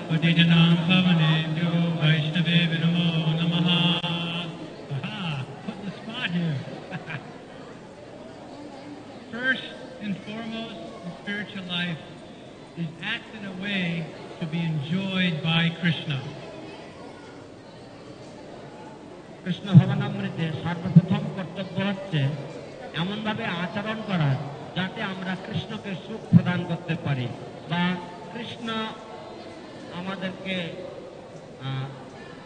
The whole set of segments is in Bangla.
Patitanam Pavanebhyo Vaishnavebhyo Namo Namaha. Aha, put the spot here. First and foremost in spiritual life is act in a way to be enjoyed by Krishna. Krishna ভবনামৃতে সর্বপ্রথম কর্তব্য হচ্ছে এমন ভাবে আচরণ করা যাতে আমরা কৃষ্ণকে সুখ প্রদান করতে পারি বা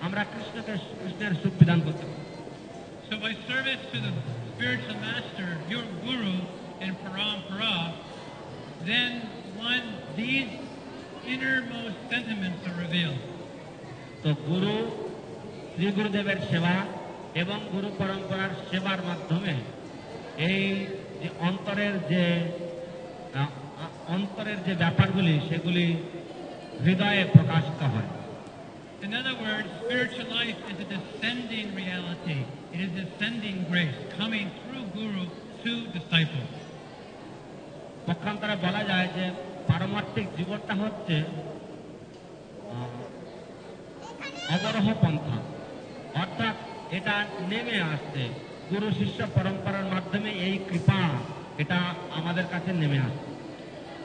আমরা কৃষ্ণের সুখ বিধান করতে পারি। So by service to the spiritual master, your guru in parampara, then these innermost sentiments are revealed. তো গুরু শ্রী গুরুদেবের সেবা এবং গুরু পরম্পরার সেবার মাধ্যমে এই যে অন্তরের যে ব্যাপারগুলি সেগুলি হৃদয়ে প্রকাশিত হয়। In other words, spiritual life is a descending reality. It is descending grace coming through guru to disciple. পক্ষান্তরে বলা যায় যে পারমার্থিক জীবনটা হচ্ছে অবরোহ পন্থা, অর্থাৎ এটা নেমে আসছে গুরু শিষ্য পরম্পরার মাধ্যমে এই কৃপা এটা আমাদের কাছে নেমে আসছে।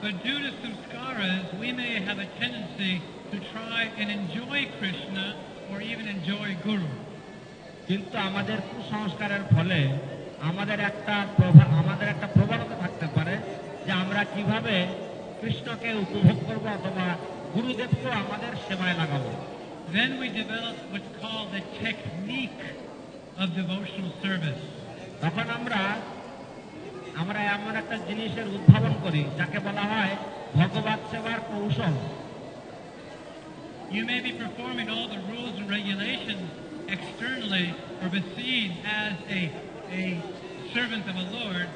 But due to samskaras, we may have a tendency to try and enjoy Krishna or even enjoy Guru. কিন্তু আমাদের কুসংস্কারের ফলে আমাদের একটা প্রবণতা থাকতে পারে যে আমরা কিভাবে কৃষ্ণকে উপভোগ করব অথবা গুরুদেবকে আমাদের সেবায় লাগাবো। Then we develop what's called the technique of devotional service. তখন আমরা এমন একটা জিনিসের উদ্ভাবন করি যাকে বলা হয় ভগবত সেবার কৌশল। You may be performing all the rules and regulations externally or be seen as a servant of a Lord,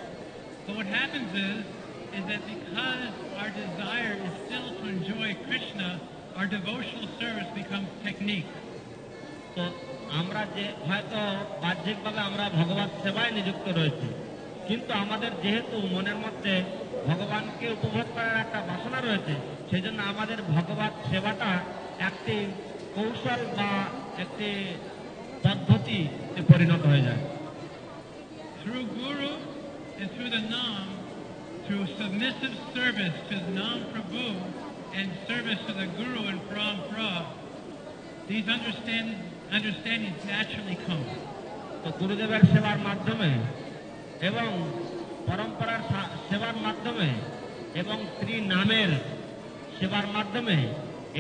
but what happens is that because our desire is still to enjoy Krishna, our devotional service becomes technique. তো আমরা যে হয়তো বাহ্যিকভাবে আমরা ভগবত সেবায় নিযুক্ত রয়েছি, কিন্তু আমাদের যেহেতু মনের মধ্যে ভগবানকে উপভোগ করার একটা বাসনা রয়েছে, সেই জন্য আমাদের ভগবত সেবাটা একটি কৌশল বা একটি পদ্ধতিতে পরিণত হয়ে যায়। Through Guru and through the Nam, through submissive service to the Nam Prabhu and service to the Guru and Parampara, these understandings naturally come. তো গুরুদেবের সেবার মাধ্যমে এবং পরম্পরার সেবার মাধ্যমে এবং শ্রী নামের সেবার মাধ্যমে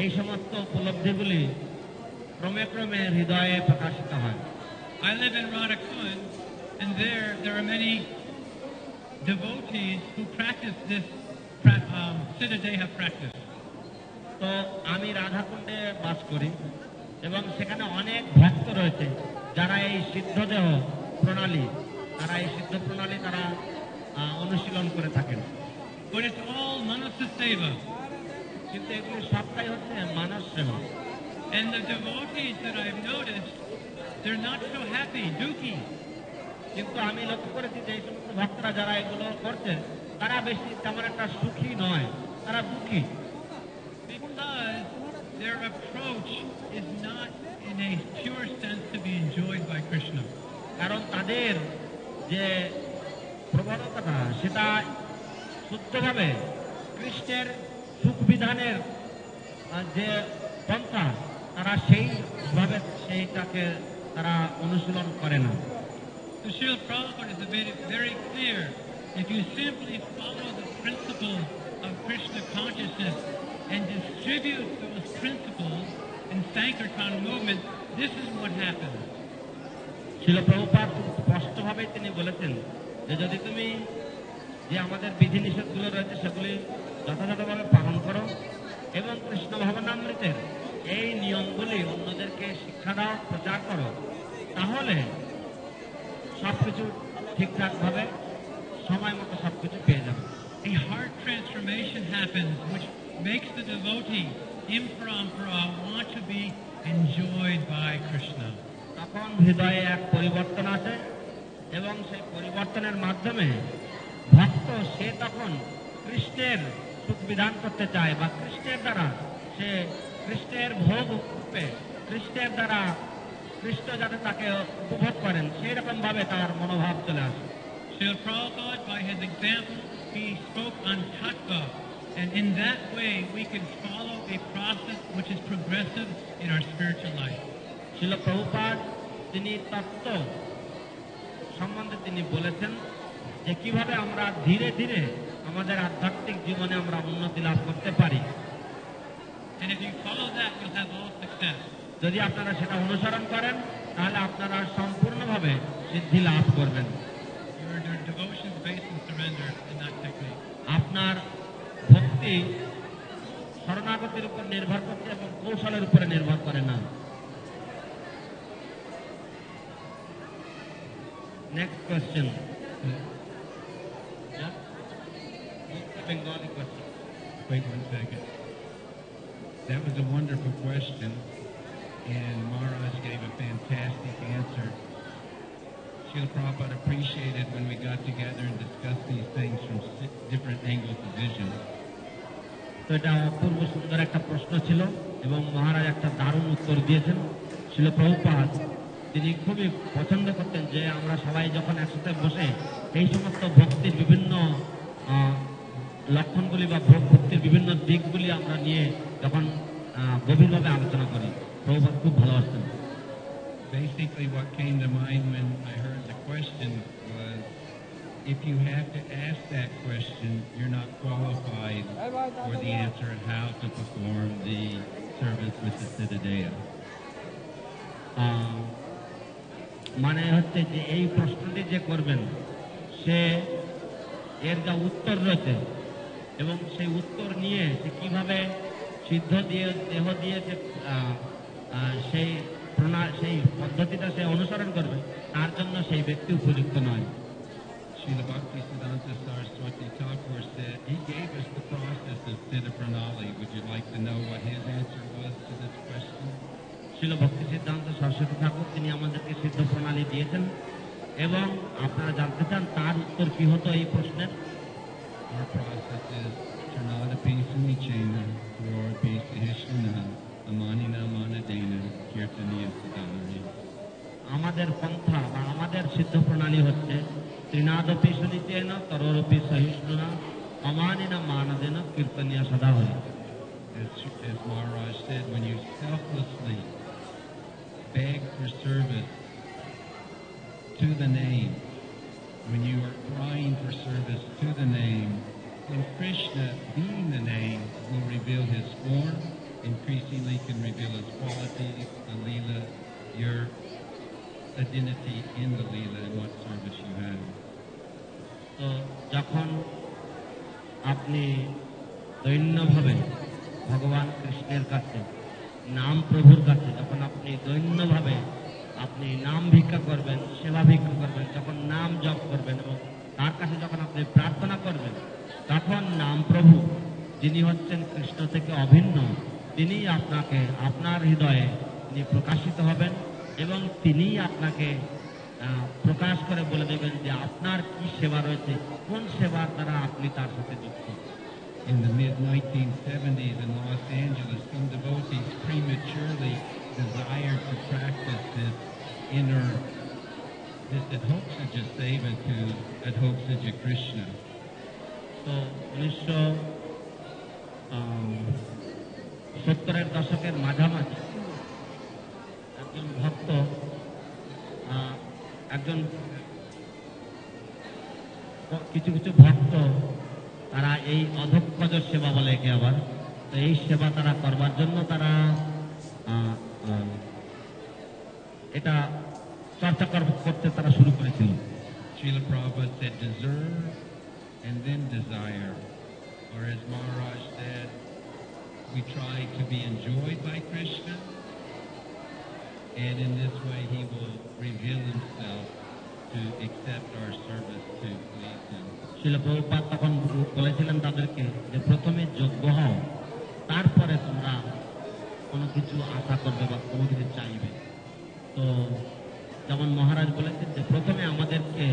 এই সমস্ত উপলব্ধিগুলি ক্রমে ক্রমে হৃদয়ে প্রকাশিত হয়। I live in Radhakund, and there are many devotees who practice this Siddhadeha practice. তো আমি রাধাকুণ্ডে বাস করি এবং সেখানে অনেক ভক্ত রয়েছে যারা এই সিদ্ধদেহ প্রণালী তারা অনুশীলন করে থাকেন। But it's all manasa seva. কিন্তু এগুলি সবটাই হচ্ছে মানস সেবা। And the devotees that I've noticed, they're not so happy, dukhi. কিন্তু আমি লক্ষ্য করেছি যে এই সমস্ত ভক্তরা যারা এগুলো করছে তারা বেশি তেমন একটা সুখী নয়, তারা দুঃখী। Because their approach is not in a pure sense to be enjoyed by Krishna. কারণ তাদের যে প্রবণতাটা সেটা শুদ্ধভাবে কৃষ্ণের সুখ বিধানের যে পন্থা তারা সেইভাবে সেইটাকে তারা অনুশীলন করে না। So Srila Prabhupada is very clear. If you simply follow the principles of Krishna consciousness and distribute those principles in Sankirtan movement, this is what happens. শিল প্রভুপাদ স্পষ্টভাবে তিনি বলেছেন যে যদি তুমি যে আমাদের বিধিনিষেধগুলো রয়েছে সেগুলি যথাযথভাবে পালন করো এবং কৃষ্ণ ভবনামৃতের এই নিয়মগুলি অন্যদেরকে শিক্ষা দাও, প্রচার করো, তাহলে সবকিছু ঠিকঠাকভাবে সময় মতো সবকিছু পেয়ে যাবে। A heart transformation happens which makes the devotee imparampara want to be enjoyed by Krishna. তখন হৃদয়ে এক পরিবর্তন আসে এবং সেই পরিবর্তনের মাধ্যমে ভক্ত সে তখন কৃষ্ণের সুখ বিধান করতে চায় বা কৃষ্ণের দ্বারা সে কৃষ্ণের ভোগ রূপে কৃষ্ণের দ্বারা কৃষ্ণ যাতে তাকে উপভোগ করেন সেই রকম ভাবে তার মনোভাব চলে আসে। Srila Prabhupada, by his example, he spoke on tattva, and in that way we can follow a process which is progressive in our spiritual life. শিল প্রভুপাদ তিনি তত্ত্ব সম্বন্ধে তিনি বলেছেন যে কিভাবে আমরা ধীরে ধীরে আমাদের আধ্যাত্মিক জীবনে আমরা উন্নতি লাভ করতে পারি। And if you follow that, you'll have all success. যদি আপনারা সেটা অনুসরণ করেন তাহলে আপনারা সম্পূর্ণভাবে সিদ্ধি লাভ করবেন। Your devotion is based on surrender and not technique. আপনার ভক্তি শরণাগতির উপর নির্ভর করছে এবং কৌশলের উপরে নির্ভর করে না। Next question, Bengali question. Wait 1 second. That was a wonderful question, and Maharaj gave a fantastic answer. Srila Prabhupada appreciated when we got together and discussed these things from different angles of vision. তো এটা অপূর্ব সুন্দর একটা প্রশ্ন ছিল এবং মহারাজ একটা দারুণ উত্তর দিয়েছেন। শিল প্রভুপাদ তিনি খুবই পছন্দ করতেন যে আমরা সবাই যখন একসাথে বসে এই সমস্ত ভক্তির বিভিন্ন লক্ষণগুলি বা ভক্তির বিভিন্ন দিকগুলি আমরা নিয়ে যখন গভীরভাবে আলোচনা করি। প্রভুপাদ খুব ভালোবাসতেন। Basically, what came to mind when I heard the question was, if you have to ask that question, you're not qualified for the answer of how to perform the service with the Siddhadeya. মানে হচ্ছে যে এই প্রশ্নটি যে করবেন সে এর যা উত্তর রয়েছে এবং সেই উত্তর নিয়ে সে কিভাবে সিদ্ধ দিয়ে দেহ দিয়ে সেই পদ্ধতিটা সে অনুসরণ করবে তার জন্য সেই ব্যক্তি উপযুক্ত নয়। Srila Bhaktisiddhanta Saraswati Thakur said he gave us the process of Siddha Pranali. Would you like to know what his answer was to this question? শিল ভক্তিসিদ্ধান্ত সরস্বতী ঠাকুর তিনি আমাদেরকে সিদ্ধ প্রণালী দিয়েছেন এবং আপনারা জানতে চান তার উত্তর কি হতো এই প্রশ্নের। Our process is Charnadapi Sumichena, Rorapi Sahishana, Amanina Manadena, Kirtaniya Siddhani. আমাদের পন্থা বা আমাদের সিদ্ধ প্রণালী হচ্ছে ত্রিনাদপি সুনিচেন তরোরপি সহিষ্ণুনা অমানিনা মানদেনা কীর্তনিয়া সদা হয়ে। As Maharaj said, when you selflessly beg for service to the name, when you are crying for service to the name, then Krishna, being the name, will reveal his form, increasingly can reveal his qualities, the Leela, your identity in the Leela and what service you have. তো যখন আপনি দৈন্যভাবে ভগবান কৃষ্ণের কাছে নাম প্রভুর কাছে যখন আপনি দৈন্যভাবে আপনি নাম ভিক্ষা করবেন, সেবা ভিক্ষা করবেন, যখন নাম জপ করবেন এবং তার কাছে যখন আপনি প্রার্থনা করবেন তখন নাম প্রভু যিনি হচ্ছেন কৃষ্ণ থেকে অভিন্ন তিনি আপনাকে আপনার হৃদয়ে তিনি প্রকাশিত হবেন এবং তিনিই আপনাকে প্রকাশ করে বলে দেবেন যে আপনার কি সেবা রয়েছে, কোন সেবার দ্বারা আপনি তার সাথে যুক্ত। In the mid-1970s in Los Angeles, some devotees prematurely desired to practice this Adhoksaja Seva to Adhoksaja Krishna. তো 1970-এর দশকের মাঝামাঝি একজন ভক্ত কিছু কিছু ভক্ত তারা এই অধঃকজ সেবা বলে একে আবার, তো এই সেবা তারা করবার জন্য তারা এটা চর্চা করতে তারা শুরু করেছিল। Srila Prabhupada said deserve and then desire, or as Maharaj said, we try to be enjoyed by Krishna, and in this way he will reveal himself to accept our service to please him. শিল প্রভুপাদ তখন বলেছিলেন তাদেরকে যে প্রথমে যোগ্য হও, তারপরে তোমরা কোনো কিছু আশা করবে বা কোনো কিছু চাইবে। তো যেমন মহারাজ বলেছেন যে প্রথমে আমাদেরকে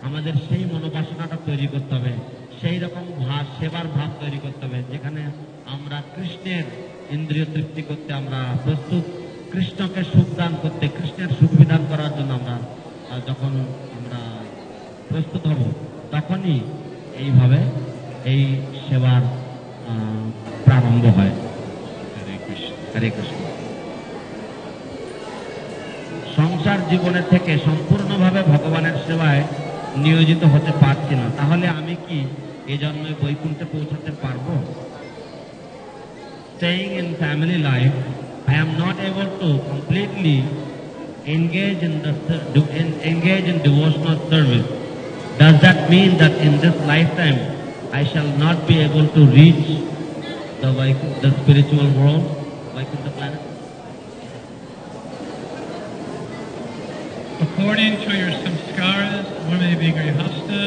আমাদের সেই মনোবাসনাটা তৈরি করতে হবে, সেই রকম সেবার ভাব তৈরি করতে হবে যেখানে আমরা কৃষ্ণের ইন্দ্রিয় তৃপ্তি করতে আমরা প্রস্তুত, কৃষ্ণকে সুখ দান করতে, কৃষ্ণের সুখ বিধান করার জন্য আমরা যখন আমরা প্রস্তুত হব, তখনই এইভাবে এই সেবার প্রারম্ভ হয়। Hare Krishna. হরে কৃষ্ণ। সংসার জীবনের থেকে সম্পূর্ণভাবে ভগবানের সেবায় নিয়োজিত হতে পারছি না, তাহলে আমি কি এই জন্মে বৈকুণ্ঠে পৌঁছাতে পারবো? Staying in family life, I am not able to completely engage in devotional service. Does that mean that in this lifetime I shall not be able to reach the spiritual world, Vaikuntha planet? According to your samskaras, one may be grihastha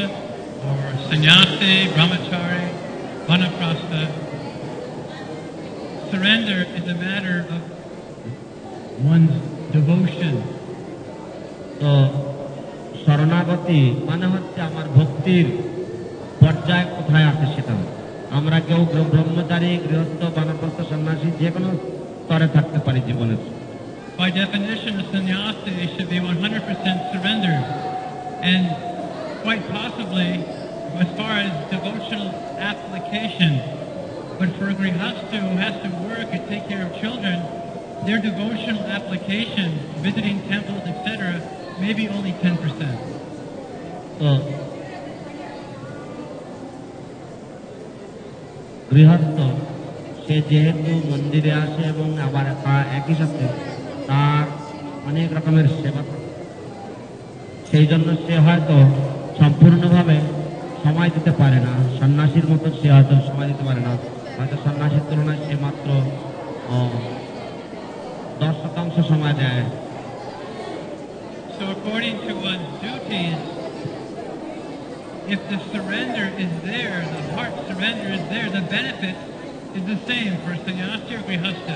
or sannyasi, brahmachari, vanaprastha. Surrender is a matter of one's devotion. তো শরণাগতি মানে হচ্ছে আমার ভক্তির পর্যায় কোথায় আছে সেটা। আমরা কেউ ব্রহ্মচারী, গৃহস্থ, বানপ্রস্থ, সন্ন্যাসী যে কোনো স্তরে থাকতে পারি জীবনের। By definition, a sannyasi should be 100% surrendered, and quite possibly, as far as devotional application, but for a grihastha who has to work and take care of children, their devotional application, visiting temples, etc., may be only 10%. তো গৃহস্থ সে যেহেতু মন্দিরে আসে এবং আবার একই সাথে তার অনেক রকমের সেবা করে, সেই জন্য সে হয়তো সম্পূর্ণভাবে সময় দিতে পারে না। সন্ন্যাসীর মতো সে হয়তো সময় দিতে পারে না, হয়তো সন্ন্যাসীর তুলনায় সে মাত্র 10% সময় দেয়। So according to one's duties, if the surrender is there, the heart surrender is there, the benefit is the same for sannyasi or grihastha.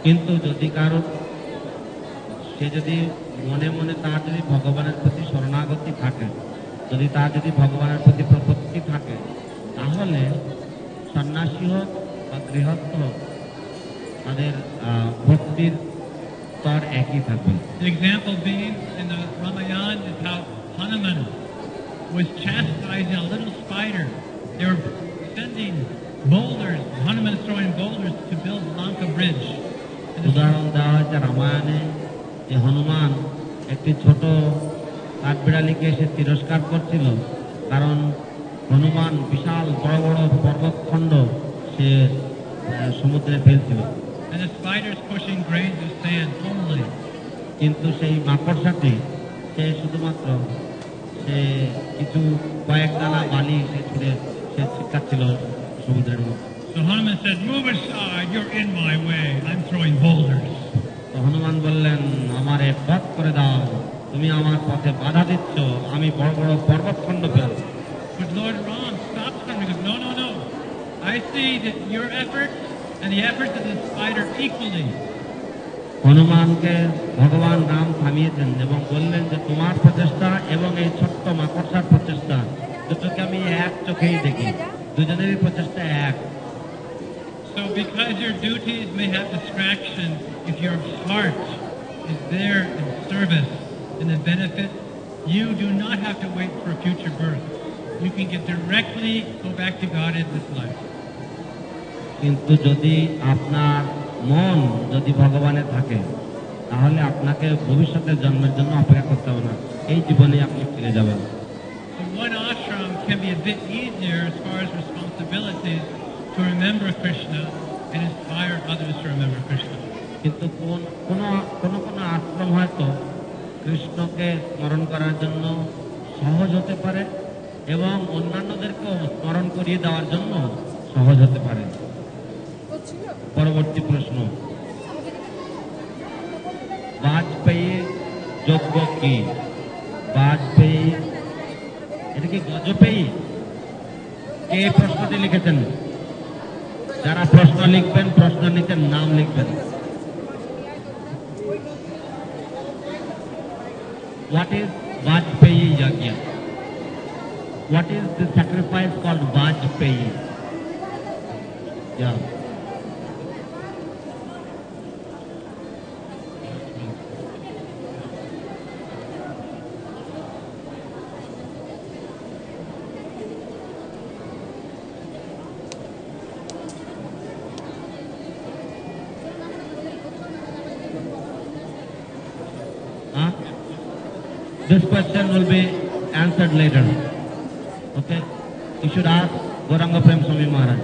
কিন্তু যদি কারো সে যদি মনে মনে তার যদি ভগবানের প্রতি শরণাগতি থাকে, যদি তার যদি ভগবানের প্রতি প্রপত্তি থাকে, তাহলে সন্ন্যাসী হোক বা গৃহস্থ হোক তাদের ভক্তির স্তর একই থাকবে। The example being in the Ramayana is how Hanuman was chastising a little spider. They were sending boulders, Hanuman is throwing boulders to build Lanka Bridge. উদাহরণ দেওয়া হয়েছে রামায়ণে যে হনুমান একটি ছোট কাঠবিড়ালিকে সে তিরস্কার করছিল, কারণ হনুমান বিশাল বড় বড় পর্বতখণ্ড সে সমুদ্রে ফেলছিল। And the spider is pushing grains of sand only. কিন্তু সেই মাকড়সাটি সে শুধুমাত্র সে কিছু কয়েক দানা বালি সে ছুঁড়ে সে ছিটকাচ্ছিল সমুদ্রের মধ্যে। So Hanuman said, "Move aside, you're in my way. I'm throwing boulders." তো হনুমান বললেন, আমারে পথ করে দাও, তুমি আমার পথে বাধা দিচ্ছ, আমি বড় বড় পর্বতখণ্ড ফেলছি। But Lord Ram stops him and goes, "No, no, no. I see that your efforts and the efforts of the spider equally." হনুমানকে ভগবান রাম থামিয়েছেন এবং বললেন যে তোমার প্রচেষ্টা এবং এই ছোট্ট মাকড়সার প্রচেষ্টা দুটোকে আমি এক চোখেই দেখি, দুজনেরই প্রচেষ্টা এক। So because your duties may have distraction, if your heart is there in service and the benefit, you do not have to wait for a future birth. You can get directly go back to God in this life. কিন্তু যদি আপনার মন যদি ভগবানে থাকে, তাহলে আপনাকে ভবিষ্যতের জন্মের জন্য অপেক্ষা করতে হবে না, এই জীবনে আপনি ফিরে যাবেন। So one ashram can be a bit easier as far as responsibilities to remember Krishna and inspire others to remember Krishna. কিন্তু কোন আশ্রম হয়তো কৃষ্ণকে স্মরণ করার জন্য সহজ হতে পারে এবং অন্যান্যদেরকেও স্মরণ করিয়ে দেওয়ার জন্য সহজ হতে পারে। পরবর্তী প্রশ্ন, বাজপেয়ী যোগ্য কি? বাজপেয়ী এটা কি গজপেয়ী? কে প্রশ্নটি লিখেছেন? যারা প্রশ্ন লিখবেন, প্রশ্ন নিচে নাম লিখবেন। What is Vajpeyi Yajna? What is the sacrifice called Vajpeyi? Yeah. This question will be answered later. Okay? You should ask Gauranga Prem Swami Maharaj.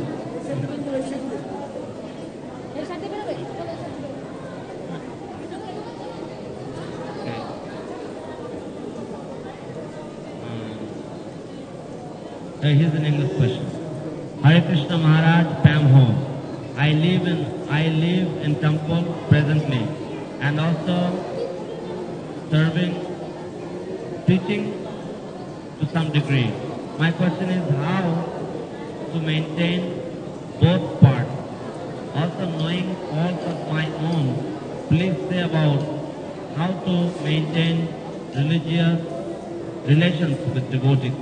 Here's an English question. Hare Krishna Maharaj, Pam Home. I live in temple presently and also serving, teaching to some degree. My question is how to maintain both parts. Also knowing faults of my own, please say about how to maintain religious relations with devotees.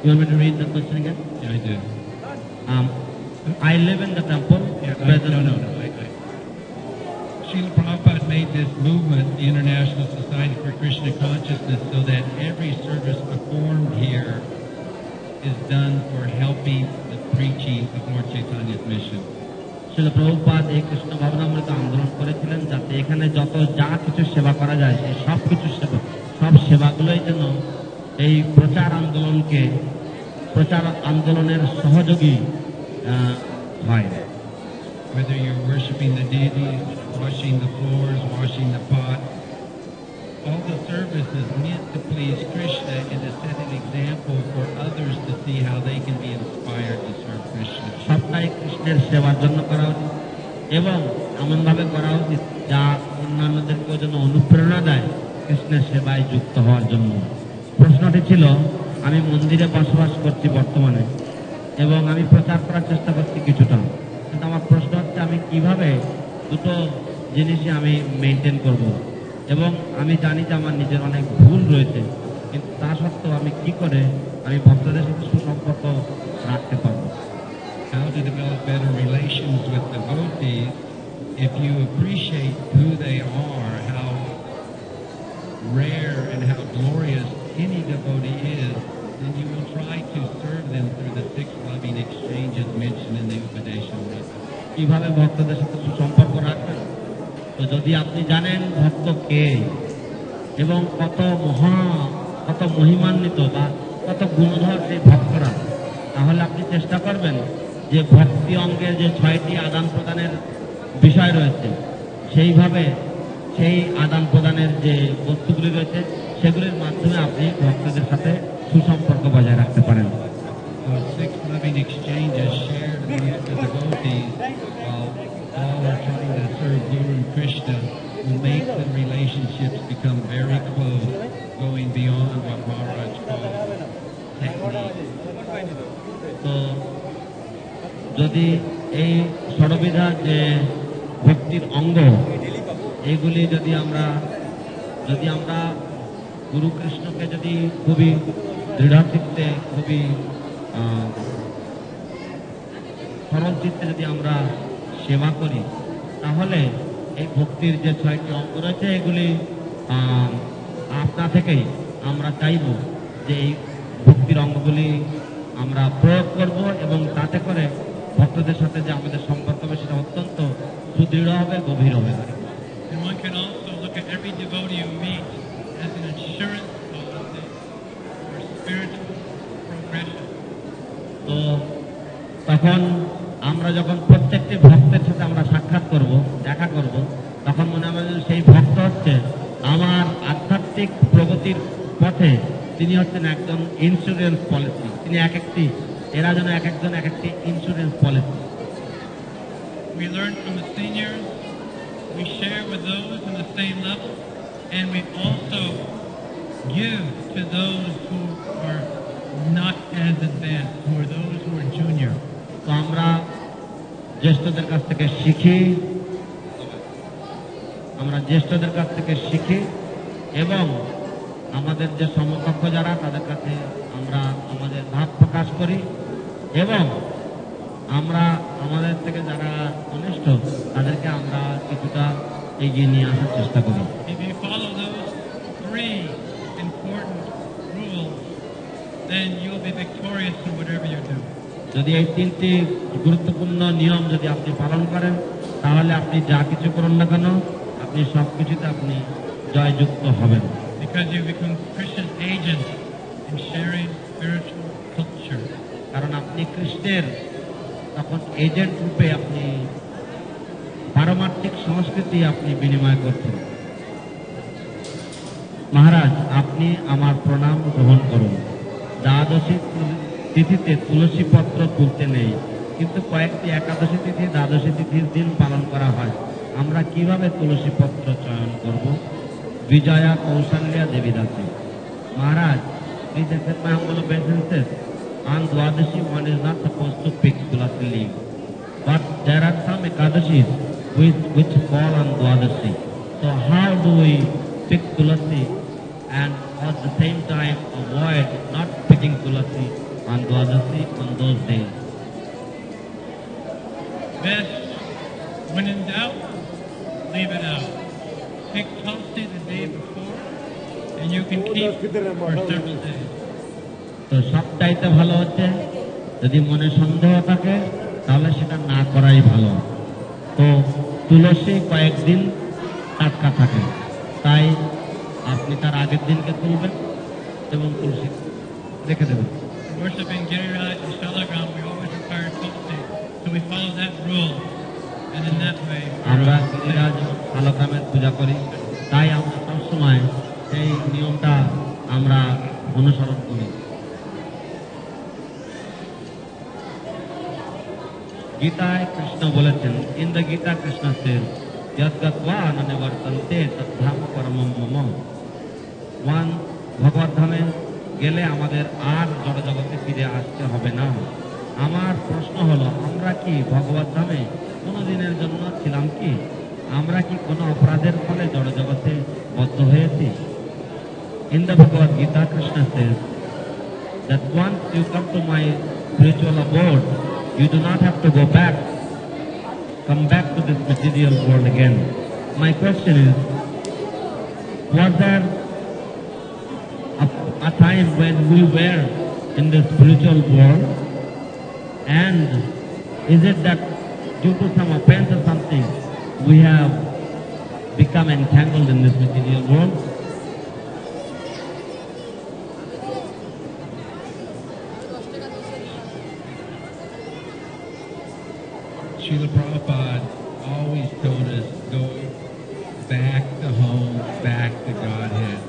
You want me to read the question again? Yeah, I do. I live in the temple. No. Srila Prabhupada made this movement, the International Society for Krishna Consciousness, so that every service performed here is done for helping the preaching of Lord Chaitanya's mission. শিল প্রভুপাদ এই কৃষ্ণ ভাবনামৃত আন্দোলন করেছিলেন যাতে এখানে যত যা কিছু সেবা করা যায় সেই সব কিছু সেবা, সব সেবাগুলোই যেন এই প্রচার আন্দোলনের সহযোগী হয়। Whether you're worshiping the deities, washing the floors, washing the pot, all the service is meant to please Krishna and to set an example for others to see how they can be inspired to serve Krishna. সবটাই কৃষ্ণের সেবার জন্য করা উচিত এবং এমনভাবে করা উচিত যা অন্যান্যদেরকেও যেন অনুপ্রেরণা দেয় কৃষ্ণের সেবায় যুক্ত হওয়ার জন্য। প্রশ্নটি ছিল, আমি মন্দিরে বসবাস করছি বর্তমানে এবং আমি প্রচার করার চেষ্টা করছি কিছুটা, কিন্তু আমার প্রশ্ন হচ্ছে আমি কিভাবে দুটো জিনিসই আমি মেনটেন করব এবং আমি জানি যে আমার নিজের অনেক ভুল রয়েছে, কিন্তু তা সত্ত্বেও আমি কি করে আমি ভক্তদের সাথে সুসম্পর্ক রাখতে পারবো। How to develop better relations with devotees. If you appreciate who they are, how rare and how glorious any devotee is, then you will try to serve them through the 6 loving exchanges mentioned in the Upadeshamrita. কিভাবে ভক্তদের সাথে সুসম্পর্ক রাখবেন? তো যদি আপনি জানেন ভক্ত কে এবং কত মহিমান্বিত বা কত গুণধর সেই ভক্তরা, তাহলে আপনি চেষ্টা করবেন যে ভক্তি অঙ্গের যে 6টি আদান প্রদানের বিষয় রয়েছে সেইভাবে সেই আদান প্রদানের যে বস্তুগুলি রয়েছে সেগুলির মাধ্যমে আপনি ভক্তদের সাথে সুসম্পর্ক বজায় রাখতে পারেন। Those 6 loving exchanges shared amongst the devotees while all are trying to serve Guru and Krishna will make the relationships become very close, going beyond what Maharaj called technique. তো যদি এই ষড়বিধা যে ভক্তির অঙ্গ এইগুলি যদি আমরা গুরু কৃষ্ণকে যদি খুবই দৃঢ় চিত্তে খুবই সরল চিত্তে যদি আমরা সেবা করি, তাহলে এই ভক্তির যে 6টি অঙ্গ রয়েছে এগুলি আপনা থেকেই আমরা চাইব যে এই ভক্তির অঙ্গগুলি আমরা প্রয়োগ করব এবং তাতে করে ভক্তদের সাথে যে আমাদের সম্পর্ক হবে সেটা অত্যন্ত সুদৃঢ় হবে, গভীর হবে। And one can also look at every devotee who meets as an assurance policy for spiritual progression. তো তখন আমরা যখন প্রত্যেকটি ভক্তের সাথে আমরা সাক্ষাৎ করব, দেখা করব, তখন মনে হবে সেই ভক্ত হচ্ছে আমার আধ্যাত্মিক প্রগতির পথে তিনি হচ্ছেন একজন ইন্স্যুরেন্স পলিসি। তিনি এরা যেন এক একটি insurance policy. We learn from the seniors, we share with those in the same level, and we also give to those who are not as advanced, who are those who are junior. তো আমরা জ্যেষ্ঠদের কাছ থেকে শিখি এবং আমাদের যে সমকক্ষ যারা তাদের কাছে আমরা আমাদের ভাব প্রকাশ করি এবং আমরা আমাদের থেকে যারা কনিষ্ঠ তাদেরকে আমরা কিছুটা এগিয়ে নিয়ে আসার চেষ্টা করি। If you follow those 3 important rules, then you'll be victorious in whatever you do. যদি এই তিনটি গুরুত্বপূর্ণ নিয়ম যদি আপনি পালন করেন, তাহলে আপনি যা কিছু করুন না কেন, আপনি সবকিছুতে আপনি জয়যুক্ত হবেন। Because you become Krishna's agent in sharing spiritual culture. কারণ আপনি কৃষ্ণের তখন এজেন্ট রূপে আপনি পারমার্থিক সংস্কৃতি আপনি বিনিময় করছেন। মহারাজ, আপনি আমার প্রণাম গ্রহণ করুন। দ্বাদশী তিথিতে তুলসী পত্র তুলতে নেই, কিন্তু কয়েকটি একাদশী তিথি, দ্বাদশী তিথির দিন পালন করা হয়। আমরা কিভাবে তুলসী পত্র চয়ন করব? বিজয়া কৌশल्या দেবীদাসী। মহারাজ, please accept my humble obeisances. On Dwadashi, one is not supposed to pick tulasi leaf, but there are some ekadashis which fall on Dwadashi. So how do we pick tulasi and at the same time avoid not picking tulasi on Dwadashi on those days? Best, when in doubt, leave it out. Pick tulsi the day before, and you can keep for several days. তো সবটাইতে ভালো হচ্ছে, যদি মনে সন্দেহ থাকে তাহলে সেটা না করাই ভালো। তো তুলসী কয়েকদিন টাটকা থাকে, তাই আপনি তার আগের দিনকে তুলবেন এবং তুলসী রেখে দেবেন। Worshipping Giriraj and Shalagram, we always require tulsi, so we follow that rule, and in that way, আমরা গিরিরাজ এবং শালগ্রামের পূজা করি, তাই আমরা সবসময় এই নিয়মটা আমরা অনুসরণ করি। গীতায় কৃষ্ণ বলেছেন, in the Gita Krishna says, যদ্গত্বা ন নিবর্তন্তে তদ্ধাম পরমম মম। ভগবত ধামে গেলে আমাদের আর জড় জগতে ফিরে আসতে হবে না। আমার প্রশ্ন হলো, আমরা কি ভগবত ধামে কোনো দিনের জন্য ছিলাম কি? আমরা কি কোনো অপরাধের ফলে জড় জগতে বদ্ধ হয়েছি? In the Bhagavad Gita Krishna says that once you come to my spiritual abode, you do not have to come back to this material world again. My question is, was there a time when we were in the spiritual world, and is it that due to some offense or something we have become entangled in this material world? Srila Prabhupada always told us, go back to home, back to Godhead.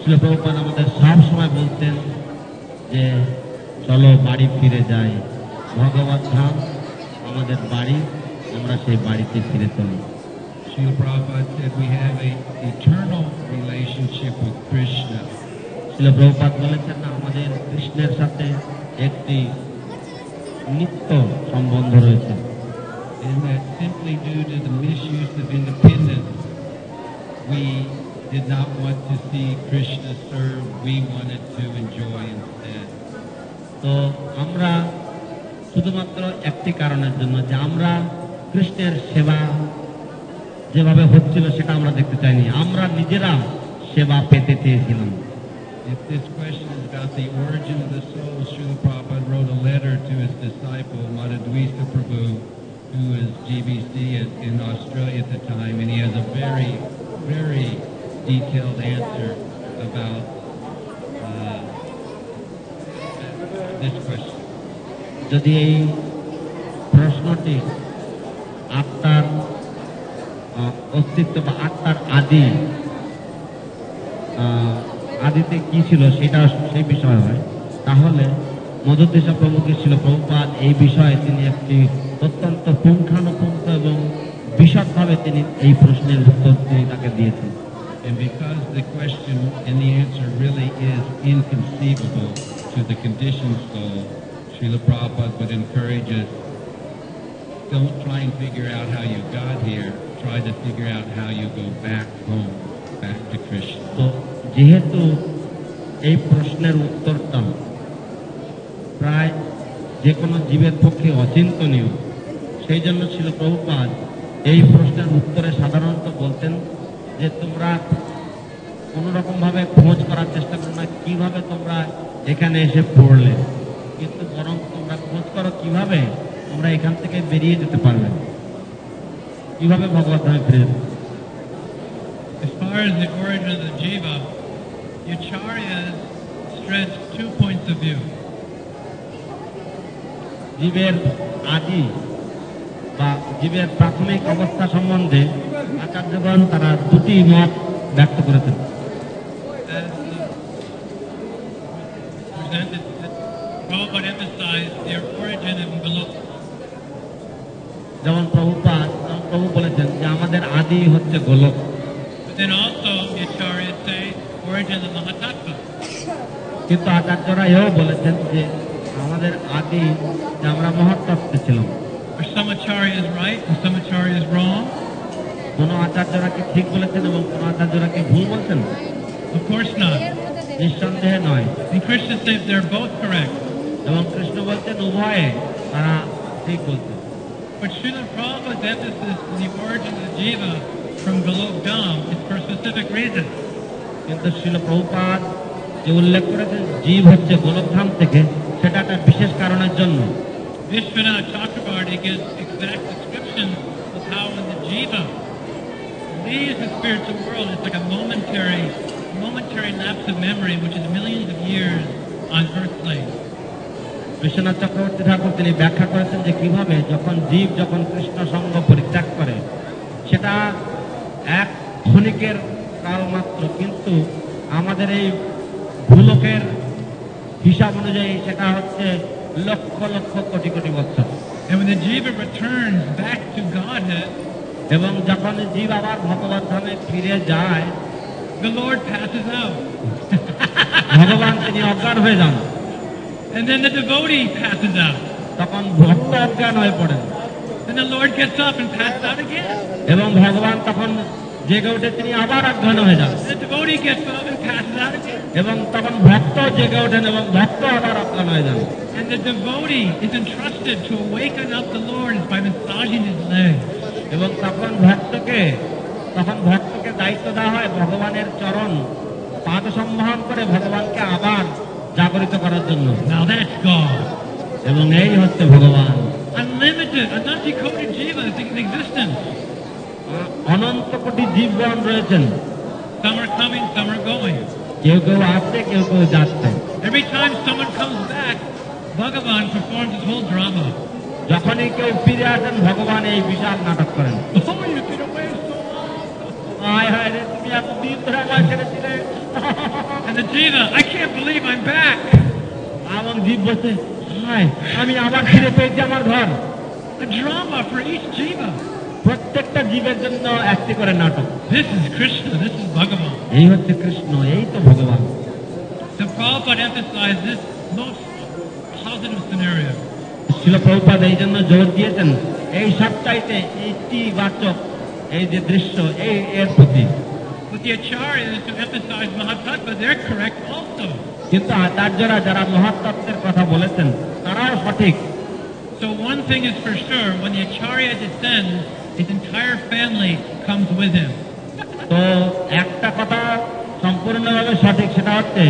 শিল প্রভুপাদ আমাদের সব সময় বলতেন যে চলো বাড়ি ফিরে যাই, ভগবত ধাম আমাদের বাড়ি, আমরা সেই বাড়িতে ফিরে চলি। Srila Prabhupada said we have an eternal relationship with Krishna. শিল প্রভুপাদ বলেছেন না, আমাদের কৃষ্ণের সাথে একটি নিত্য সম্বন্ধ রয়েছে। And that simply due to the misuse of independence, we did not want to see Krishna served, we wanted to enjoy instead. তো আমরা শুধুমাত্র একটি কারণের জন্য, যে আমরা কৃষ্ণের সেবা যেভাবে হচ্ছিল সেটা আমরা দেখতে চাইনি, আমরা নিজেরা সেবা পেতে চেয়েছিলাম। If this question is about the origin of the soul, Srila Prabhupada wrote a letter to his disciple, Madhudvisa Prabhu, who is GBC in Australia at the time, and he has a very, very detailed answer about this question. যদি এই প্রশ্নটি আত্মার অস্তিত্ব বা আত্মার আদিতে কি ছিল সেটা সেই বিষয় হয়, তাহলে মধুদেশা প্রভুকে ছিল প্রভুপাদ এই বিষয়ে তিনি একটি অত্যন্ত পুঙ্খানুপুঙ্খ এবং বিশদভাবে তিনি এই প্রশ্নের উত্তর তিনি তাকে দিয়েছেন। And because the question and the answer really is inconceivable to the conditioned soul, Srila Prabhupada would encourage us, don't try and figure out how you got here, try to figure out how you go back home, back to Krishna. তো যেহেতু এই প্রশ্নের উত্তরটা প্রায় যে কোনো জীবের পক্ষে অচিন্তনীয়, সেই জন্য ছিল প্রভুপাদ এই প্রশ্নের উত্তরে সাধারণত বলতেন যে তোমরা কোনো রকমভাবে খোঁজ করার চেষ্টা করো না কিভাবে তোমরা এখানে এসে পড়লে, কিন্তু বরং তোমরা খোঁজ করো কিভাবে আমরা এখান থেকে বেরিয়ে যেতে পারবেন, কিভাবে ভগবত ধামে ফিরে যেতে। As far as the origin of the jiva, the acharyas stress 2 points of view. জীবের আদি বা জীবের প্রাথমিক অবস্থা সম্বন্ধে আচার্যগণ তারা দুটি মত ব্যক্ত করেছেন। As presented, Prabhupada emphasized their origin in Golok. যেমন প্রভু বলেছেন যে আমাদের আদি হচ্ছে গোলক, But then also the acharyas say origin of Mahatattva. কিন্তু আচার্যরা এও বলেছেন যে আমাদের আদি যে আমরা মহত্তত্ত্বে ছিলাম। Are some acharyas right and some acharyas wrong? কোন আচার্যরা কি ঠিক বলেছেন এবং কোন আচার্যরা কি ভুল বলছেন? Of course not. নিঃসন্দেহে নয়। And Krishna says they're both correct. এবং কৃষ্ণ বলছেন উভয়ে তারা ঠিক বলছেন। But Srila Prabhupada's emphasis on the origin of the jiva from Golok Dham is for a specific reason. কিন্তু শ্রীল প্রভুপাদ যে উল্লেখ করেছেন জীব হচ্ছে গোলকধাম থেকে, সেটা একটা বিশেষ কারণের জন্য। Vishwanath Chakravarti gives exact description of how when the jiva leaves the spiritual world, it's like a momentary lapse of memory, which is millions of years on earth plane. Biswanath Chakraborty ঠাকুর তিনি ব্যাখ্যা করেছেন যে কিভাবে যখন কৃষ্ণ সঙ্গ পরিত্যাগ করে সেটা এক ক্ষণিকের কাল মাত্র, কিন্তু আমাদের এই ভূলোকের হিসাব অনুযায়ী সেটা হচ্ছে লক্ষ লক্ষ কোটি কোটি বছর। And when the jiva returns back to Godhead, এবং যখন জীব আবার ভগবত ধামে ফিরে যায়, the Lord passes out. ভগবান তিনি অজ্ঞান হয়ে যান। And then the devotee passes out. তখন ভক্ত অজ্ঞান হয়ে পড়েন। Then the Lord gets up and passes out again. এবং ভগবান তখন জেগে উঠে তিনি আবার অজ্ঞান হয়ে যান। The devotee gets up and passes out again. এবং তখন ভক্ত জেগে ওঠেন এবং ভক্ত আবার অজ্ঞান হয়ে যান। And the devotee is entrusted to awaken up the Lord by massaging his legs. এবং তখন ভক্তকে দায়িত্ব দেওয়া হয় ভগবানের চরণ পাদ সম্মোহন করে ভগবানকে আবার জাগরিত করার জন্য। Now that's God. এবং এই হচ্ছে ভগবান। Unlimited, unantikoted jivas in existence. অনন্ত কোটি জীবগণ রয়েছেন। Some are coming, some are going. কেউ কেউ আসছে, কেউ কেউ যাচ্ছে। Every time someone comes back, Bhagavan performs his whole drama. যখনই কেউ ফিরে আসেন ভগবান এই বিশাল নাটক করেন। Oh, you've been away so long. হায় হায় রে, তুমি এতদিন ধরে আমার ছেড়েছিলে। And the jiva, I can't believe I'm back. এবং জীব বলছে, হায় আমি আবার ফিরে পেয়েছি আমার ঘর। A drama for each jiva. প্রত্যেকটা জীবের জন্য একটি করে নাটক। This is Krishna, this is Bhagavan. এই হচ্ছে কৃষ্ণ, এই তো ভগবান। The Prabhupada emphasized this most positive scenario. শিল প্রভুপাদ এই জন্য জোর দিয়েছেন এই সবচাইতে ইতিবাচক এই যে দৃশ্য এর প্রতি। But the acharyas who emphasize Mahatattva, they're correct also. কিন্তু আচার্যরা যারা মহাতত্ত্বের কথা বলেছেন তারাও সঠিক। So one thing is for sure, when the acharya descends, his entire family comes with him. তো একটা কথা সম্পূর্ণভাবে সঠিক, সেটা হচ্ছে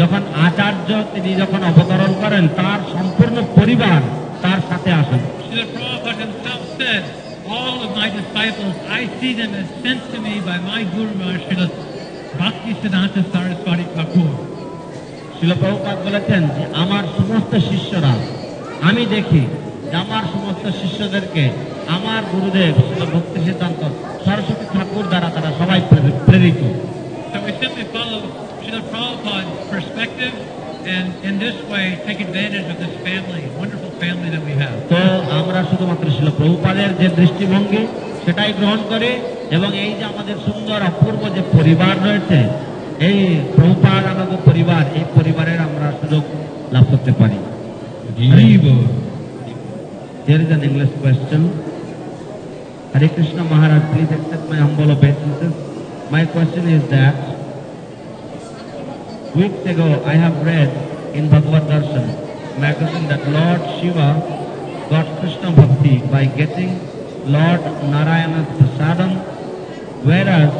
যখন আচার্য তিনি যখন অবতরণ করেন তার সম্পূর্ণ পরিবার তার সাথে আসেন। Srila Prabhupada himself said, all of my disciples, I see them as sent to me by my Guru Maharaj, Srila Bhaktisiddhanta Saraswati Thakur. শিল প্রভুপাদ বলেছেন যে আমার সমস্ত শিষ্যরা, আমি দেখি যে আমার সমস্ত শিষ্যদেরকে আমার গুরুদেব শিল ভক্তি সিদ্ধান্ত সরস্বতী ঠাকুর দ্বারা তারা সবাই প্রেরিত। So we simply follow Srila Prabhupada's perspective and in this way take advantage of this family, wonderful family that we have. তো আমরা শুধুমাত্র শিল প্রভুপাদের যে দৃষ্টিভঙ্গি সেটাই গ্রহণ করে এবং এই যে আমাদের সুন্দর অপূর্ব যে পরিবার রয়েছে, এই প্রভুপাদ আমাদের পরিবার, এই পরিবারের আমরা সুযোগ লাভ করতে পারি। There is an English question. Hare Krishna Maharaj, please accept my humble obeisances. My question is that weeks ago I have read in Bhagavad Darshan magazine that Lord Shiva got Krishna Bhakti by getting Lord Narayana's prasadam, whereas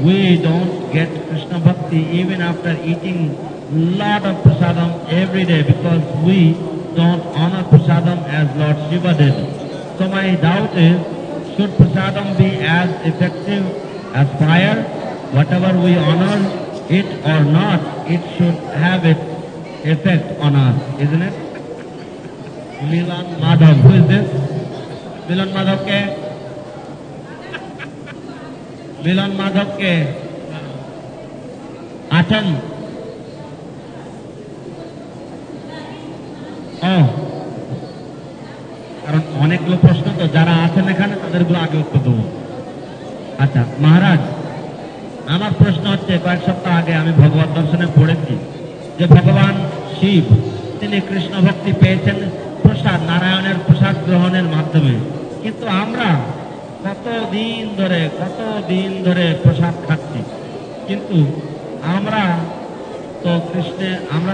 we don't get Krishna Bhakti even after eating lot of prasadam every day because we don't honor prasadam as Lord Shiva did. So my doubt is, should prasadam be as effective as fire? Whatever we honor it or not, it should have its effect on us, isn't it? Milan Madhav, who is this? Milan Madhav ke? Milan Madhav ke? Achan? কারণ অনেকগুলো প্রশ্ন তো যারা আছেন এখানে তাদেরগুলো আগে উত্তর দেবো। আচ্ছা মহারাজ, আমার প্রশ্ন হচ্ছে, কয়েক সপ্তাহ আগে আমি ভগবত দর্শনে পড়েছি যে ভগবান শিব তিনি কৃষ্ণ ভক্তি পেয়েছেন প্রসাদ, নারায়ণের প্রসাদ গ্রহণের মাধ্যমে, কিন্তু আমরা কতদিন ধরে প্রসাদ খাচ্ছি, কিন্তু আমরা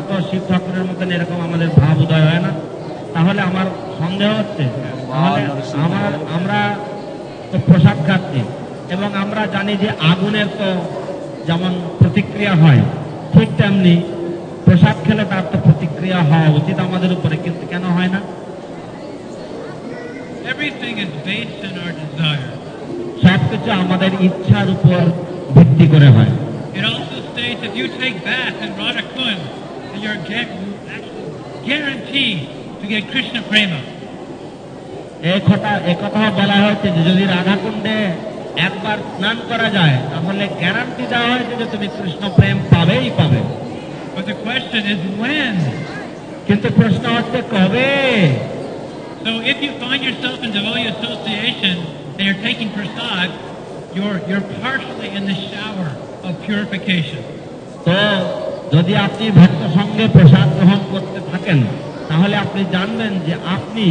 তো শিব ঠাকুরের মতন এরকম আমাদের ভাব উদয় হয় না। তাহলে আমার সন্দেহ হচ্ছে, তাহলে আমরা তো প্রসাদ খাচ্ছি এবং আমরা জানি যে আগুনের তো যেমন প্রতিক্রিয়া হয়, ঠিক তেমনি প্রসাদ খেলে তার তো প্রতিক্রিয়া হওয়া উচিত আমাদের উপরে, কিন্তু কেন হয় না? Everything is based on our desire. সবকিছু আমাদের ইচ্ছার উপর ভিত্তি করে হয়। It also states if you take bath in Radhakund, you're actually guaranteed to get Krishna prema. একথা বলা হয়েছে যে যদি রাধাকুণ্ডে একবার স্নান করা যায় তাহলে গ্যারান্টি দেওয়া হয়েছে যে তুমি কৃষ্ণ প্রেম পাবেই পাবে। But the question is when? কিন্তু প্রশ্ন হচ্ছে কবে? So if you find yourself in devotee association and you're taking prasad, you're partially in the shower of purification. তো যদি আপনি ভক্ত সঙ্গে প্রসাদ গ্রহণ করতে থাকেন তাহলে আপনি জানবেন যে আপনি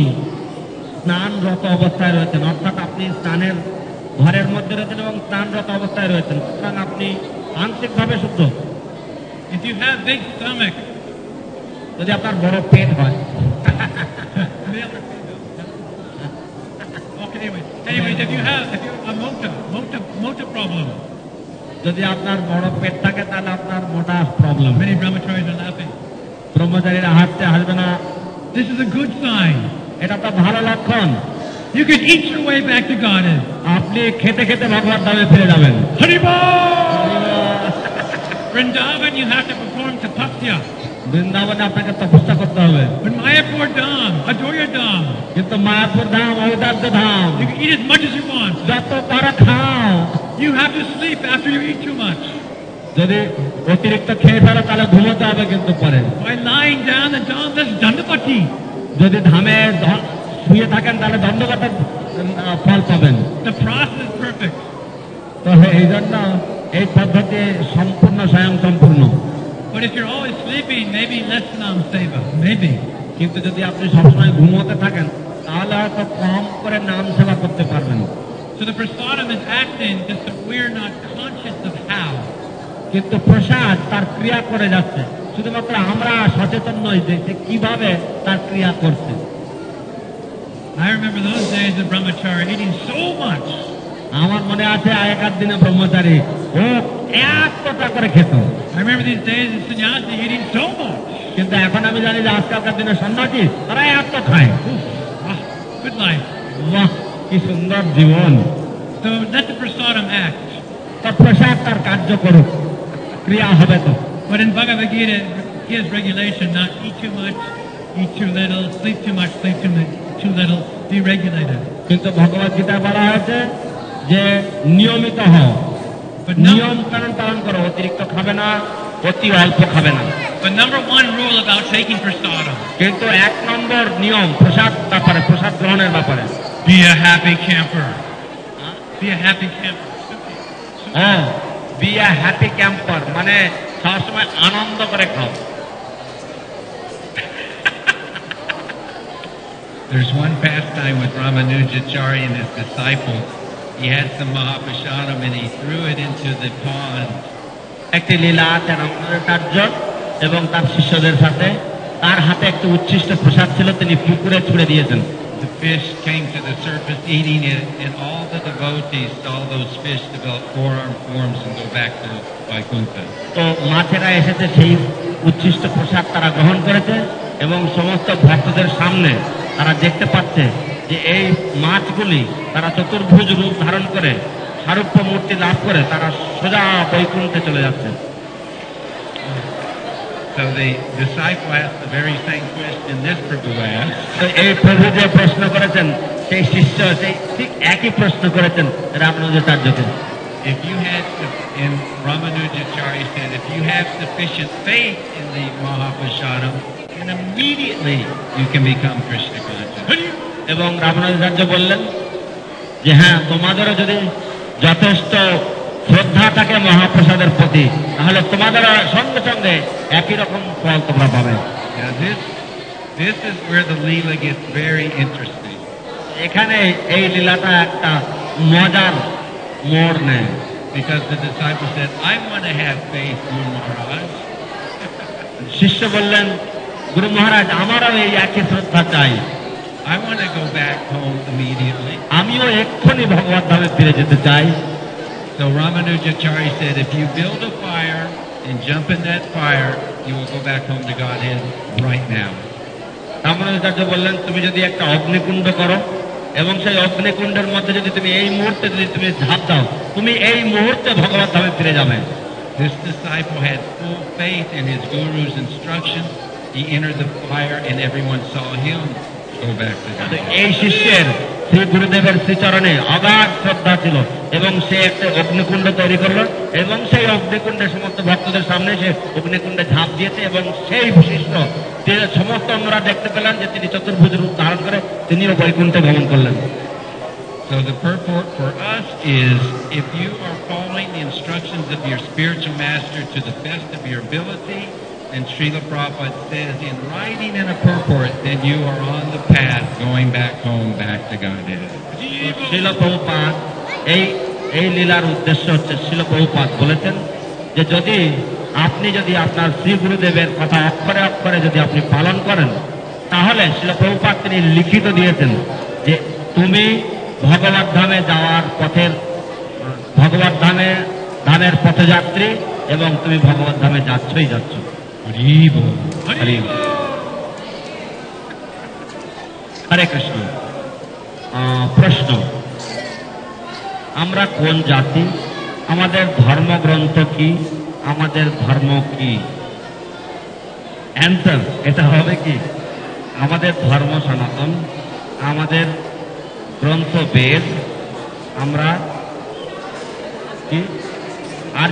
স্নানরত অবস্থায় রয়েছেন, অর্থাৎ আপনি স্নানের ঘরের মধ্যে রয়েছেন এবং স্নানরত অবস্থায় রয়েছেন, সুতরাং আপনি আংশিকভাবে শুদ্ধ। If you have big stomach, যদি আপনার বড় পেট হয়, anyways, if you have a mota problem, যদি আপনার বড় পেট থাকে তাহলে আপনার মোটা problem. many brahmacharis are laughing. ব্রহ্মচারীরা হাসবে না। This is a good sign. এটা তো ভালো লক্ষণ। You can eat your way back to Godhead. আপনি খেতে খেতে ভগবত ধামে ফিরে যাবেন। Hari Bol! Vrindavan, you have to perform tapasya. বৃন্দাবনে আপনাকে তপস্যা করতে হবে। But Mayapur Dham, Adorya Dham, কিন্তু মায়াপুর ধাম ঔদার্য ধাম, you can eat as much as you want. যত পারো খাও। You have to sleep after you eat too much. যদি অতিরিক্ত খেয়ে ফেলো তাহলে ঘুমোতে হবে কিন্তু পরে। By lying down the dham, that's dandapati. যদি ধামে শুয়ে থাকেন তাহলে দণ্ডকতার ফল পাবেন। The process is perfect. তো এই জন্য এই পদ্ধতি সম্পূর্ণ স্বয়ং সম্পূর্ণ। But if you're always sleeping, maybe less nam seva, maybe. কিন্তু যদি আপনি সবসময় ঘুমোতে থাকেন তাহলে হয়তো কম করে নাম সেবা করতে পারবেন। So the prasadam is acting just that we're not conscious of how. কিন্তু প্রসাদ তার ক্রিয়া করে যাচ্ছে, শুধুমাত্র আমরা সচেতন নই যে কিভাবে তার ক্রিয়া করছে। I remember those days of brahmacharya eating so much. আমার মনে আছে আগেকার দিনে ব্রহ্মচারী ও এতটা করে খেত। I remember these days of sannyasi eating so much. কিন্তু এখন আমি জানি যে আজকালকার দিনে সন্ন্যাসী তারা এত খায়। Good life. বাহ, কি সুন্দর জীবন। So let the prasadam act. তো প্রসাদ তার কার্য করুক, ক্রিয়া হবে তো। But in Bhagavad Gita, it gives regulation, not eat too much, eat too little, sleep too much, sleep too little, be regulated. কিন্তু ভগবত গীতা বলা হয়েছে যে নিয়মিত হও, নিয়ম কানুন পালন করো, অতিরিক্ত খাবে না, অতি অল্প খাবে না। But number one rule about taking prasadam, কিন্তু এক নম্বর নিয়ম প্রসাদ ব্যাপারে, প্রসাদ গ্রহণের ব্যাপারে, be a happy camper. Be a happy camper. হ্যাঁ, বি আ হ্যাপি ক্যাম্পার, মানে সবসময় আনন্দ করে খাও। There's one pastime with Ramanujacharya and his disciples. He had some Mahaprasadam and he threw it into the pond. একটি লীলা আছে রামানুজাচার্য এবং তার শিষ্যদের সাথে, তার হাতে একটি উচ্ছিষ্ট প্রসাদ ছিল, তিনি পুকুরে ছুড়ে দিয়েছেন। The fish came to the surface eating it, and all the devotees saw those fish develop four-arm forms and go back to Vaikuntha. তো মাছেরা এসেছে সেই উচ্ছিষ্ট প্রসাদ তারা গ্রহণ করেছে এবং সমস্ত ভক্তদের সামনে তারা দেখতে পাচ্ছে যে এই মাছগুলি তারা চতুর্ভুজ রূপ ধারণ করে সারূপ্য মূর্তি লাভ করে তারা সোজা বৈকুণ্ঠে চলে যাচ্ছে। So the disciple asked the very same question this Prabhu asked. তো এই প্রভু যে প্রশ্ন করেছেন সেই শিষ্য সেই ঠিক একই প্রশ্ন করেছেন রামানুজাচার্যকে। If you had, and Ramanujacharya said, if you have sufficient faith in the Mahaprasadam, then immediately you can become Krishna conscious. এবং রামানুজাচার্য বললেন যে হ্যাঁ, তোমাদেরও যদি যথেষ্ট শ্রদ্ধা থাকে মহাপ্রসাদের প্রতি, তাহলে তোমাদের সঙ্গে সঙ্গে একই রকম ফল তোমরা পাবে। Now this is where the Leela gets very interesting. এখানে এই লীলাটা একটা মজার মোড় নেয়। Because the disciple said, I want to have faith, Guru Maharaj. শিষ্য বললেন, গুরু মহারাজ আমারও এই একই শ্রদ্ধা চাই, I want to go back home immediately. আমিও এক্ষুনি ভগবত ধামে ফিরে যেতে চাই। So Ramanujacharya said, if you build a fire and jump in that fire, you will go back home to Godhead right now. Ramanujacharya বললেন, তুমি যদি একটা অগ্নিকুণ্ড করো এবং সেই অগ্নিকুণ্ডের মধ্যে যদি তুমি এই মুহূর্তে যদি তুমি ঝাঁপ দাও, তুমি এই মুহূর্তে ভগবত ধামে ফিরে যাবে। This disciple had full faith in his guru's instruction. He entered the fire and everyone saw him go back to তো Godhead. এই শিষ্যের শ্রী গুরুদেবের শ্রীচরণে অগাধ শ্রদ্ধা ছিল এবং সে একটা অগ্নিকুণ্ড তৈরি করলো এবং সেই অগ্নিকুণ্ডে সমস্ত ভক্তদের সামনে সে অগ্নিকুণ্ডে ঝাঁপ দিয়েছে এবং সেই শিষ্য সমস্ত অন্যরা দেখতে পেলেন যে তিনি চতুর্ভুজ রূপ ধারণ করে তিনিও বৈকুণ্ঠে গমন করলেন। So the purport for us is, if you are following the instructions of your spiritual master to the best of your ability, and Srila Prabhupada says in writing in a purport, then you are on the path going back home, back to Godhead. Srila Prabhupada এই লীলার উদ্দেশ্য হচ্ছে, শ্রীল প্রভুপাদ বলেছেন যে যদি আপনার শ্রী গুরুদেবের কথা অক্ষরে অক্ষরে যদি আপনি পালন করেন, তাহলে শ্রীল প্রভুপাদ তিনি লিখিত দিয়েছেন যে তুমি ভগবত ধামে যাওয়ার পথের ভগবত ধামের পথযাত্রী এবং তুমি ভগবত ধামে যাচ্ছই যাচ্ছ। হরে কৃষ্ণ। প্রশ্ন, আমরা কোন জাতি, আমাদের ধর্মগ্রন্থ কি, আমাদের ধর্ম কি? অ্যান্সার এটা হবে কি, আমাদের ধর্ম সনাতন, আমাদের গ্রন্থ বেদ, আমরা কি আর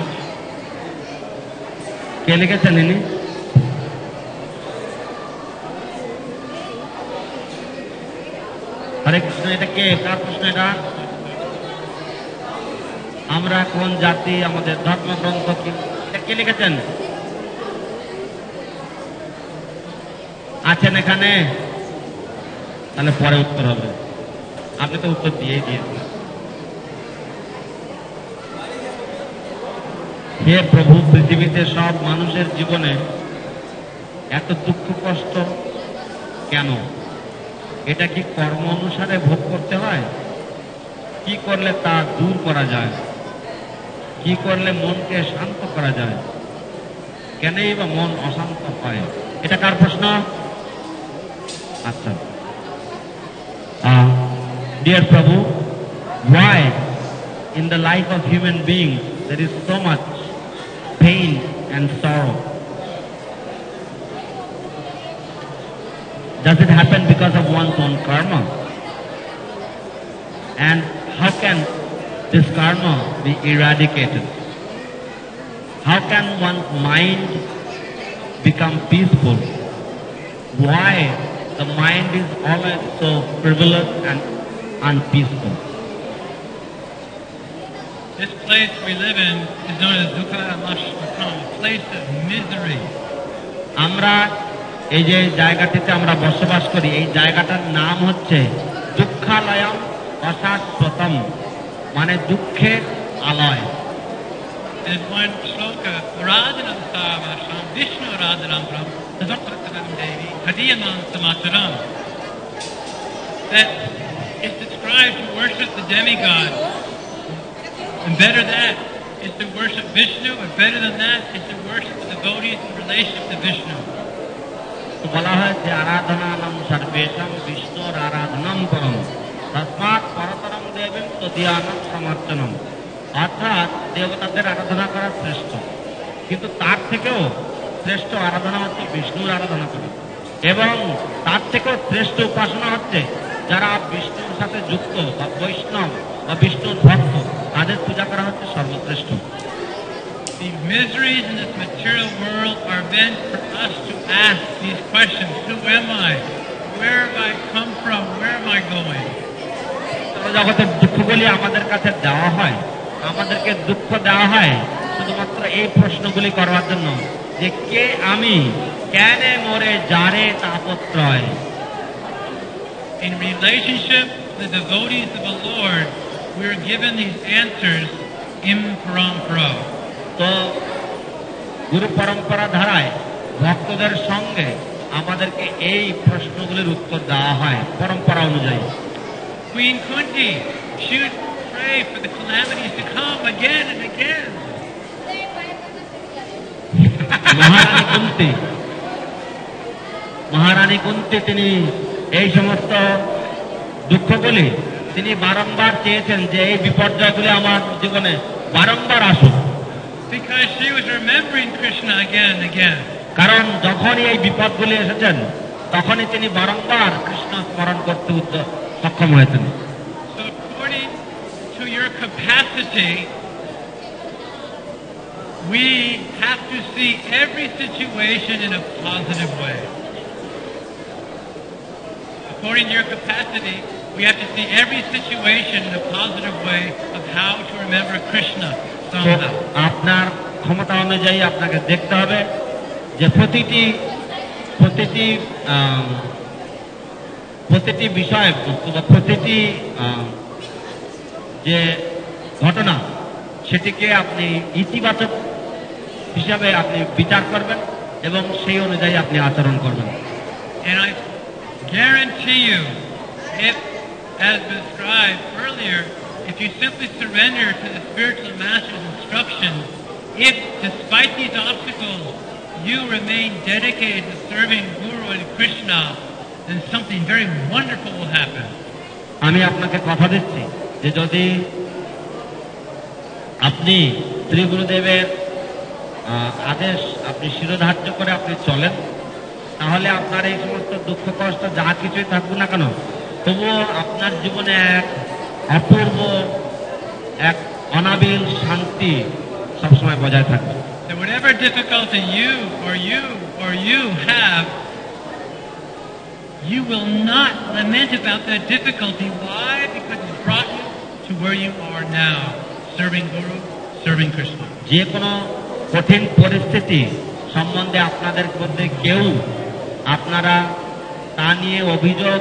কে লিখেছেন ইনি? হরে কৃষ্ণ। এটা কে, কার প্রশ্ন এটা? আমরা কোন জাতি, আমাদের ধর্মগ্রন্থ কি, এটা কে লিখেছেন? আছেন এখানে? তাহলে পরে উত্তর হবে, আপনি তো উত্তর দিয়েই দিয়েছেন। হে প্রভু, পৃথিবীতে সব মানুষের জীবনে এত দুঃখ কষ্ট কেন? এটা কি কর্ম অনুসারে ভোগ করতে হয়? কি করলে তা দূর করা যায়? কি করলে মনকে শান্ত করা যায়? কেনই বা মন অশান্ত হয়? এটা কার প্রশ্ন? আচ্ছা। Dear Prabhu, why in the life of human beings there is so much pain and sorrow? Does it happen because of one's own karma? And how can this karma be eradicated? How can one's mind become peaceful? Why the mind is always so frivolous and unpeaceful? This place we live in is known as Dukkha-Mashmakam, a place of misery. আমরা এই যে জায়গাটিতে আমরা বসবাস করি, এই জায়গাটার নাম হচ্ছে দুঃখালয়ম অশাশ্বতম, মানে দুঃখের আলয়। There's one shloka, Radhanam Savasham, Vishnu Radhanam Ram, Tadokataram Devi, Hadiyaman Samataram, that is described to worship the demigod. And better that is to worship Vishnu, and better than that is to worship the devotees in relation to Vishnu. তো বলা হয় যে আরাধনানাম সর্বেশাং বিষ্ণুর আরাধনাম পরম তস্মাৎ পরতরম দেবীম তদীয়ানাম সমর্চনম। অর্থাৎ দেবতাদের আরাধনা করা শ্রেষ্ঠ, কিন্তু তার থেকেও শ্রেষ্ঠ আরাধনা হচ্ছে বিষ্ণুর আরাধনা করা, এবং তার থেকেও শ্রেষ্ঠ উপাসনা হচ্ছে যারা বিষ্ণুর সাথে যুক্ত বা বৈষ্ণব বা বিষ্ণুর ভক্ত, তাদের পূজা করা হচ্ছে সর্বশ্রেষ্ঠ। The miseries in this material world are meant for us to ask these questions. Who am I? Where have I come from? Where am I going? জগতের দুঃখগুলি আমাদের কাছে দেওয়া হয়, আমাদেরকে দুঃখ দেওয়া হয় শুধুমাত্র এই প্রশ্নগুলি করবার জন্য যে কে আমি, কেন মোরে যারে তাপত্রয়। In relationship to the devotees of the Lord, we are given these answers imparampara. তো গুরু পরম্পরা ধারায় ভক্তদের সঙ্গে আমাদেরকে এই প্রশ্নগুলির উত্তর দেওয়া হয় পরম্পরা অনুযায়ী। Queen Kunti, she would pray for the calamities to come again and again. মহারানী কুন্তি তিনি এই সমস্ত দুঃখগুলি তিনি বারংবার চেয়েছেন যে এই বিপর্যয়গুলি আমার জীবনে বারংবার আসুক, Because she was remembering Krishna again and again. কারণ যখনই এই বিপদগুলি এসেছেন তখনই তিনি বারংবার কৃষ্ণ স্মরণ করতে সক্ষম হয়েছেন। So according to your capacity, we have to see every situation in a positive way. According to your capacity, we have to see every situation in a positive way of how to remember Krishna somehow. আপনার ক্ষমতা অনুযায়ী আপনাকে দেখতে হবে যে প্রতিটি বিষয় বা প্রতিটি যে ঘটনা সেটিকে আপনি ইতিবাচক হিসাবে আপনি বিচার করবেন এবং সেই অনুযায়ী আপনি আচরণ করবেন। And I guarantee you, if, as described earlier, if you simply surrender to the spiritual master's instructions, if, despite these obstacles, you remain dedicated to serving Guru and Krishna, then something very wonderful will happen. আমি আপনাকে কথা দিচ্ছি যে যদি আপনি শ্রী গুরুদেবের আদেশ আপনি শিরোধার্য করে আপনি চলেন, তাহলে আপনার এই সমস্ত দুঃখ কষ্ট যা কিছুই থাকুক না কেন, তবুও আপনার জীবনে এক অপূর্ব এক অনাবিল শান্তি সবসময় বজায় থাকবে। That whatever difficulty you have, you will not lament about that difficulty. Why? Because it's brought you to where you are now, serving Guru, serving Krishna. যে কোনো কঠিন পরিস্থিতি সম্বন্ধে আপনাদের মধ্যে কেউ আপনারা তা নিয়ে অভিযোগ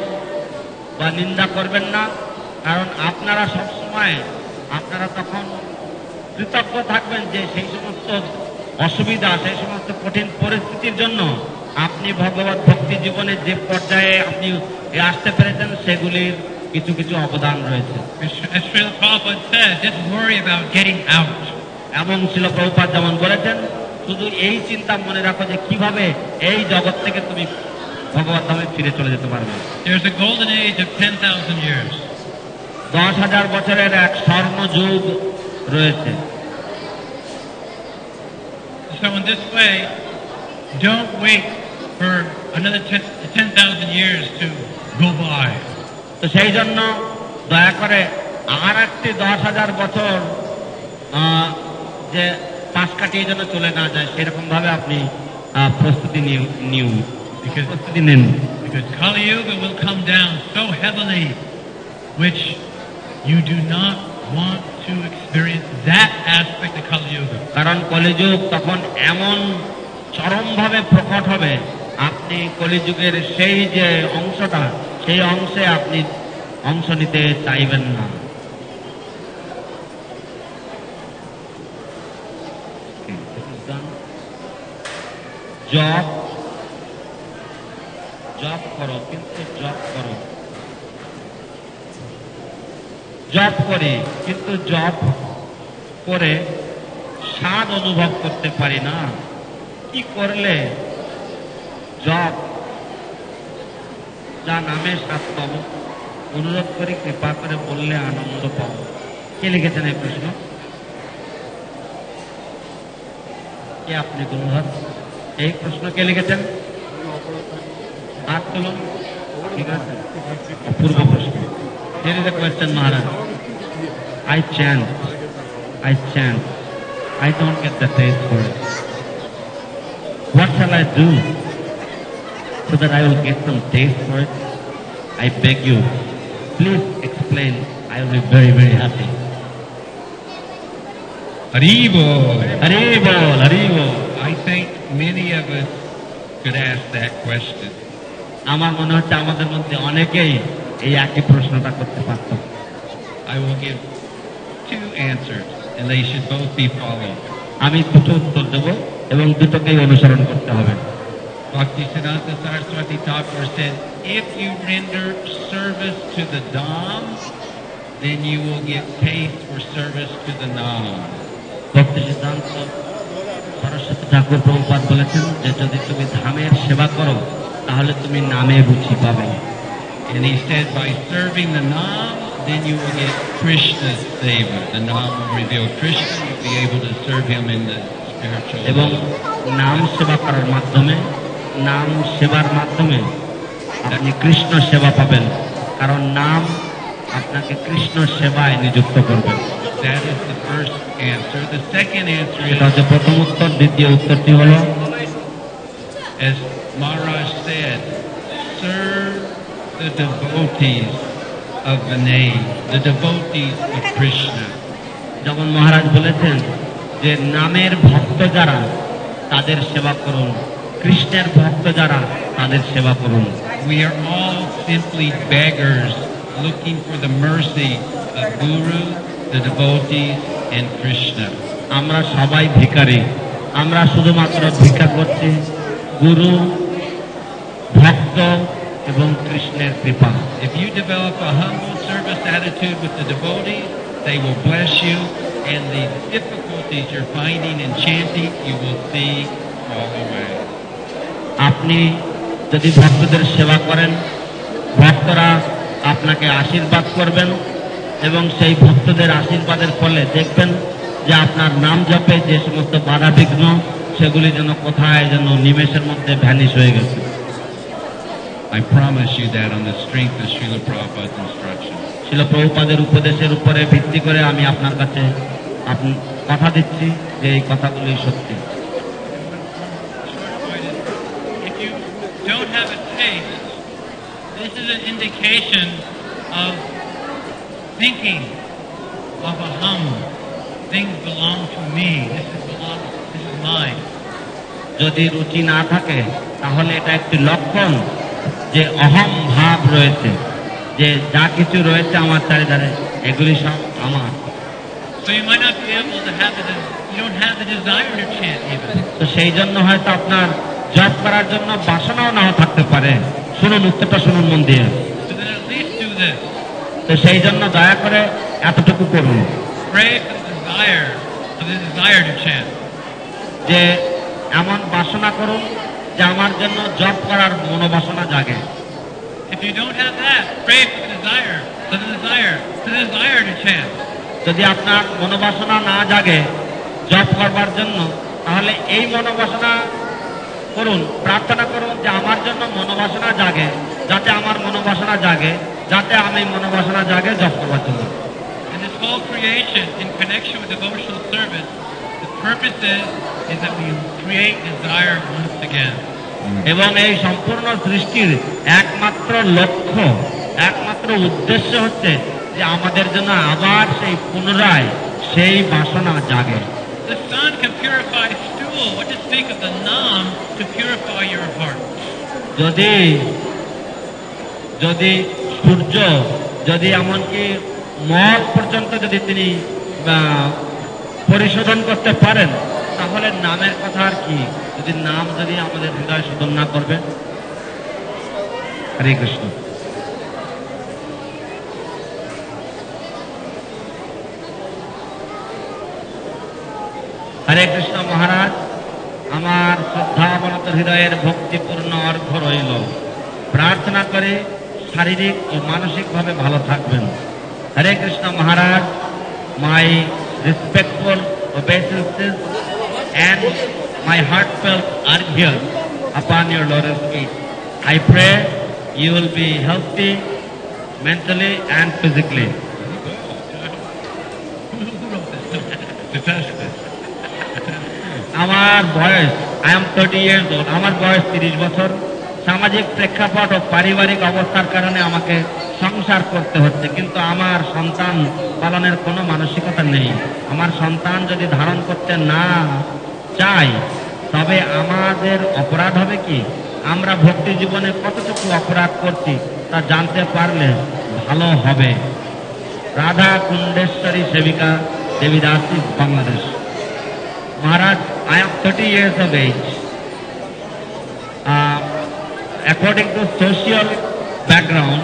বা নিন্দা করবেন না, কারণ আপনারা সবসময় আপনারা তখন কৃতজ্ঞ থাকবেন যে সেই সমস্ত অসুবিধা, সেই সমস্ত কঠিন পরিস্থিতির জন্য আপনি ভগবত ভক্তি জীবনে যে পর্যায়ে আপনি আসতে পেরেছেন সেগুলির কিছু কিছু অবদান রয়েছে। As Srila Prabhupada said, just worry about getting out. এবং শ্রীল প্রভুপাদ যেমন বলেছেন, শুধু এই চিন্তা মনে রাখো যে কিভাবে এই জগৎ থেকে তুমি ভগবত ধামে ফিরে চলে যেতে পারবে। There's a golden age of 10,000 years. 10,000 বছরের এক স্বর্ণ যুগ রয়েছে। So in this way, don't wait for another 10,000 years to go by. তো সেই জন্য দয়া করে আর একটি 10,000 বছর যে পাশ কাটিয়ে যেন চলে না যায় সেরকম ভাবে আপনি প্রস্তুতি নিন। Because Kali Yuga will come down so heavily, which you do not want to experience that aspect of Kali Yuga. কারণ কলিযুগ তখন এমন চরমভাবে প্রকট হবে, আপনি কলিযুগের সেই যে অংশটা, সেই অংশে আপনি অংশ নিতে চাইবেন না। জপ করো, কিন্তু জপ করে কিন্তু জপ করে স্বাদ অনুভব করতে পারি না। কি করলে জপ যা নামে স্বাদ পাবো, অনুরোধ করি কৃপা করে বললে আনন্দ পাবো। কে লিখেছেন এই প্রশ্ন? কে আপনি গুরুধর? এই প্রশ্ন কে লিখেছেন? হাত তুলুন। ঠিক আছে, অপূর্ব প্রশ্ন। Here is a question, Maharaj. I chant. I don't get the taste for it. What shall I do so that I will get some taste for it? I beg you, please explain. I will be very, very happy. Haribo. Haribo. I think many of us could ask that question. আমার মনে হচ্ছে আমাদের মধ্যে অনেকেই এই একই প্রশ্নটা করতে পারত। I will give two answers, and they should both be followed. আমি দুটো উত্তর দেব এবং দুটোকেই অনুসরণ করতে হবে। Bhaktisiddhanta Saraswati Thakur said, if you render service to the Dham, then you will get taste for service to the Nam. ভক্তিসিদ্ধান্ত Saraswati ঠাকুর প্রভুপাদ বলেছেন যে যদি তুমি ধামের সেবা করো তাহলে তুমি নামে রুচি পাবে। And he said, by serving the Nam, then you will get Krishna's favor. The Nam will reveal Krishna. You'll be able to serve him in the spiritual এবং world. নাম সেবা করার মাধ্যমে, নাম সেবার মাধ্যমে আপনি কৃষ্ণ সেবা পাবেন, কারণ নাম আপনাকে কৃষ্ণ সেবায় নিযুক্ত করবে। That is the first answer. The second answer এটা হচ্ছে is, প্রথম উত্তর। দ্বিতীয় উত্তরটি হল, as Maharaj said, serve the devotees of the name, the devotees of Krishna. যখন মহারাজ বলেছেন যে নামের ভক্ত যারা তাদের সেবা করুন, কৃষ্ণের ভক্ত যারা তাদের সেবা করুন। We are all simply beggars looking for the mercy of Guru, the devotees, and Krishna. আমরা সবাই ভিখারি, আমরা শুধুমাত্র ভিক্ষা করছি গুরু, ভক্ত এবং কৃষ্ণের কৃপা। If you develop a humble service attitude with the devotees, they will bless you, and the difficulties you're finding in chanting, you will see fall away. আপনি যদি ভক্তদের সেবা করেন, ভক্তরা আপনাকে আশীর্বাদ করবেন এবং সেই ভক্তদের আশীর্বাদের ফলে দেখবেন যে আপনার নাম জপে যে সমস্ত বাধা বিঘ্ন সেগুলি যেন কোথায় যেন নিমেষের মধ্যে ভ্যানিশ হয়ে গেছে। I promise you that on the strength of Srila Prabhupada's instruction. শিল প্রভুপাদের উপদেশের উপরে ভিত্তি করে আমি আপনার কাছে কথা দিচ্ছি যে এই কথাগুলি সত্যি। If you don't have a taste, this is an indication of thinking of a hum. Things belong to me. This is mine. যদি রুচি না থাকে তাহলে এটা একটি লক্ষণ যে অহম ভাব রয়েছে, যে যা কিছু রয়েছে আমার চারিধারে এগুলি সব আমার। So you might not be able to have you don't have the desire to chant even. তো সেই জন্য হয়তো আপনার জপ করার জন্য বাসনাও নাও থাকতে পারে। শুনুন, উত্তরটা শুনুন মন দিয়ে। So then at least do this. তো সেই জন্য দয়া করে এতটুকু করুন, Pray for the desire to chant. যে এমন বাসনা করুন যে আমার জন্য জপ করার মনোবাসনা জাগে। If you don't have that, pray for the desire to chant. যদি আপনার মনোবাসনা না জাগে জপ করবার জন্য, তাহলে এই মনোবাসনা করুন, প্রার্থনা করুন যে আমার জন্য মনোবাসনা জাগে, যাতে আমার মনোবাসনা জাগে, যাতে আমি মনোবাসনা জাগে জপ করবার জন্য। And this whole creation in connection with devotional service, the purpose is that we create desire once again. এবং এই সম্পূর্ণ সৃষ্টির একমাত্র লক্ষ্য, একমাত্র উদ্দেশ্য হচ্ছে যে আমাদের জন্য আবার সেই পুনরায় সেই বাসনা জাগে। The sun can purify stool. What to speak of the Nam to purify your heart? যদি সূর্য যদি এমনকি মদ পর্যন্ত যদি তিনি পরিশোধন করতে পারেন, তাহলে নামের কথা আর কি, যদি নাম যদি আমাদের হৃদয় শোধন না করবে। হরে কৃষ্ণ। হরে কৃষ্ণ। মহারাজ, আমার শ্রদ্ধাবনত হৃদয়ের ভক্তিপূর্ণ অর্ঘ্য রইল। প্রার্থনা করে শারীরিক ও মানসিকভাবে ভালো থাকবেন। হরে কৃষ্ণ মহারাজ, মাই respectful obeisances and my heartfelt argyas upon your lotus feet. I pray you will be healthy mentally and physically. আমার বয়স, I am 30 years old, আমার বয়স 30 বছর। সামাজিক প্রেক্ষাপট ও পারিবারিক অবস্থার কারণে আমাকে সংসার করতে হচ্ছে, কিন্তু আমার সন্তান পালনের কোনো মানসিকতা নেই। আমার সন্তান যদি ধারণ করতে না চাই, তবে আমাদের অপরাধ হবে কি? আমরা ভক্তি জীবনে কতটুকু অপরাধ করছি তা জানতে পারলে ভালো হবে। Radha কুণ্ডেশ্বরী সেবিকা, দেবীদাসী, Bangladesh. Maharaj, I am 30 years of age. According to social background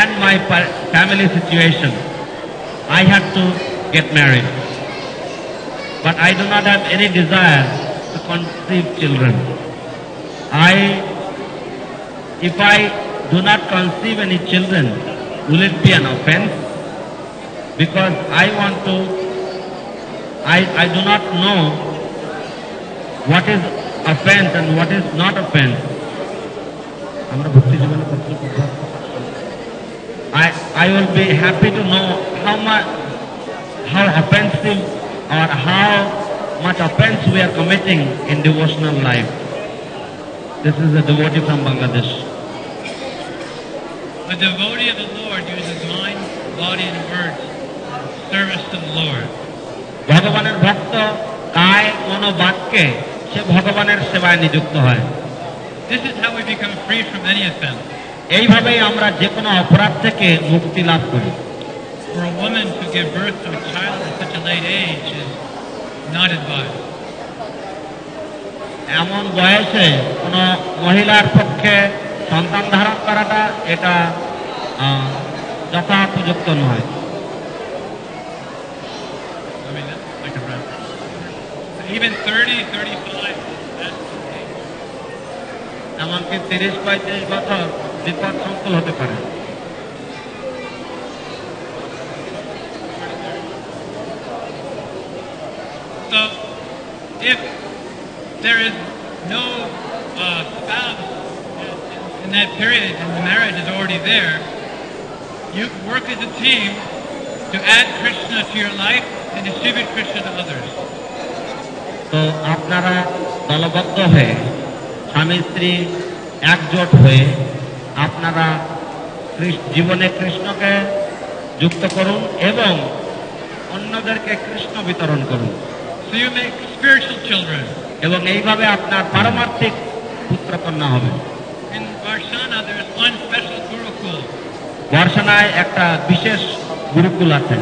and my family situation, I had to get married. But I do not have any desire to conceive children. If I do not conceive any children, will it be an offense? Because I do not know what is offense and what is not offense. I will be happy to know how offensive or how much offense we are committing in devotional life. This is a devotee from Bangladesh. A devotee of the Lord uses mind, body, and words service to the Lord. ভগবানের ভক্ত কায় মনোবাক্যে সে ভগবানের সেবায় নিযুক্ত হয়। This is how we become free from any offense. এইভাবেই আমরা যে কোনো অপরাধ থেকে মুক্তি লাভ করি। For a woman to give birth to a child at such a late age is not advised. এমন বয়সে কোনো মহিলার পক্ষে সন্তান ধারণ করাটা এটা যথোপযুক্ত নয়। I mean, that's like around even 30, 35. এমনকি 30-35 বছর বিপদ সংকুল হতে পারে। So, if there is no spouse in that period and the marriage is already there, you work as a team to add Krishna to your life and distribute Krishna to others. তো আপনারা দলবদ্ধ হয়ে স্বামী স্ত্রী একজোট হয়ে আপনারা জীবনে কৃষ্ণকে যুক্ত করুন এবং অন্যদেরকে কৃষ্ণ বিতরণ করুন। So you make spiritual children. এবং এইভাবে আপনার পারমার্থিক পুত্রকন্যা হবে। In Varshana there is one special Gurukul. বর্ষানায় একটা বিশেষ গুরুকুল আছে।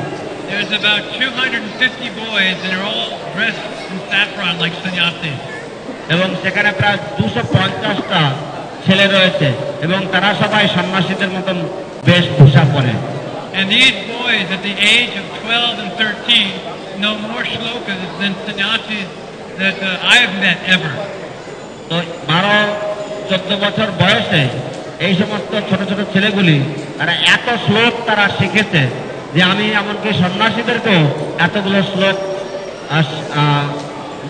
There's about 250 boys and they're all dressed in saffron like sannyasis. এবং সেখানে প্রায় 250টা ছেলে রয়েছে এবং তারা সবাই সন্ন্যাসীদের মতন বেশভূষা পরে। And these boys at the age of 12 and 13 know more shlokas than sannyasis that I have met ever. তো 12-14 বছর বয়সে এই সমস্ত ছোট ছোট ছেলেগুলি তারা এত শ্লোক তারা শিখেছে যে আমি এমনকি সন্ন্যাসীদেরকেও এতগুলো শ্লোক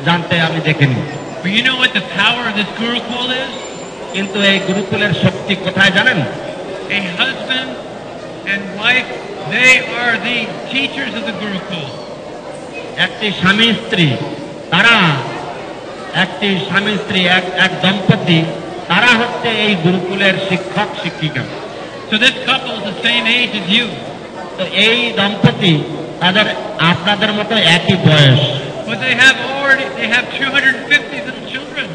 জানতে আমি দেখিনি। But you know what the power of this Gurukul is? কিন্তু এই গুরুকুলের শক্তি কোথায় জানেন? A husband and wife, they are the teachers of the Gurukul. একটি স্বামী স্ত্রী তারা এক দম্পতি তারা হচ্ছে এই গুরুকুলের শিক্ষক শিক্ষিকা। So this couple is the same age as you. তো এই দম্পতি তাদের আপনাদের মতো একই বয়স। But they have 250 little children.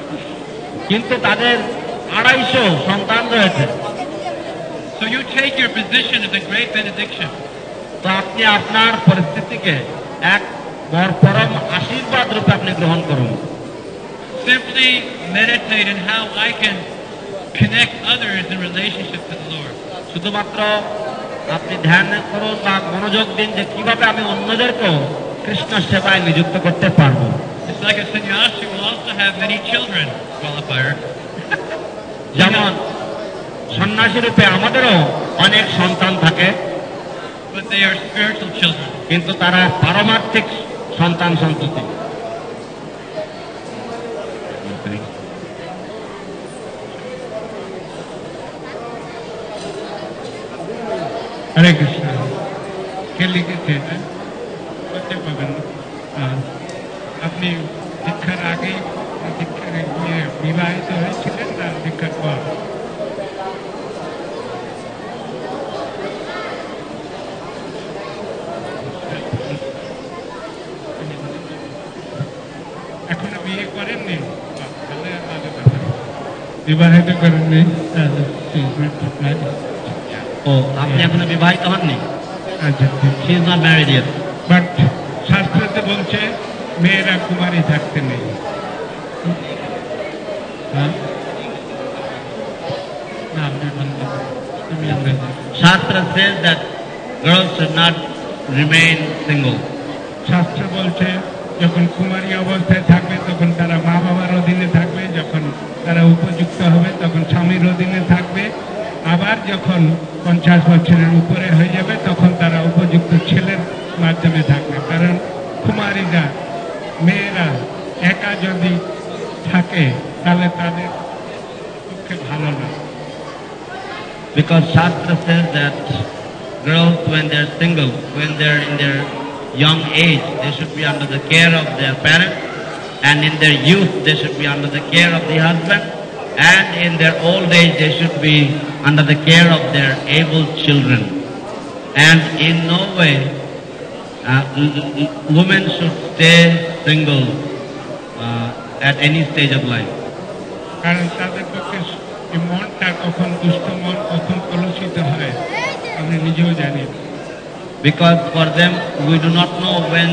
কিন্তু তাদের 250 সন্তান রয়েছে। So you take your position as a great benediction. তো আপনি আপনার পরিস্থিতিকে এক পরম আশীর্বাদ রূপে আপনি গ্রহণ করুন। Simply meditate on how I can connect others in relationship to the Lord. শুধুমাত্র আপনি ধ্যান করুন বা মনোযোগ দিন যে কিভাবে আমি অন্যদেরকেও কৃষ্ণ সেবায় নিযুক্ত করতে পারবো। It's like a sannyasi will also have many children. Qualifier. সন্ন্যাসী রূপে আমাদেরও অনেক সন্তান থাকে, but they are spiritual children. কিন্তু তারা পারমার্থিক সন্তান সন্ততি। হরে কৃষ্ণ। কে লিখেছে এটা বলতে পারবেন? আপনি দীক্ষার আগেই দীক্ষার বিবাহিত হয়েছিলেন না দীক্ষার পর? এখনো বিয়ে করেননি? তাহলে আলাদা কথা। বিবাহিত করেননি? ও, আপনি এখনো বিবাহিত হননি? আচ্ছা, She is not married yet. But শাস্ত্রতে বলছে মেয়েরা কুমারী থাকতে নেই। হ্যাঁ? না, আপনি বলবেন। আমি ইংরেজি। Shastra says that girls should not remain single. শাস্ত্র বলছে যখন কুমারী অবস্থায় থাকবে তখন তারা মা বাবার অধীনে থাকবে, যখন তারা উপযুক্ত হবে তখন স্বামীর অধীনে থাকবে, আবার যখন 50 বছরের উপরে হয়ে যাবে তখন তারা উপযুক্ত ছেলের মাধ্যমে থাকবে। কারণ কুমারীরা মেয়েরা একা যদি থাকে তাহলে তাদের পক্ষে ভালো না। Because Shastra says that girls, when they're single, when they're in their young age, they should be under the care of their parents, and in their youth, they should be under the care of the husband, and in their old age, they should be under the care of their able children. And in no way, women should stay single at any stage of life. কারণ তাদের পক্ষে এই মনটা কখন দুষ্ট মন কখন কলুষিত হয় আমি নিজেও জানি। Because for them, we do not know when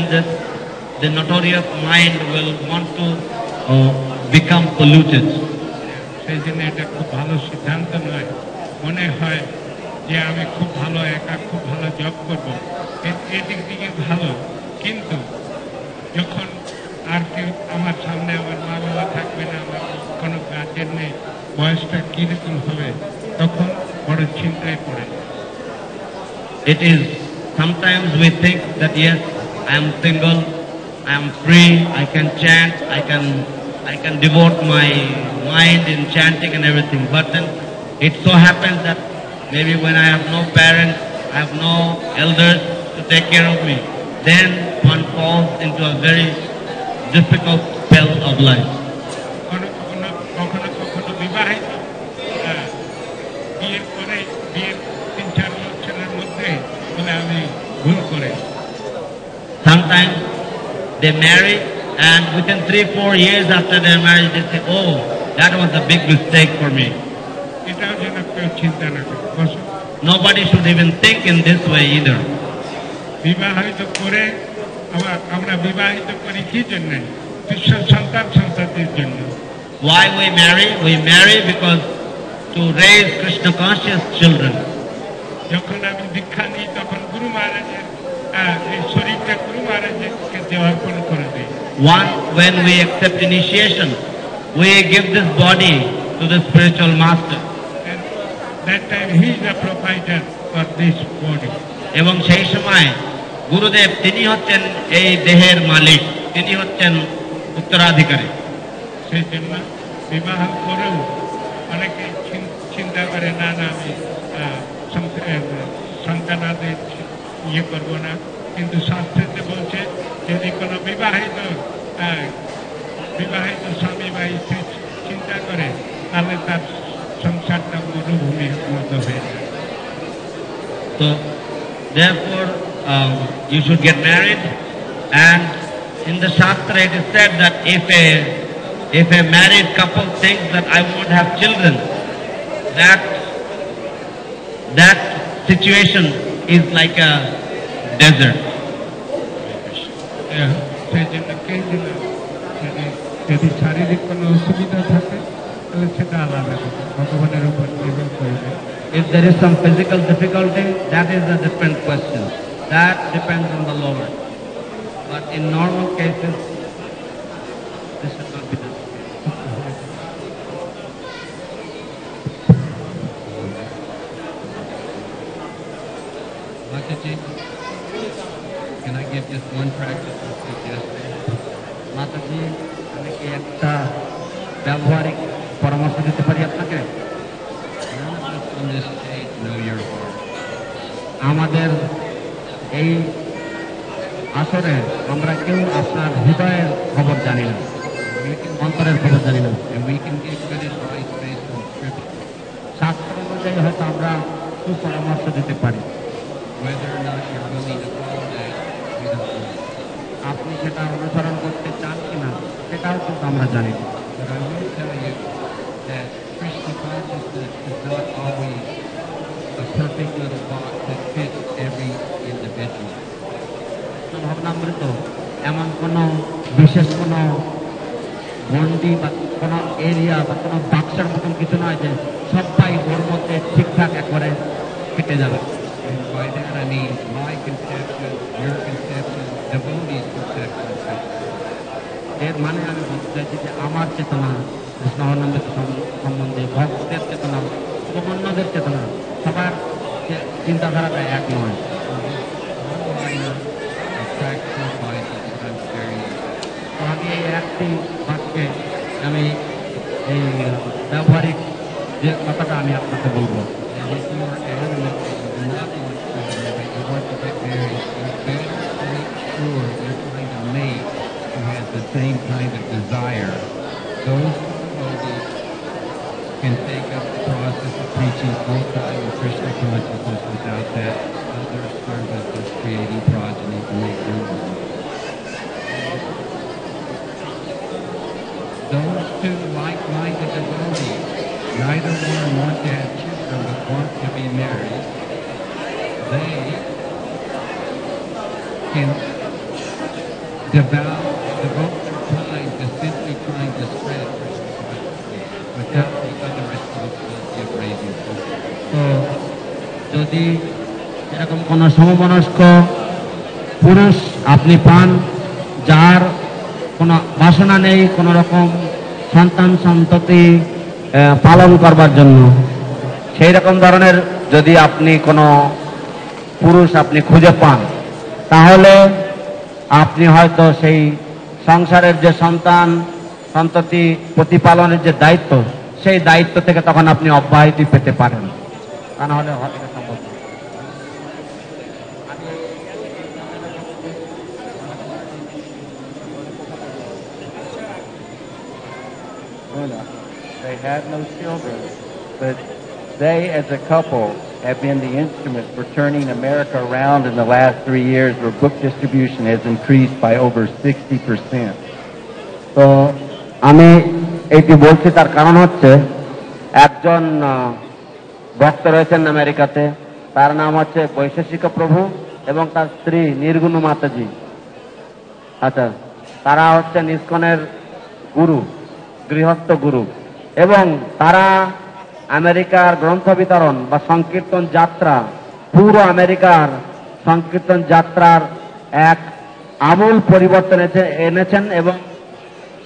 the notorious mind will want to become polluted. সেই জন্য এটা খুব ভালো সিদ্ধান্ত নয়। মনে হয় যে আমি খুব ভালো একা খুব ভালো জব করবো, এদিক দিকে ভালো, কিন্তু যখন আর কেউ আমার সামনে আমার মা বাবা থাকবে না, আমার কোনো গার্জেন নেই, বয়সটা কিরকম হবে তখন বড় চিন্তায় পড়ে। It is sometimes we think that yes, I am single, I am free, I can chant, I can devote my mind in chanting and everything. But then it so happens that maybe when I have no parents, I have no elders to take care of me, then one falls into a very difficult spell of life. কখনো কখনো বিবাহিত বিয়ের পরে বিয়ের 3-4 বছরের মধ্যে বলে আমি ভুল করে। Sometimes they marry and within 3-4 years after their marriage they say, oh, that was a big mistake for me. এটাও যেন কেউ চিন্তা না করে। Nobody should even think in this way either. বিবাহিত করে আমরা বিবাহিত করি কি জন্য? ঈশ্বর সন্তান সন্ততির জন্য। Why we marry? We marry because to raise Krishna conscious children. যখন আমি দীক্ষা নিই তখন গুরু মহারাজের এই শরীরটা গুরু মহারাজকে দেওয়ার্পণ করে দিই। When we accept initiation, we give this body to the spiritual master. And that time he is the proprietor for this body. এবং সেই সময় গুরুদেব তিনি হচ্ছেন এই দেহের মালিক, তিনি হচ্ছেন উত্তরাধিকারী। সেই জন্য বিবাহ করেও অনেকে চিন্তা করে না আমি সন্তানাদের ইয়ে করবো না, কিন্তু শাস্ত্রতে বলছে যদি কোনো বিবাহিত স্বামী বা স্ত্রী চিন্তা করে তাহলে তার সংসারটা মরুভূমির মতো হয়ে যায়। So therefore you should get married, and in the Shastra it is said that if a married couple thinks that I won't have children, that situation is like a desert. সেই জন্য কেউ যদি শারীরিক কোনো অসুবিধা থাকে তাহলে সেটা আলাদা কথা, ভগবানের উপর নির্ভর করবে। If there is some physical difficulty, that is a different question. That depends on the Lord. But in normal cases, this should not be done. Mataji, can I give just one practical suggestion? মাতাজি, আমি কি একটা ব্যবহারিক পরামর্শ দিতে পারি আপনাকে? None of us on this stage know your heart. আমাদের এই আসরে আমরা কেউ আপনার হৃদয়ের খবর জানি না, We can, অন্তরের খবর জানি না। and we can give good advice based on scripture. শাস্ত্র অনুযায়ী হয়তো আমরা সুপরামর্শ দিতে পারি, Whether or not you're willing to follow that, we don't know. আপনি সেটা অনুসরণ করতে চান কিনা সেটাও কিন্তু আমরা জানি না। But I will tell you that Krishna consciousness is not always a perfect little box that fits every individual. ভাবনামৃত এমন কোনো বিশেষ কোনো গণ্ডি বা কোনো এরিয়া বা কোনো বাক্সের মতন কিছু নয় যে সবাই ওর মধ্যে ঠিকঠাক একবারে কেটে যাবে। And by that I mean my conception, your conception, devotees' conception. এর মানে আমি বলতে চাইছি যে আমার চেতনা কৃষ্ণ ভাবনামৃত সম্বন্ধে, ভক্তের চেতনা এবং অন্যদের চেতনা, সবার চিন্তাধারাটা এক নয়। Practical advice is what I'm sharing. তো আমি এই একটি বাক্যে আমি এই ব্যবহারিক যে কথাটা আমি আপনাকে বলবো। And if you are adamant that you do not want children, that you want to get married, you better make sure you find a mate who has the same kind of desire. Those devotees can take up the process of preaching full-time in Krishna consciousness without that other service of creating progeny to make room. Those two like-minded devotees, neither one want to have children but want to be married. They can devote their time to simply trying to spread Krishna consciousness without the other responsibility of raising children. তো যদি এরকম কোনো সমমনস্ক পুরুষ আপনি পান যার কোনো বাসনা নেই কোনো রকম সন্তান সন্ততি পালন করবার জন্য, সেই রকম ধরনের যদি আপনি কোনো পুরুষ আপনি খুঁজে পান, তাহলে আপনি হয়তো সেই সংসারের যে সন্তান সন্ততি প্রতিপালনের যে দায়িত্ব, সেই দায়িত্ব থেকে তখন আপনি অব্যাহতি পেতে পারেন, তা না হলে এটা সম্ভব না। They had no children, but they as a couple have been the instrument for turning America around in the last 3 years, where book distribution has increased by over 60%. তো আমি এইটি বলছি তার কারণ হচ্ছে একজন ভক্ত রয়েছেন আমেরিকাতে, তার নাম হচ্ছে বৈশেষিক প্রভু এবং তার স্ত্রী নির্গুণ মাতাজি। আচ্ছা, তারা হচ্ছে ইসকনের গুরু, গৃহস্থ গুরু, এবং তারা আমেরিকার গ্রন্থ বিতরণ বা সংকীর্তন যাত্রা, পুরো আমেরিকার সংকীর্তন যাত্রার এক আমূল পরিবর্তন এনেছেন এবং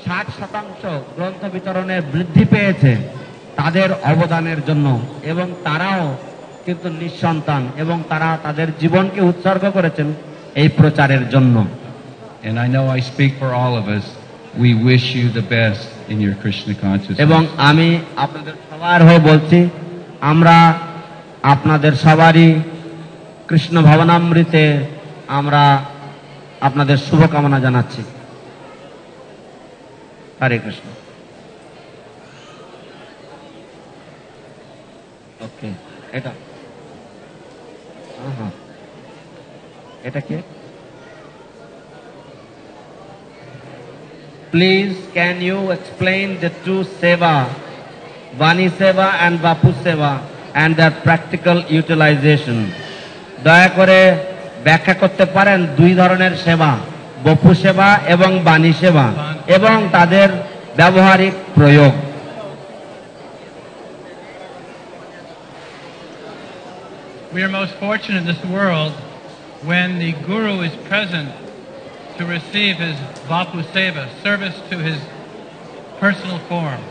60% গ্রন্থ বিতরণে বৃদ্ধি পেয়েছে তাদের অবদানের জন্য, এবং তারাও কিন্তু নিঃসন্তান এবং তারা তাদের জীবনকে উৎসর্গ করেছেন এই প্রচারের জন্য। And I know I speak for all of us. We wish you the best in your Krishna consciousness. এবং আমি আপনাদের সবার হয়ে বলছি, আমরা আপনাদের সবারই কৃষ্ণ ভাবনামৃতে আমরা আপনাদের শুভকামনা জানাচ্ছি। হরে কৃষ্ণ। ওকে, এটা এটা কি? Please, can you explain the two seva, Vani seva and Vapu seva, and their practical utilization? দয়া করে ব্যাখ্যা করতে পারেন দুই ধরনের সেবা, বপু সেবা এবং বাণী সেবা, এবং তাদের ব্যবহারিক প্রয়োগ। We are most fortunate in this world when the Guru is present to receive his Vapu Seva, service to his personal form.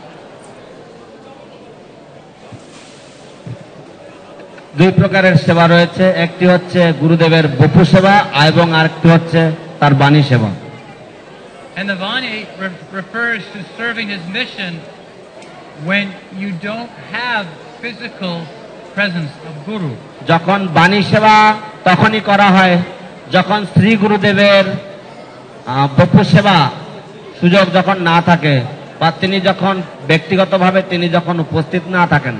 দুই প্রকারের সেবা রয়েছে, একটি হচ্ছে গুরুদেবের বপু সেবা এবং আরেকটি হচ্ছে তার বাণী সেবা। And the Vani refers to serving his mission when you don't have physical presence of Guru. যখন বাণী সেবা তখনই করা হয় যখন শ্রী গুরুদেবের বপু সেবা সুযোগ যখন না থাকে বা তিনি যখন ব্যক্তিগতভাবে তিনি যখন উপস্থিত না থাকেন।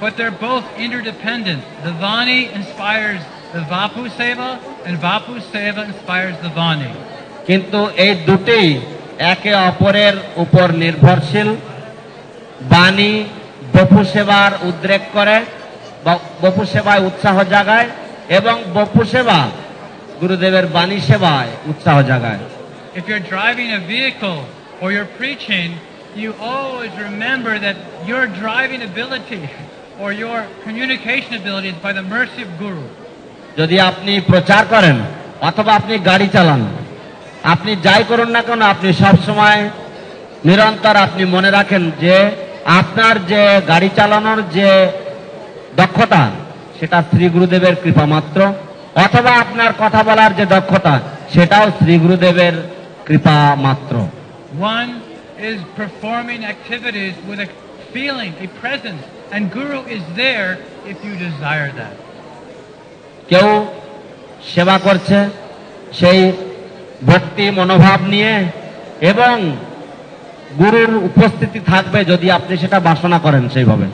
But they're both interdependent. The Vani inspires the Vapu Seva and Vapu Seva inspires the Vani. কিন্তু এই দুটি একে অপরের উপর নির্ভরশীল। বাণী বপু সেবার উদ্রেক করে বা বপু সেবায় উৎসাহ জাগায় এবং বপু সেবা গুরুদেবের বাণী সেবায় উৎসাহ জাগায়। If you're driving a vehicle or you're preaching, you always remember that your driving ability or your communication ability is by the mercy of Guru. যদি আপনি প্রচার করেন অথবা আপনি গাড়ি চালান, আপনি যাই করুন না কেন, আপনি সব সময় নিরন্তর আপনি মনে রাখেন যে আপনার যে গাড়ি চালানোর যে দক্ষতা সেটা শ্রী গুরুদেবের কৃপা মাত্র, অথবা আপনার কথা বলার যে দক্ষতা সেটাও শ্রী গুরুদেবের কৃপা মাত্র। One is performing activities with a feeling, a presence, and Guru is there if you desire that. কেউ সেবা করছে সেই ভক্তি মনোভাব নিয়ে এবং গুরুর উপস্থিতি থাকবে যদি আপনি সেটা বাসনা করেন সেইভাবে।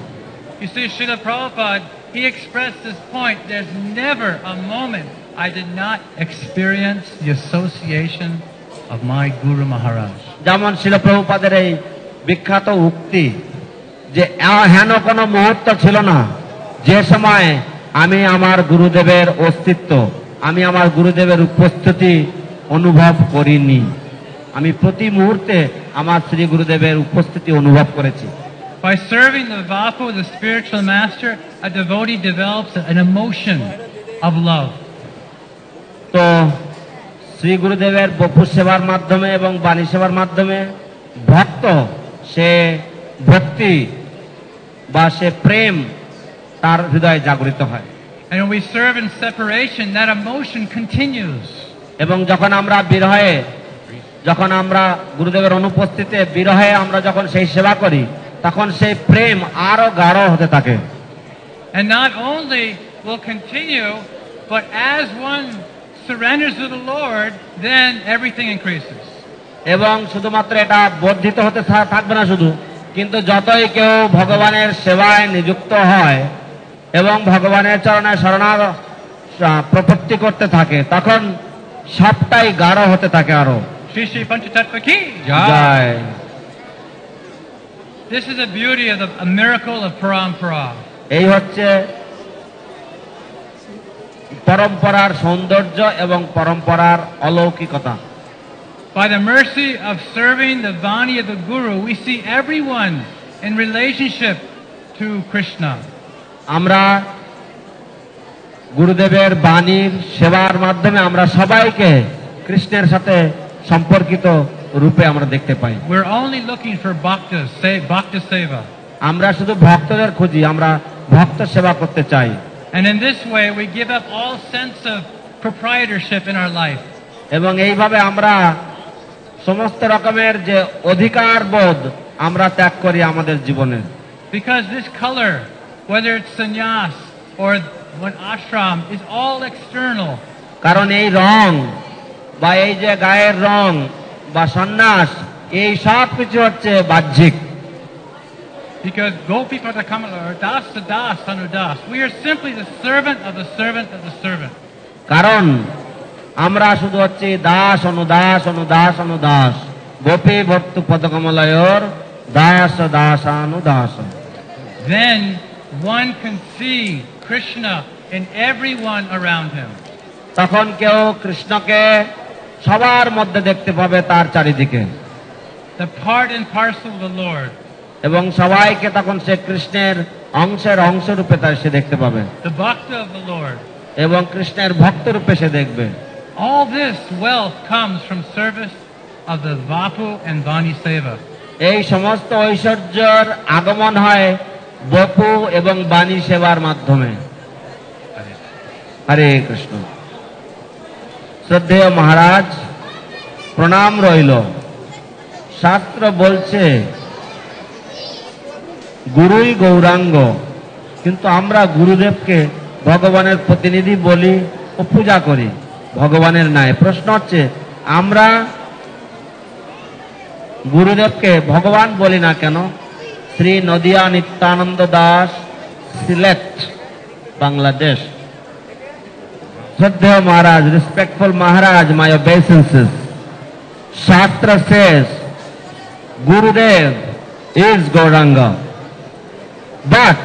You see, Srila Prabhupada, he expressed this point, there's never a moment I did not experience the association of my Guru Maharaj. যেমন শিল প্রভুপাদের এই বিখ্যাত উক্তি যে হেন কোনো মুহূর্ত ছিল না যে সময় আমি আমার গুরুদেবের অস্তিত্ব, আমি আমার গুরুদেবের উপস্থিতি অনুভব করিনি। আমি প্রতি মুহূর্তে আমার শ্রী গুরুদেবের উপস্থিতি অনুভব করেছি। By serving the Vapu, the spiritual master, a devotee develops an emotion of love. তো শ্রী গুরুদেবের বপু সেবার মাধ্যমে এবং বাণী সেবার মাধ্যমে ভক্ত সে ভক্তি বা সে প্রেম তার হৃদয়ে জাগরিত হয়। And when we serve in separation, that emotion continues. এবং যখন আমরা বিরহে, যখন আমরা গুরুদেবের অনুপস্থিতিতে বিরহে আমরা যখন সেই সেবা করি তখন সেই প্রেম আরো গাঢ় হতে থাকে। And not only will continue, but as one surrenders to the Lord, then everything increases. এবং শুধুমাত্র এটা বর্ধিত হতে থাকবে না শুধু, কিন্তু যতই কেউ ভগবানের সেবায় নিযুক্ত হয় এবং ভগবানের চরণে প্রপত্তি করতে থাকে তখন সবটাই গাঢ় হতে থাকে আরো। Shri Shri Panchatattva ki Joy. This is the beauty of a miracle of parampara. এই হচ্ছে পরম্পরার সৌন্দর্য এবং পরম্পরার অলৌকিকতা। By the mercy of serving the Vani of the Guru, we see everyone in relationship to Krishna. আমরা গুরুদেবের বাণীর সেবার মাধ্যমে আমরা সবাইকে কৃষ্ণের সাথে সম্পর্কিত রূপে আমরা দেখতে পাই। We're only looking for bhaktas, say bhakta seva. আমরা শুধু ভক্তদের খুঁজি, আমরা ভক্ত সেবা করতে চাই। And in this way we give up all sense of proprietorship in our life. এবং এইভাবে আমরা সমস্ত রকমের যে অধিকার বোধ আমরা ত্যাগ করি আমাদের জীবনে। Because this color, whether it's sannyas or one ashram, is all external. কারণ এই রং বা এই যে গায়ের রং বা সন্ন্যাস এই সব কিছু হচ্ছে বাহ্যিক। Because gopi pada kamala or das to das anudas, we are simply the servant of the servant of the servant. কারণ আমরা শুধু হচ্ছে দাস অনুদাস অনুদাস অনুদাস, গোপী ভক্ত পদকমলয়র Das দাসানুদাস। Then one can see Krishna in everyone around him. তখন কেউ কৃষ্ণকে সবার মধ্যে দেখতে পাবে তার চারিদিকে। The part and parcel of the Lord. এবং সবাইকে তখন সে কৃষ্ণের অংশ রূপে তার সে দেখতে পাবে। The bhakta of the Lord. এবং কৃষ্ণের ভক্ত রূপে সে দেখবে। All this wealth comes from service of the Vapu and Vani Seva. এই সমস্ত ঐশ্বর্যের আগমন হয় বপু এবং বাণী সেবার মাধ্যমে। হরে কৃষ্ণ। শ্রদ্ধেয় মহারাজ, প্রণাম রইল। শাস্ত্র বলছে গুরুই গৌরাঙ্গ, কিন্তু আমরা গুরুদেবকে ভগবানের প্রতিনিধি বলি ও পূজা করি ভগবানের ন্যায়। প্রশ্ন হচ্ছে, আমরা গুরুদেবকে ভগবান বলি না কেন? শ্রী নদিয়া নিত্যানন্দ দাস, সিলেট, বাংলাদেশ। শ্রদ্ধেয় মহারাজ, respectful Maharaj, my obeisances. Shastra says Gurudev is Gauranga, but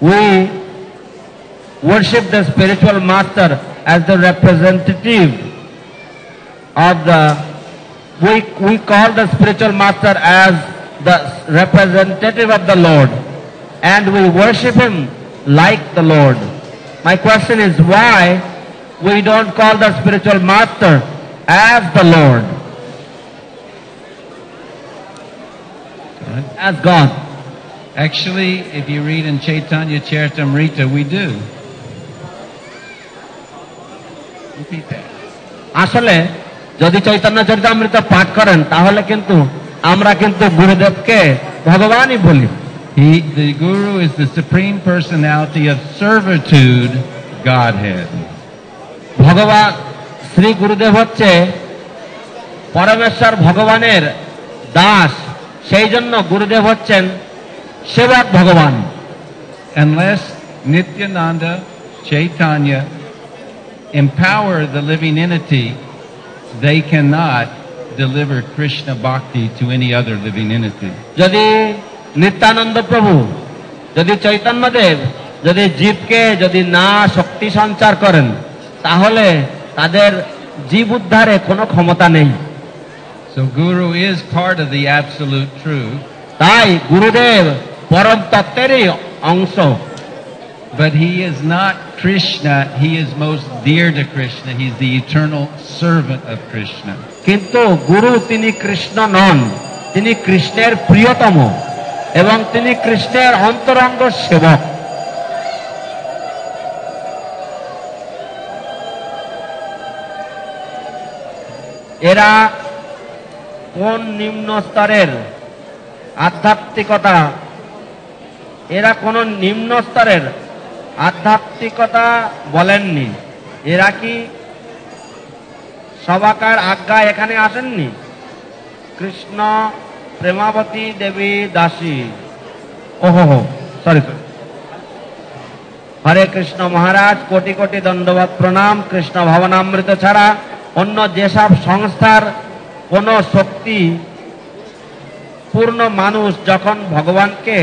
we worship the spiritual master as the representative of the, we call the spiritual master as the representative of the Lord, and we worship him like the Lord. My question is, why we don't call the spiritual master as the Lord, as God? Actually, if you read in Chaitanya Charitamrita, we do. Repeat that. আসলে যদি চৈতন্য চরিতামৃত পাঠ করেন তাহলে কিন্তু আমরা কিন্তু গুরুদেবকে ভগবানই বলি। The Guru is the supreme personality of servitude, Godhead. ভগবান শ্রী গুরুদেব হচ্ছে পরমেশ্বর ভগবানের দাস, সেই জন্য গুরুদেব হচ্ছেন সেবক ভগবান। Unless Nityananda, Chaitanya empower the living entity, they cannot deliver Krishna Bhakti to any other living entity. যদি নিত্যানন্দ প্রভু, যদি চৈতন্যদেব যদি জীবকে যদি না শক্তি সঞ্চার করেন তাহলে তাদের জীব উদ্ধারে কোনো ক্ষমতা নেই। So Guru is part of the absolute truth. তাই গুরুদেব পরম তত্ত্বেরই অংশ। But he is not Krishna, he is most dear to Krishna, he's the eternal servant of Krishna. কিন্তু গুরু তিনি কৃষ্ণ নন, তিনি কৃষ্ণের প্রিয়তম এবং তিনি কৃষ্ণের অন্তরঙ্গ সেবক। এরা কোন নিম্ন স্তরের আধ্যাত্মিকতা, এরা কোন নিম্ন স্তরের আধ্যাত্মিকতা বলেননি। এরা কি সবাকার আজ্ঞা এখানে আসেননি? কৃষ্ণ প্রেমাবতী দেবী দাসী, ওহো সরি, হরে কৃষ্ণ মহারাজ, কোটি কোটি দণ্ডবত প্রণাম। কৃষ্ণ ভাবনামৃত ছাড়া অন্য যেসব সংস্থার কোন শক্তি পূর্ণ মানুষ যখন ভগবানকে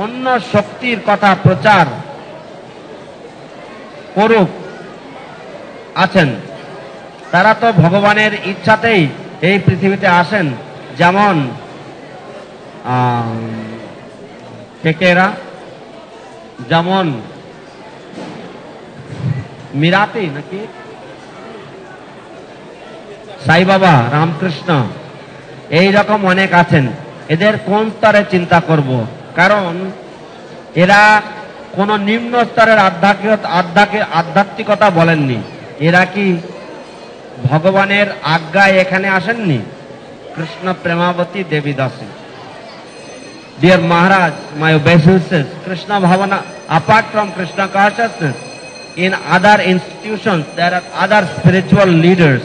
অন্য শক্তির কথা প্রচার করুক আছেন, তারা তো ভগবানের ইচ্ছাতেই এই পৃথিবীতে আসেন। যেমন কেকেরা, যেমন মিরাতি নাকি সাই বাবা, রামকৃষ্ণ, এই রকম অনেক আছেন। এদের কোন স্তরে চিন্তা করব? কারণ এরা কোন নিম্ন স্তরের আধ্যাত্মিকতা বলেননি। এরা কি ভগবানের আজ্ঞায় এখানে আসেননি? কৃষ্ণ প্রেমাবতী দেবী দাসী। Dear Maharaj, my obeisances, Krishna Bhavana, apart from Krishna consciousness, in other institutions there are other spiritual leaders,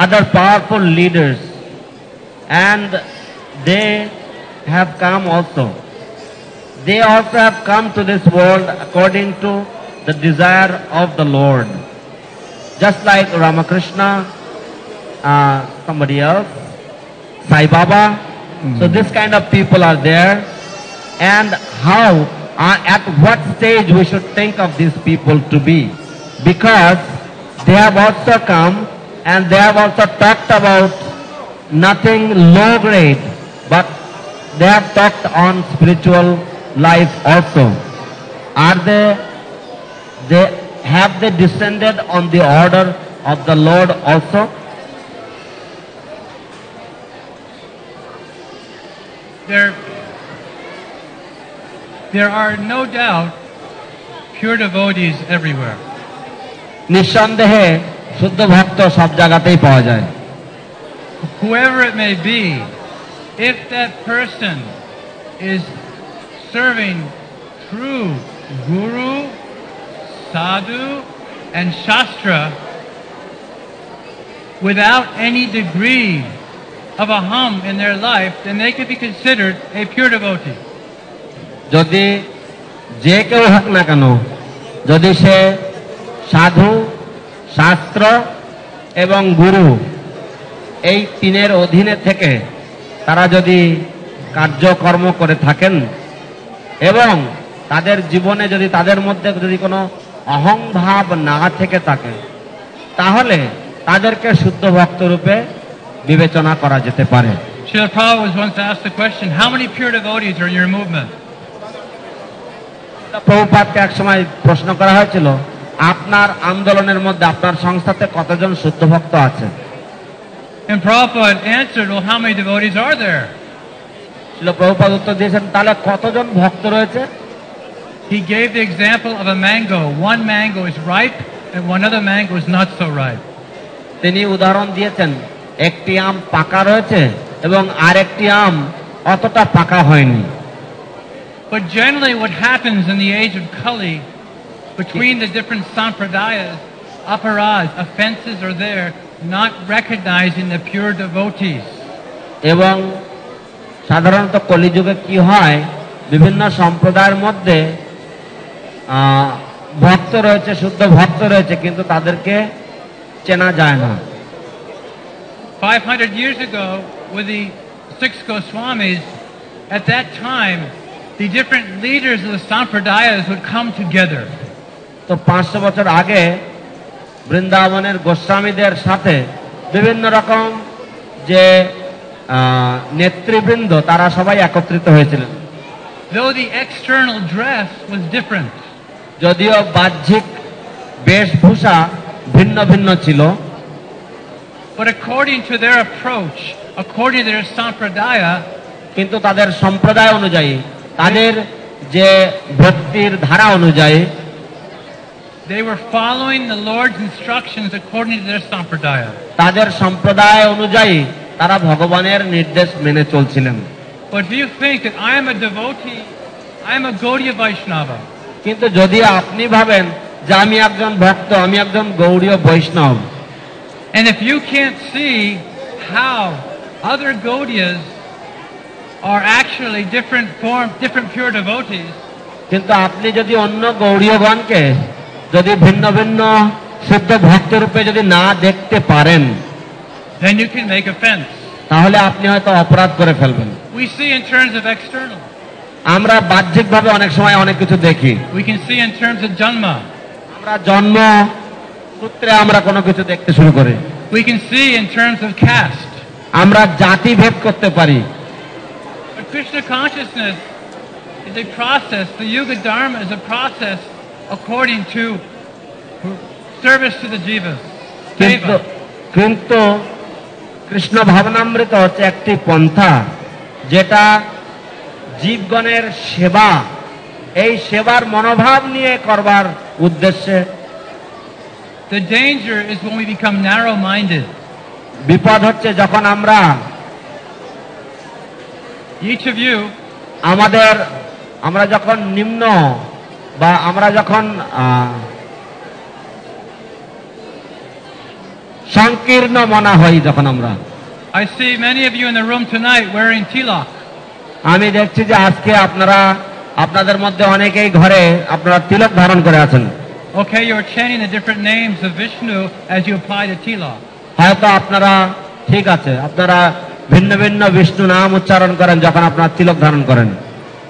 other powerful leaders, and they have come also. They also have come to this world according to the desire of the Lord. Just like Ramakrishna, somebody else, Sai Baba. So this kind of people are there. And how, at what stage we should think of these people to be? Because they have also come and they have also talked about nothing low grade, but they have talked on spiritual life also. Are have they descended on the order of the Lord also? There are no doubt pure devotees everywhere. নিঃসন্দেহে শুদ্ধ ভক্ত সব জায়গাতেই পাওয়া যায়। Whoever it may be, if that person is serving true Guru, Sadhu, and Shastra without any degree of aham in their life, then they could be considered a pure devotee. যদি যে কেউ হোক না কেন, যদি সে সাধু, শাস্ত্র এবং গুরু এই তিনের অধীনে থেকে তারা যদি কার্যকর্ম করে থাকেন এবং তাদের জীবনে যদি তাদের মধ্যে যদি কোনো অহংভাব না থেকে থাকে, তাহলে তাদেরকে শুদ্ধ ভক্ত রূপে বিবেচনা করা যেতে পারে। Srila Prabhupada was once asked the question, how many pure devotees are in your movement? প্রভুপাদকে এক সময় প্রশ্ন করা হয়েছিল, আপনার আন্দোলনের মধ্যে আপনার সংস্থাতে কতজন শুদ্ধ ভক্ত আছে? And Prabhupada answered, well, how many devotees are there? Prabhupada উত্তর দিয়েছেন, তাহলে কতজন ভক্ত রয়েছে? He gave the example of a mango. One mango is ripe and one other mango is not so ripe. তিনি উদাহরণ দিয়েছেন, একটি আম পাকা রয়েছে এবং আরেকটি আম অতটা পাকা হয়নি। But generally what happens in the age of Kali, between the different sampradayas, aparas, offenses are there, not recognizing the pure devotees. এবং সাধারণত কলিযুগে কি হয়, বিভিন্ন সম্প্রদায়ের মধ্যে ভক্ত রয়েছে, শুদ্ধ ভক্ত রয়েছে, কিন্তু তাদেরকে চেনা যায় না। 500 years ago, with the 6 Goswamis, at that time, the different leaders of the sampradayas would come together. তো 500 বছর আগে বৃন্দাবনের গোস্বামীদের সাথে বিভিন্ন রকম যে নেতৃবৃন্দ তারা সবাই একত্রিত হয়েছিলেন। Though the external dress was different, যদিও বাহ্যিক বেশভূষা ভিন্ন ভিন্ন ছিল, but according to their approach, according to their sampradaya, কিন্তু তাদের সম্প্রদায় অনুযায়ী, তাদের যে ভক্তির ধারা অনুযায়ী, they were following the Lord's instructions according to their sampradaya. তাদের সম্প্রদায় অনুযায়ী তারা ভগবানের নির্দেশ মেনে চলছিলেন। But if you think that I am a devotee, I am a Gaudiya Vaishnava, কিন্তু যদি আপনি ভাবেন যে আমি একজন ভক্ত, আমি একজন গৌড়ীয় বৈষ্ণব, and if you can't see how other Gaudiyas are actually different form, different pure devotees, কিন্তু আপনি যদি অন্য গৌড়ীয়গণকে যদি ভিন্ন ভিন্ন শুদ্ধ ভক্ত রূপে যদি না দেখতে পারেন, then you can make offense. তাহলে আপনি হয়তো অপরাধ করে ফেলবেন। We see in terms of external. আমরা বাহ্যিকভাবে অনেক সময় অনেক কিছু দেখি। We can see in terms of janma. আমরা জন্ম সূত্রে আমরা কোনো কিছু দেখতে শুরু করি। We can see in terms of caste. আমরা জাতি ভেদ করতে পারি। But Krishna consciousness is a process. The Yuga Dharma is a process according to service to the jivas. কিন্তু কৃষ্ণ ভাবনামৃত হচ্ছে একটি পন্থা যেটা জীবগণের সেবা, এই সেবার মনোভাব নিয়ে করবার উদ্দেশ্যে। The danger is when we become narrow-minded. বিপদ হচ্ছে যখন আমরা Each of you, আমরা যখন নিম্ন বা আমরা যখন সংকীর্ণ মনা হই, যখন আমরা I see many of you in the room tonight wearing tilak. আমি দেখছি যে আজকে আপনাদের মধ্যে অনেকেই ঘরে আপনারা তিলক ধারণ করে আছেন। Okay, you're chanting the different names of Vishnu as you apply the tilak. হয়তো আপনারা ঠিক আছে, আপনারা ভিন্ন ভিন্ন বিষ্ণু নাম উচ্চারণ করেন যখন আপনারা তিলক ধারণ করেন।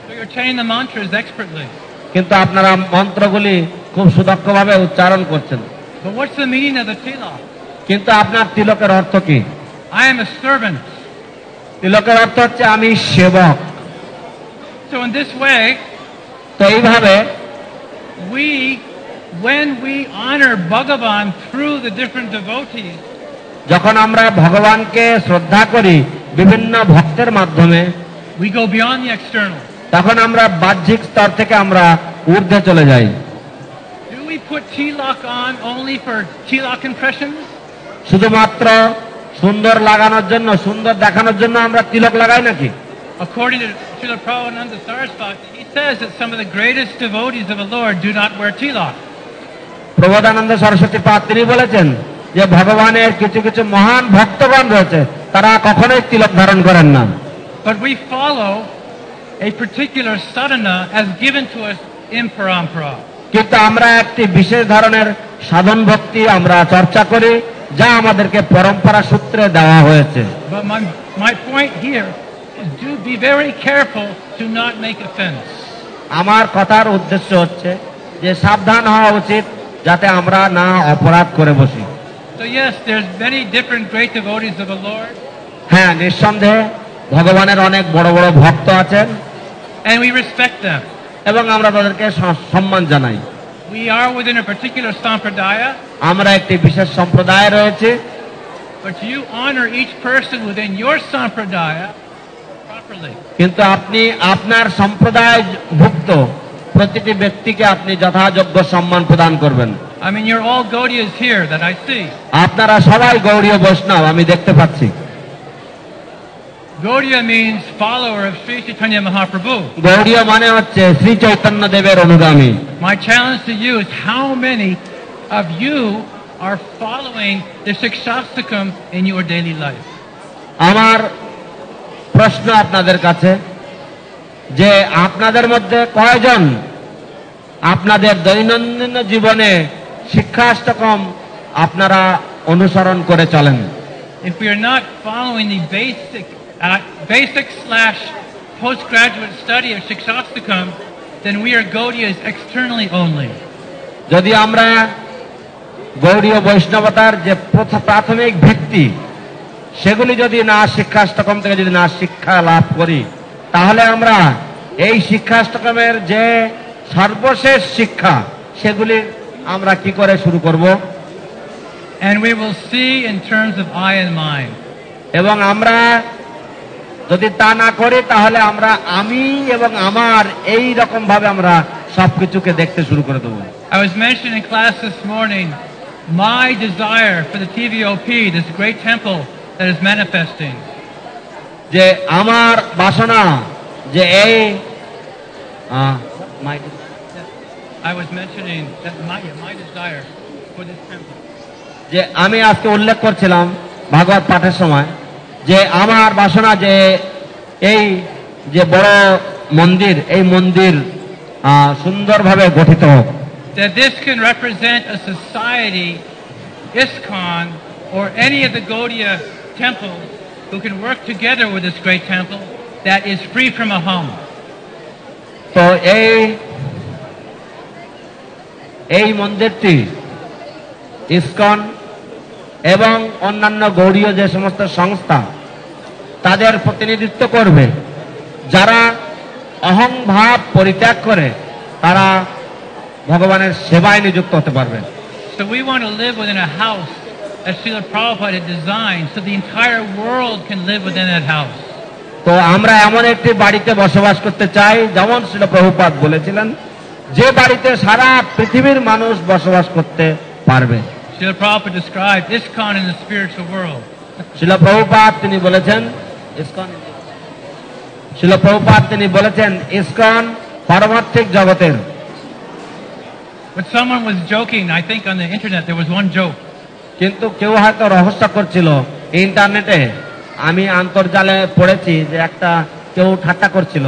So you're chanting the mantras expertly. কিন্তু আপনারা মন্ত্রগুলি খুব সুদক্ষভাবে উচ্চারণ করছেন। But what's the meaning of the tilak? কিন্তু আপনার তিলকের অর্থ কি? I am a servant. তিলকের অর্থ হচ্ছে আমি সেবক। So in this way, তো এইভাবে when we honor Bhagavan through the different devotees, যখন আমরা ভগবানকে শ্রদ্ধা করি বিভিন্ন ভক্তের মাধ্যমে, we go beyond the external. তখন আমরা বাহ্যিক স্তর থেকে আমরা ঊর্ধ্বে চলে যাই। put tilak on only for tilak impressions? শুধুমাত্র সুন্দর লাগানোর জন্য, সুন্দর দেখানোর জন্য আমরা তিলক লাগাই নাকি? According to Srila Prabhupada Saraswati, he says that some of the greatest devotees of the Lord do not wear tilak. Prabodhananda Saraswati পাদ তিনি বলেছেন যে ভগবানের কিছু কিছু মহান ভক্তগণ রয়েছে, তারা কখনোই তিলক ধারণ করেন না। But we follow a particular sadhana as given to us in parampara. কিন্তু আমরা একটি বিশেষ ধরনের সাধন ভক্তি আমরা চর্চা করি, যা আমাদেরকে পরম্পরা সূত্রে দেওয়া হয়েছে। But my point here is do be very careful to not make offense. আমার কথার উদ্দেশ্য হচ্ছে যে সাবধান হওয়া উচিত যাতে আমরা না অপরাধ করে বসি। So yes, there's many different great devotees of the Lord. হ্যাঁ, নিঃসন্দেহে ভগবানের অনেক বড় বড় ভক্ত আছেন, And we respect them. এবং আমরা তাদেরকে সম্মান জানাই। We are within a particular sampradaya, আমরা একটি বিশেষ সম্প্রদায়ে রয়েছে, but you honor each person within your sampradaya properly. কিন্তু আপনি আপনার সম্প্রদায় ভুক্ত প্রতিটি ব্যক্তিকে আপনি যথাযোগ্য সম্মান প্রদান করবেন। I mean, you're all Gaudiyas here that I see. আপনারা সবাই গৌড়ীয় বৈষ্ণব, আমি দেখতে পাচ্ছি। Gaudiya means follower of Sri Chaitanya Mahaprabhu. গৌড়ীয় মানে হচ্ছে শ্রী চৈতন্য দেবের অনুগামী। My challenge to you is how many of you are following the Sikshastakam in your daily life? আমার প্রশ্ন আপনাদের কাছে যে আপনাদের মধ্যে কয়জন আপনাদের দৈনন্দিন জীবনে শিক্ষাষ্টকম আপনারা অনুসরণ করে চলেন? If we are not following the basic/postgraduate study of Sikshastakam, then we are Gaudiyas externally only. যদি আমরা গৌড়ীয় বৈষ্ণবতার যে প্রাথমিক ভিত্তি সেগুলি যদি না শিক্ষাষ্টকম থেকে যদি না শিক্ষা লাভ করি, তাহলে আমরা এই শিক্ষাষ্টকমের যে সর্বশেষ শিক্ষা সেগুলি আমরা কি করে শুরু করব? And we will see in terms of I and mine. এবং আমরা যদি তা না করি তাহলে আমরা আমি এবং আমার এই রকম ভাবে আমরা সবকিছুকে দেখতে শুরু করে দেব। I was mentioning in class this morning my desire for the TVOP, this great temple that is manifesting. যে আমার বাসনা যে এই I was mentioning that my desire for this temple. যে আমি আজকে উল্লেখ করছিলাম ভাগবত পাঠের সময় যে আমার বাসনা যে এই যে বড় মন্দির, এই মন্দির সুন্দরভাবে গঠিত হোক। That this can represent a society, ISKCON, or any of the Gaudiya temples who can work together with this great temple that is free from aham. তো এই মন্দিরটি ইসকন এবং অন্যান্য গৌড়ীয় যে সমস্ত সংস্থা তাদের প্রতিনিধিত্ব করবে, যারা অহংভাব পরিত্যাগ করে তারা ভগবানের সেবায় নিযুক্ত হতে পারবে। So we want to live within a house that Srila Prabhupada had designed so the entire world can live within that house. তো আমরা এমন একটি বাড়িতে বসবাস করতে চাই, যেমন শ্রীল প্রভুপাদ বলেছিলেন, যে বাড়িতে সারা পৃথিবীর মানুষ বসবাস করতে পারবে। Srila Prabhupada described ISKCON in the spiritual world. Srila Prabhupada তিনি বলেছেন ইসকন পারমার্থিক জগতের। But someone was joking, I think on the internet there was one joke. কিন্তু কেউ হয়তো রহস্য করছিল ইন্টারনেটে, আমি আন্তর্জালে পড়েছি যে একটা কেউ ঠাট্টা করছিল।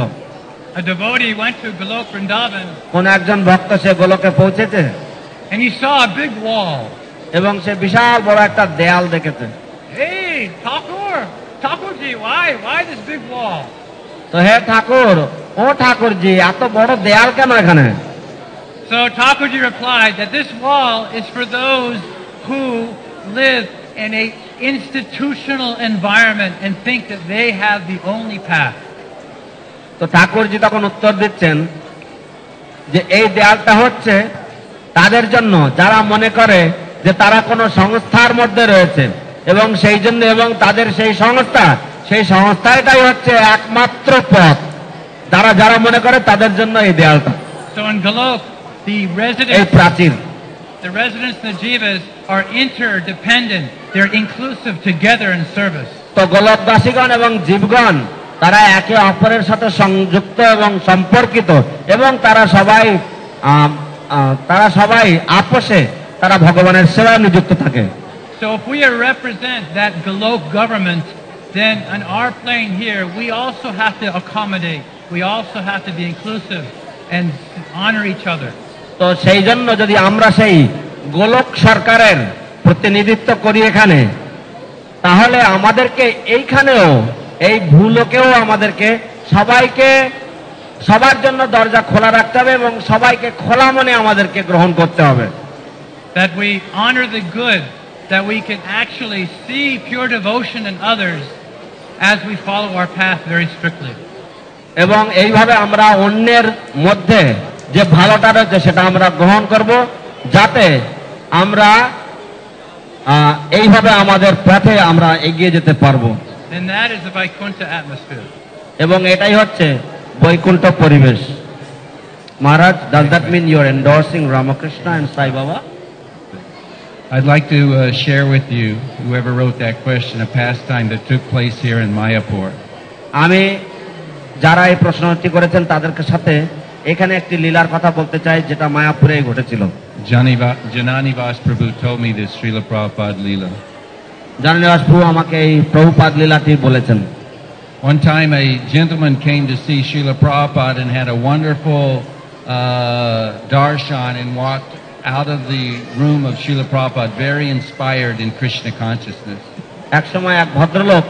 A devotee went to Golok Vrindavan কোন একজন ভক্ত সে গোলকে পৌঁছেছে and he saw a big wall. এবং সে বিশাল বড় একটা দেয়াল দেখেছে। Hey, Thakurji, why this big wall? তো হে ঠাকুর, ও ঠাকুরজি, এত বড় দেয়াল কেন এখানে? So Thakurji replied that this wall is for those who live in a institutional environment and think that they have the only path. তো ঠাকুরজি তখন উত্তর দিচ্ছেন যে এই দেয়ালটা হচ্ছে তাদের জন্য যারা মনে করে যে তারা কোনো সংস্থার মধ্যে রয়েছে এবং সেই জন্য এবং তাদের সেই সংস্থাটাই হচ্ছে একমাত্র পথ, যারা মনে করে তাদের জন্য এই দেয়ালটা, So in Golok, the এই residents প্রাচীর। the residents and the jivas are interdependent. They're inclusive together in service. তো গোলকবাসীগণ এবং জীবগণ তারা একে অপরের সাথে সংযুক্ত এবং সম্পর্কিত, এবং তারা সবাই আপোষে তারা ভগবানের সেবায় নিযুক্ত থাকে। So if we represent that Golok government, then on our plane here, we also have to accommodate. We also have to be inclusive and honor each other. তো সেই জন্য যদি আমরা সেই গোলক সরকারের প্রতিনিধিত্ব করি এখানে, তাহলে আমাদেরকে এইখানেও এই ভূলোকেও আমাদেরকে সবার জন্য দরজা খোলা রাখতে হবে এবং সবাইকে খোলা মনে আমাদেরকে গ্রহণ করতে হবে। That we honor the good, that we can actually see pure devotion in others as we follow our path very strictly. এবং এইভাবে আমরা অন্যের মধ্যে যে ভালোটা রয়েছে সেটা আমরা গ্রহণ করব, যাতে আমরা এইভাবে আমাদের পথে আমরা এগিয়ে যেতে পারবো। And that is the Vaikuntha atmosphere. এবং এটাই হচ্ছে বৈকুণ্ঠ পরিবেশ। মহারাজ, does that mean you're endorsing Ramakrishna and Sai Baba? I'd like to share with you, whoever wrote that question, a pastime that took place here in Mayapur. আমি যারা এই প্রশ্নটি করেছেন তাদেরকে সাথে এখানে একটি লীলার কথা বলতে চাই, যেটা মায়াপুরে ঘটেছিল। Jananivas Prabhu told me this Srila Prabhupada Leela. জানানিবাস প্রভু আমাকে এই প্রভুপাদ লীলাটি বলেছেন। One time a gentleman came to see Srila Prabhupada and had a wonderful darshan and walked out of the room of Srila Prabhupada very inspired in Krishna consciousness. এক সময় এক ভদ্রলোক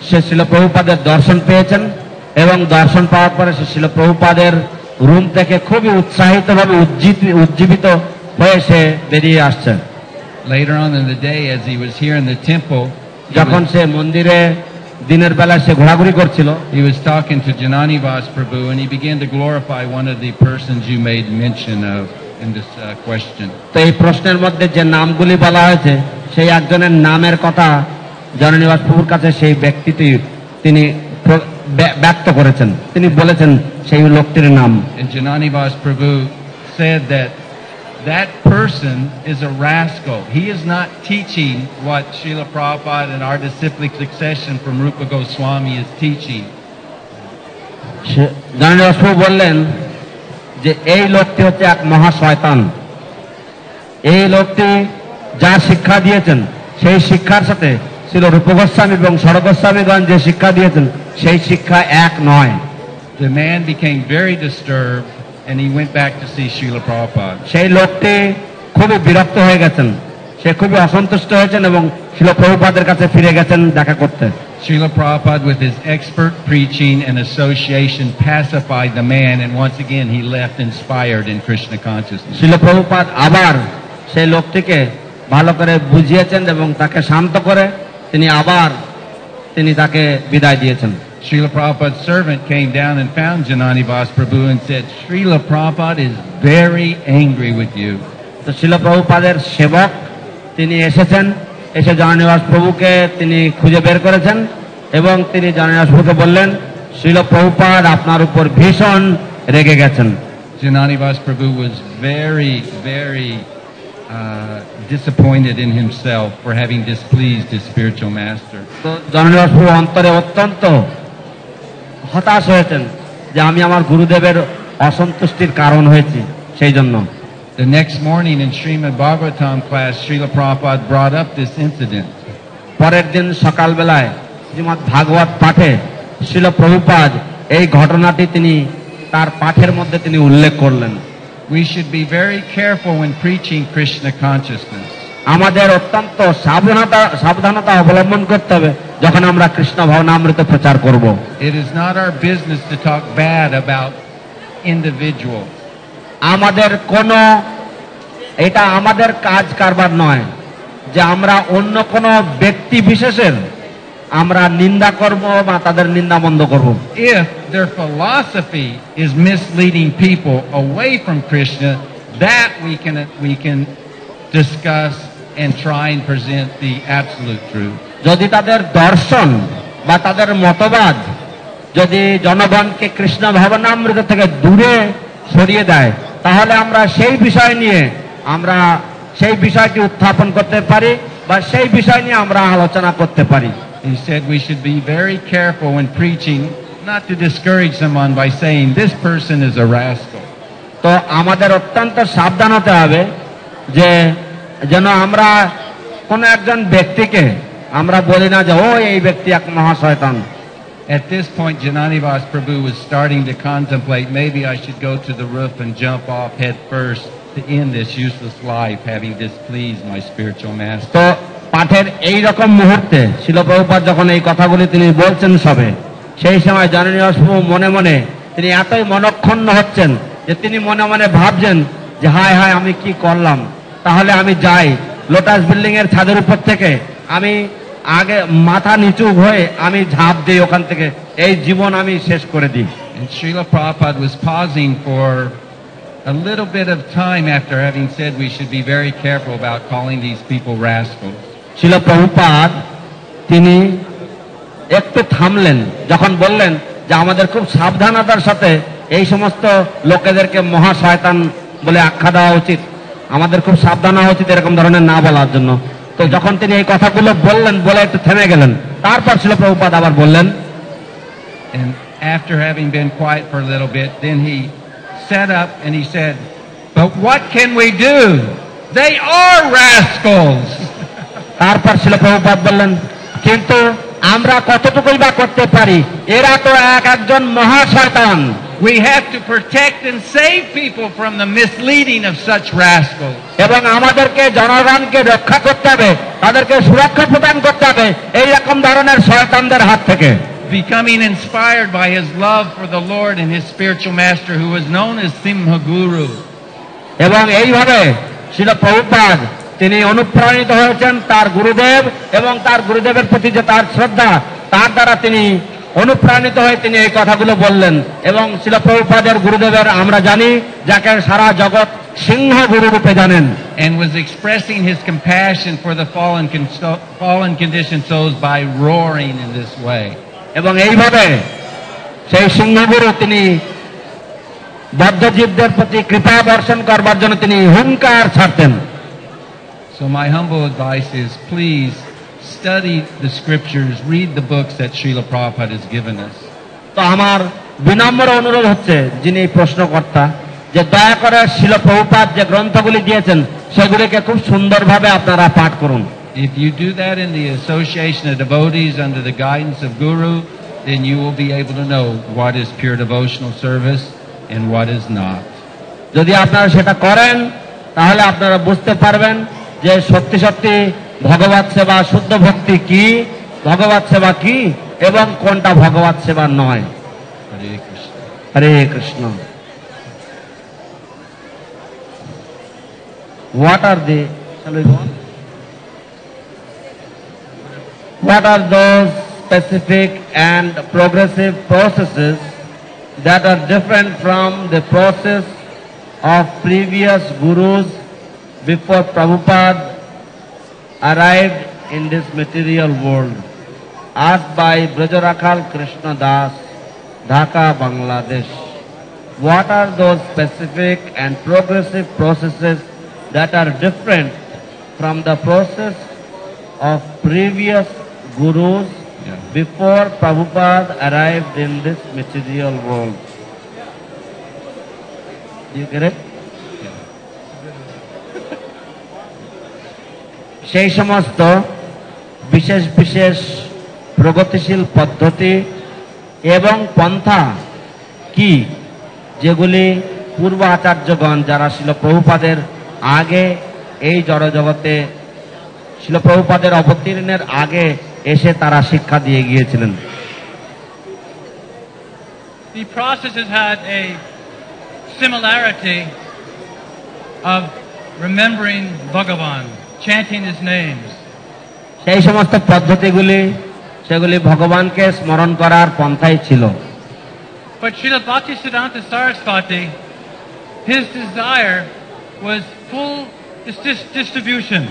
সে শিল প্রভুপাদের দর্শন পেয়েছেন এবং দর্শন পাওয়ার পরে সে শিল প্রভুপাদের রুম থেকে খুবই উৎসাহিতভাবে উজ্জীবিত হয়ে সে বেরিয়ে আসছেন। Later on in the day, as he was here in the temple, যখন সে মন্দিরে দিনের বেলা সে ঘোরাঘুরি করছিল, he was talking to Jananivas Prabhu and he began to glorify one of the persons you made mention of in this question. তো এই প্রশ্নের মধ্যে যে নামগুলি বলা হয়েছে সেই একজনের নামের কথা জননিবাস প্রভুর কাছে সেই ব্যক্তিটি তিনি ব্যক্ত করেছেন, তিনি বলেছেন সেই লোকটির নাম। And Jananivas Prabhu said that that person is a rascal. He is not teaching what Srila Prabhupada and our disciplic succession from Rupa Goswami is teaching. জননিবাস প্রভু বললেন যে এই লোকটি হচ্ছে এক মহা শয়তান। এই লোকটি যা শিক্ষা দিয়েছেন সেই শিক্ষার সাথে ছিল রূপ গোস্বামী এবং ষড় গোস্বামীগণ যে শিক্ষা দিয়েছেন সেই শিক্ষা এক নয়। The man became very disturbed and he went back to see Srila Prabhupada. সেই লোকটি খুবই বিরক্ত হয়ে গেছেন, সে খুবই অসন্তুষ্ট হয়েছেন এবং শিল প্রভুপাদের কাছে ফিরে গেছেন দেখা করতে। Srila Prabhupada, with his expert preaching and association, pacified the man, and once again he left inspired in Krishna consciousness. শিল প্রভুপাদ আবার সেই লোকটিকে ভালো করে বুঝিয়েছেন এবং তাকে শান্ত করে তিনি তাকে বিদায় দিয়েছেন। Srila Prabhupada's servant came down and found Jananivas Prabhu and said, Srila Prabhupada is very angry with you. তো শিল প্রভুপাদের সেবক তিনি এসেছেন, এসে জননিবাস প্রভুকে তিনি খুঁজে বের করেছেন এবং তিনি জননিবাস প্রভুকে বললেন শিল প্রভুপাদ আপনার উপর ভীষণ রেগে গেছেন। Jananivas Prabhu was very, very disappointed in himself for having displeased his spiritual master. তো জননিবাস প্রভু অন্তরে অত্যন্ত হতাশ হয়েছেন যে আমি আমার গুরুদেবের অসন্তুষ্টির কারণ হয়েছি সেই জন্য। The next morning in Srimad Bhagavatam class, Srila Prabhupada brought up this incident. পরের দিন সকালবেলায় শ্রীমদ্ ভাগবত পাঠে শিল প্রভুপাদ এই ঘটনাটি তিনি তার পাঠের মধ্যে তিনি উল্লেখ করলেন। We should be very careful when preaching Krishna consciousness. আমাদের অত্যন্ত সাবধানতা অবলম্বন করতে হবে যখন আমরা কৃষ্ণ ভাবনামৃত প্রচার করব। It is not our business to talk bad about individuals. এটা আমাদের কাজ কারবার নয় যে আমরা অন্য কোনো ব্যক্তি বিশেষের আমরা নিন্দা করব বা তাদের নিন্দা বন্ধ করব। If their philosophy is misleading people away from Krishna, that we can discuss and try and present the absolute truth. যদি তাদের দর্শন বা তাদের মতবাদ যদি জনগণকে কৃষ্ণ ভাবনামৃত থেকে দূরে সরিয়ে দেয়, তাহলে আমরা সেই বিষয় নিয়ে আমরা সেই বিষয়টি উত্থাপন করতে পারি বা সেই বিষয় নিয়ে আমরা আলোচনা করতে পারি। He said we should be very careful when preaching not to discourage someone by saying this person is a rascal. তো আমাদের অত্যন্ত সাবধান হতে হবে যে যেন আমরা কোন একজন ব্যক্তিকে আমরা বলি না যে ও এই ব্যক্তি এক মহাশয়তান। At this point, Jananivas Prabhu was starting to contemplate, maybe I should go to the roof and jump off head first to end this useless life, having displeased my spiritual master. তো পাঠের এই রকম মুহূর্তে শিল প্রভুপাদ যখন এই কথাগুলি তিনি বলছেন সবে, সেই সময় জননীয় প্রভু মনে মনে তিনি এতই মনক্ষুণ্ণ হচ্ছেন যে তিনি মনে মনে ভাবছেন যে হায় হায় আমি কি করলাম, তাহলে আমি যাই লোটাস বিল্ডিং এর ছাদের উপর থেকে আমি আগে মাথা নিচু হয়ে আমি ঝাঁপ দিই ওখান থেকে, এই জীবন আমি শেষ করে দিই। And Srila Prabhupada was pausing for a little bit of time after having said we should be very careful about calling these people rascals. শিল প্রভুপাদ তিনি একটু থামলেন যখন বললেন যে আমাদের খুব সাবধানতার সাথে এই সমস্ত লোকেদেরকে মহাশয়তান বলে আখ্যা দেওয়া উচিত, আমাদের খুব সাবধান হওয়া উচিত এরকম ধরনের না বলার জন্য। তো যখন তিনি এই কথাগুলো বললেন বলে একটু থেমে গেলেন, তারপর শিল প্রভুপাদ আবার বললেন, And after having been quiet for a little bit, then he sat up and he said, but what can we do? They are rascals. তারপর শিল প্রভুপাদ বললেন, কিন্তু আমরা কতটুকুই বা করতে পারি, এরা তো একজন মহাশয়তান। We have to protect and save people from the misleading of such rascals. এবং আমাদেরকে জনগণকে রক্ষা করতে হবে, তাদেরকে সুরক্ষা প্রদান করতে হবে এই রকম ধরনের শয়তানদের হাত থেকে। Becoming inspired by his love for the Lord and his spiritual master, who was known as Simha Guru. এবং এইভাবে শিল প্রভুপাদ তিনি অনুপ্রাণিত হয়েছেন তার গুরুদেব এবং তার গুরুদেবের প্রতি যে তার শ্রদ্ধা, তার দ্বারা তিনি অনুপ্রাণিত হয়ে তিনি এই কথাগুলো বললেন। এবং শিল প্রভুপাদের গুরুদেবের আমরা জানি যাকে সারা জগৎ সিংহ গুরু রূপে জানেন। And was expressing his compassion for the fallen conditioned souls by roaring in this way. এবং এইভাবে সেই সিংহগুরু তিনি বদ্ধজীবদের প্রতি কৃপা বর্ষণ করবার জন্য তিনি হুঙ্কার ছাড়তেন। So my humble advice is, please study the scriptures, read the books that Srila Prabhupada has given us. তো আমার বিনম্র অনুরোধ হচ্ছে যিনি প্রশ্নকর্তা, যে দয়া করে শিল প্রভুপাদ যে গ্রন্থগুলি দিয়েছেন সেগুলিকে খুব সুন্দরভাবে আপনারা পাঠ করুন। If you do that in the association of devotees under the guidance of Guru, then you will be able to know what is pure devotional service and what is not. যদি আপনারা সেটা করেন তাহলে আপনারা বুঝতে পারবেন যে সত্যি সত্যি ভগবত সেবা, শুদ্ধ ভক্তি কি, ভগবত সেবা কি এবং কোনটা ভগবত সেবা নয়। Hare Krishna. Hare Krishna. What are the, shall we go on? What are those specific and progressive processes that are different from the process of previous gurus before Prabhupada arrived in this material world? Asked by Brajarakhal Krishna Das, Dhaka, Bangladesh. What are those specific and progressive processes that are different from the process of previous gurus before Prabhupada arrived in this material world? Do you get it? সেই সমস্ত বিশেষ বিশেষ প্রগতিশীল পদ্ধতি এবং পন্থা কি যেগুলি পূর্ব আচার্যগণ যারা শিল প্রভুপাদের আগে এই জড়জগতে শিল প্রভুপাদের অবতীর্ণের আগে এসে তারা শিক্ষা দিয়ে গিয়েছিলেন। The process has had a similarity of remembering Bhagavan, chanting his names. সেই সমস্ত পদ্ধতিগুলি সেগুলি ভগবানকে স্মরণ করার পন্থাই ছিল। But Srila Bhaktisiddhanta Saraswati, his desire was full distribution.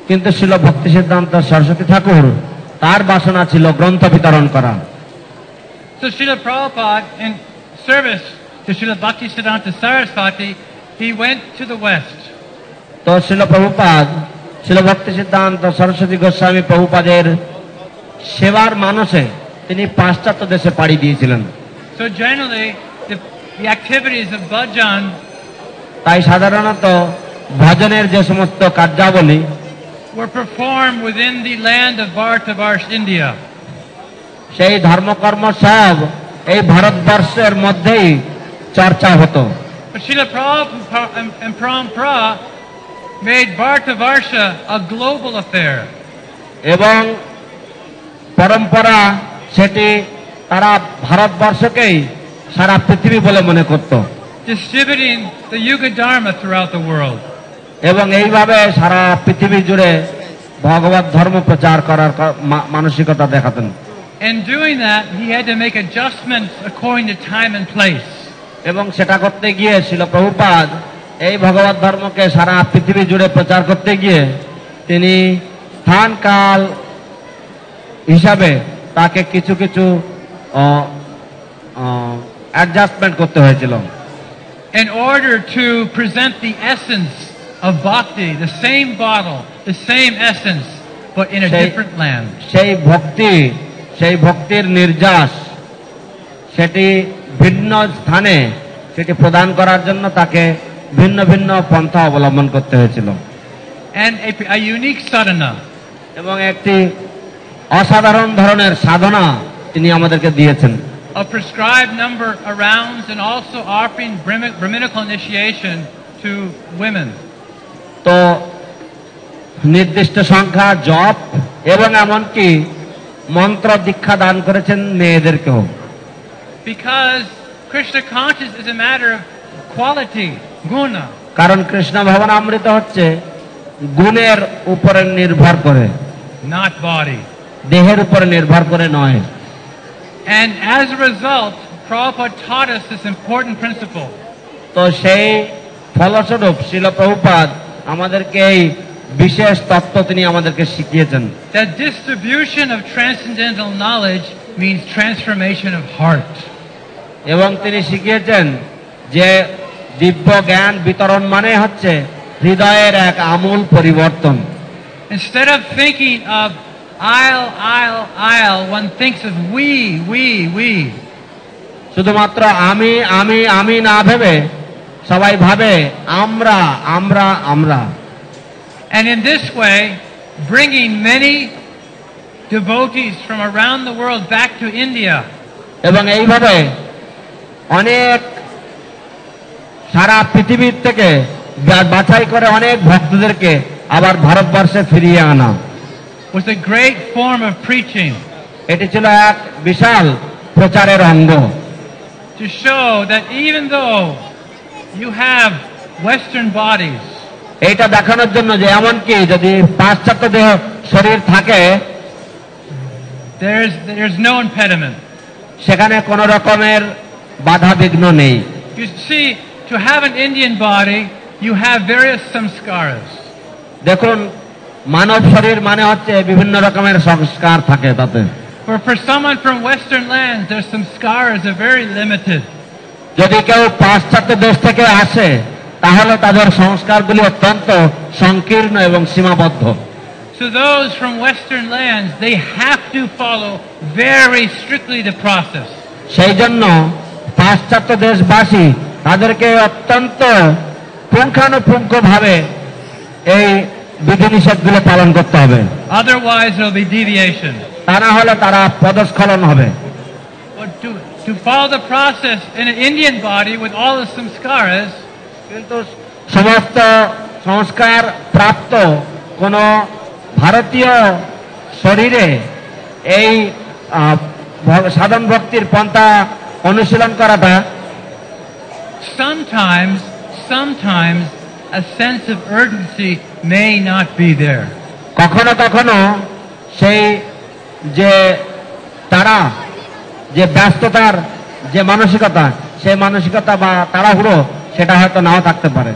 কিন্তু শিল ভক্তিসিদ্ধান্ত সরস্বতী ঠাকুর তার বাসনা ছিল গ্রন্থ বিতরণ করা। So Srila Prabhupada, in service to Srila Bhaktisiddhanta Saraswati, he went to the West. তো শিল প্রভুপাদ শিল ভক্তিসিদ্ধান্ত সরস্বতী গোস্বামী প্রভুপাদের সেবার মানুষে তিনি পাশ্চাত্য দেশে পাড়ি দিয়েছিলেন। So generally, the activities of bhajan তাই সাধারণত ভজনের যে সমস্ত কার্যাবলী were performed within the land of Bharatavarsha, India. সেই ধর্মকর্ম সব এই ভারতবর্ষের মধ্যেই চর্চা হতো। But Srila Prabhupada and Parampara made Bharatavarsha a global affair. এবং পরম্পরা সেটি তারা ভারতবর্ষকেই সারা পৃথিবী বলে মনে করত, distributing the Yuga Dharma throughout the world. এবং এইভাবে সারা পৃথিবী জুড়ে ভগবত ধর্ম প্রচার করার মানসিকতা দেখাতেন। In doing that, he had to make adjustments according to time and place. এবং সেটা করতে গিয়ে শিল প্রভুপাদ এই ভগবত ধর্মকে সারা পৃথিবী জুড়ে প্রচার করতে গিয়ে তিনি স্থান কাল হিসাবে তাকে কিছু কিছু অ্যাডজাস্টমেন্ট করতে হয়েছিল। In order to present the essence of bhakti, the same bottle, the same essence, but in a different land. সেই ভক্তির নির্যাস সেটি ভিন্ন স্থানে সেটি প্রদান করার জন্য তাকে ভিন্ন ভিন্ন পন্থা অবলম্বন করতে হয়েছিল। And a unique sadhana. এবং একটি অসাধারণ ধরনের সাধনা তিনি আমাদেরকে দিয়েছেন। A prescribed number of rounds and also offering Brahminical initiation to women. তো নির্দিষ্ট সংখ্যা জপ এবং এমনকি মন্ত্র দীক্ষা দান করেছেন মেয়েদেরকেও। Because Krishna consciousness is a matter of quality, guna. কারণ কৃষ্ণ ভবনামৃত হচ্ছে গুণের উপরে নির্ভর করে, not body. দেহের উপরে নির্ভর করে নয়। And as a result, Prabhupada taught us this important principle. তো সেই ফলস্বরূপ শিল প্রভুপাদ আমাদেরকে এই বিশেষ তত্ত্ব তিনি আমাদেরকে শিখিয়েছেন। That distribution of transcendental knowledge means transformation of heart. এবং তিনি শিখিয়েছেন যে দিব্য জ্ঞান বিতরণ মানে হচ্ছে হৃদয়ের এক আমূল পরিবর্তন। Instead of thinking of I'll, one thinks of we. শুধুমাত্র আমি না ভেবে সবাই ভাবে আমরা। And in this way, bringing many devotees from around the world back to India. এবং এইভাবে অনেক সারা পৃথিবীর থেকে বাছাই করে অনেক ভক্তদেরকে আবার ভারতবর্ষে ফিরিয়ে আনা was a great form of preaching. এটি ছিল এক বিশাল প্রচারের অঙ্গ। To show that even though you have Western bodies, এইটা দেখানোর জন্য যে এমনকি যদি পাশ্চাত্য দেহ শরীর থাকে there's no impediment. সেখানে কোন রকমের বাধা বিঘ্ন নেই। You see, to have an Indian body, you have various samskaras. দেখুন, মানব শরীর মানে হচ্ছে বিভিন্ন রকমের সংস্কার থাকে তাতে। For someone from Western lands, their samskaras are very limited. যদি কেউ পাশ্চাত্য দেশ থেকে আসে তাহলে তাদের সংস্কারগুলি অত্যন্ত সংকীর্ণ এবং সীমাবদ্ধ। So those from Western lands, they have to follow very strictly the process. সেই জন্য পাশ্চাত্য দেশবাসী তাদেরকে অত্যন্ত পুঙ্খানুপুঙ্খভাবে এই বিধিনিষেধগুলো পালন করতে হবে। Otherwise there will be deviation. তা না হলে তারা পদস্খলন হবে। But to follow the process in an Indian body with all the samskaras, কিন্তু সমস্ত সংস্কার প্রাপ্ত কোন ভারতীয় শরীরে এই সাধন ভক্তির পন্থা অনুশীলন করাটা sometimes a sense of urgency may not be there. কখনো কখনো সেই যে তারা যে ব্যস্ততার যে মানসিকতা সেই মানসিকতা বা তাড়াহুড়ো সেটা হয়তো নাও থাকতে পারে।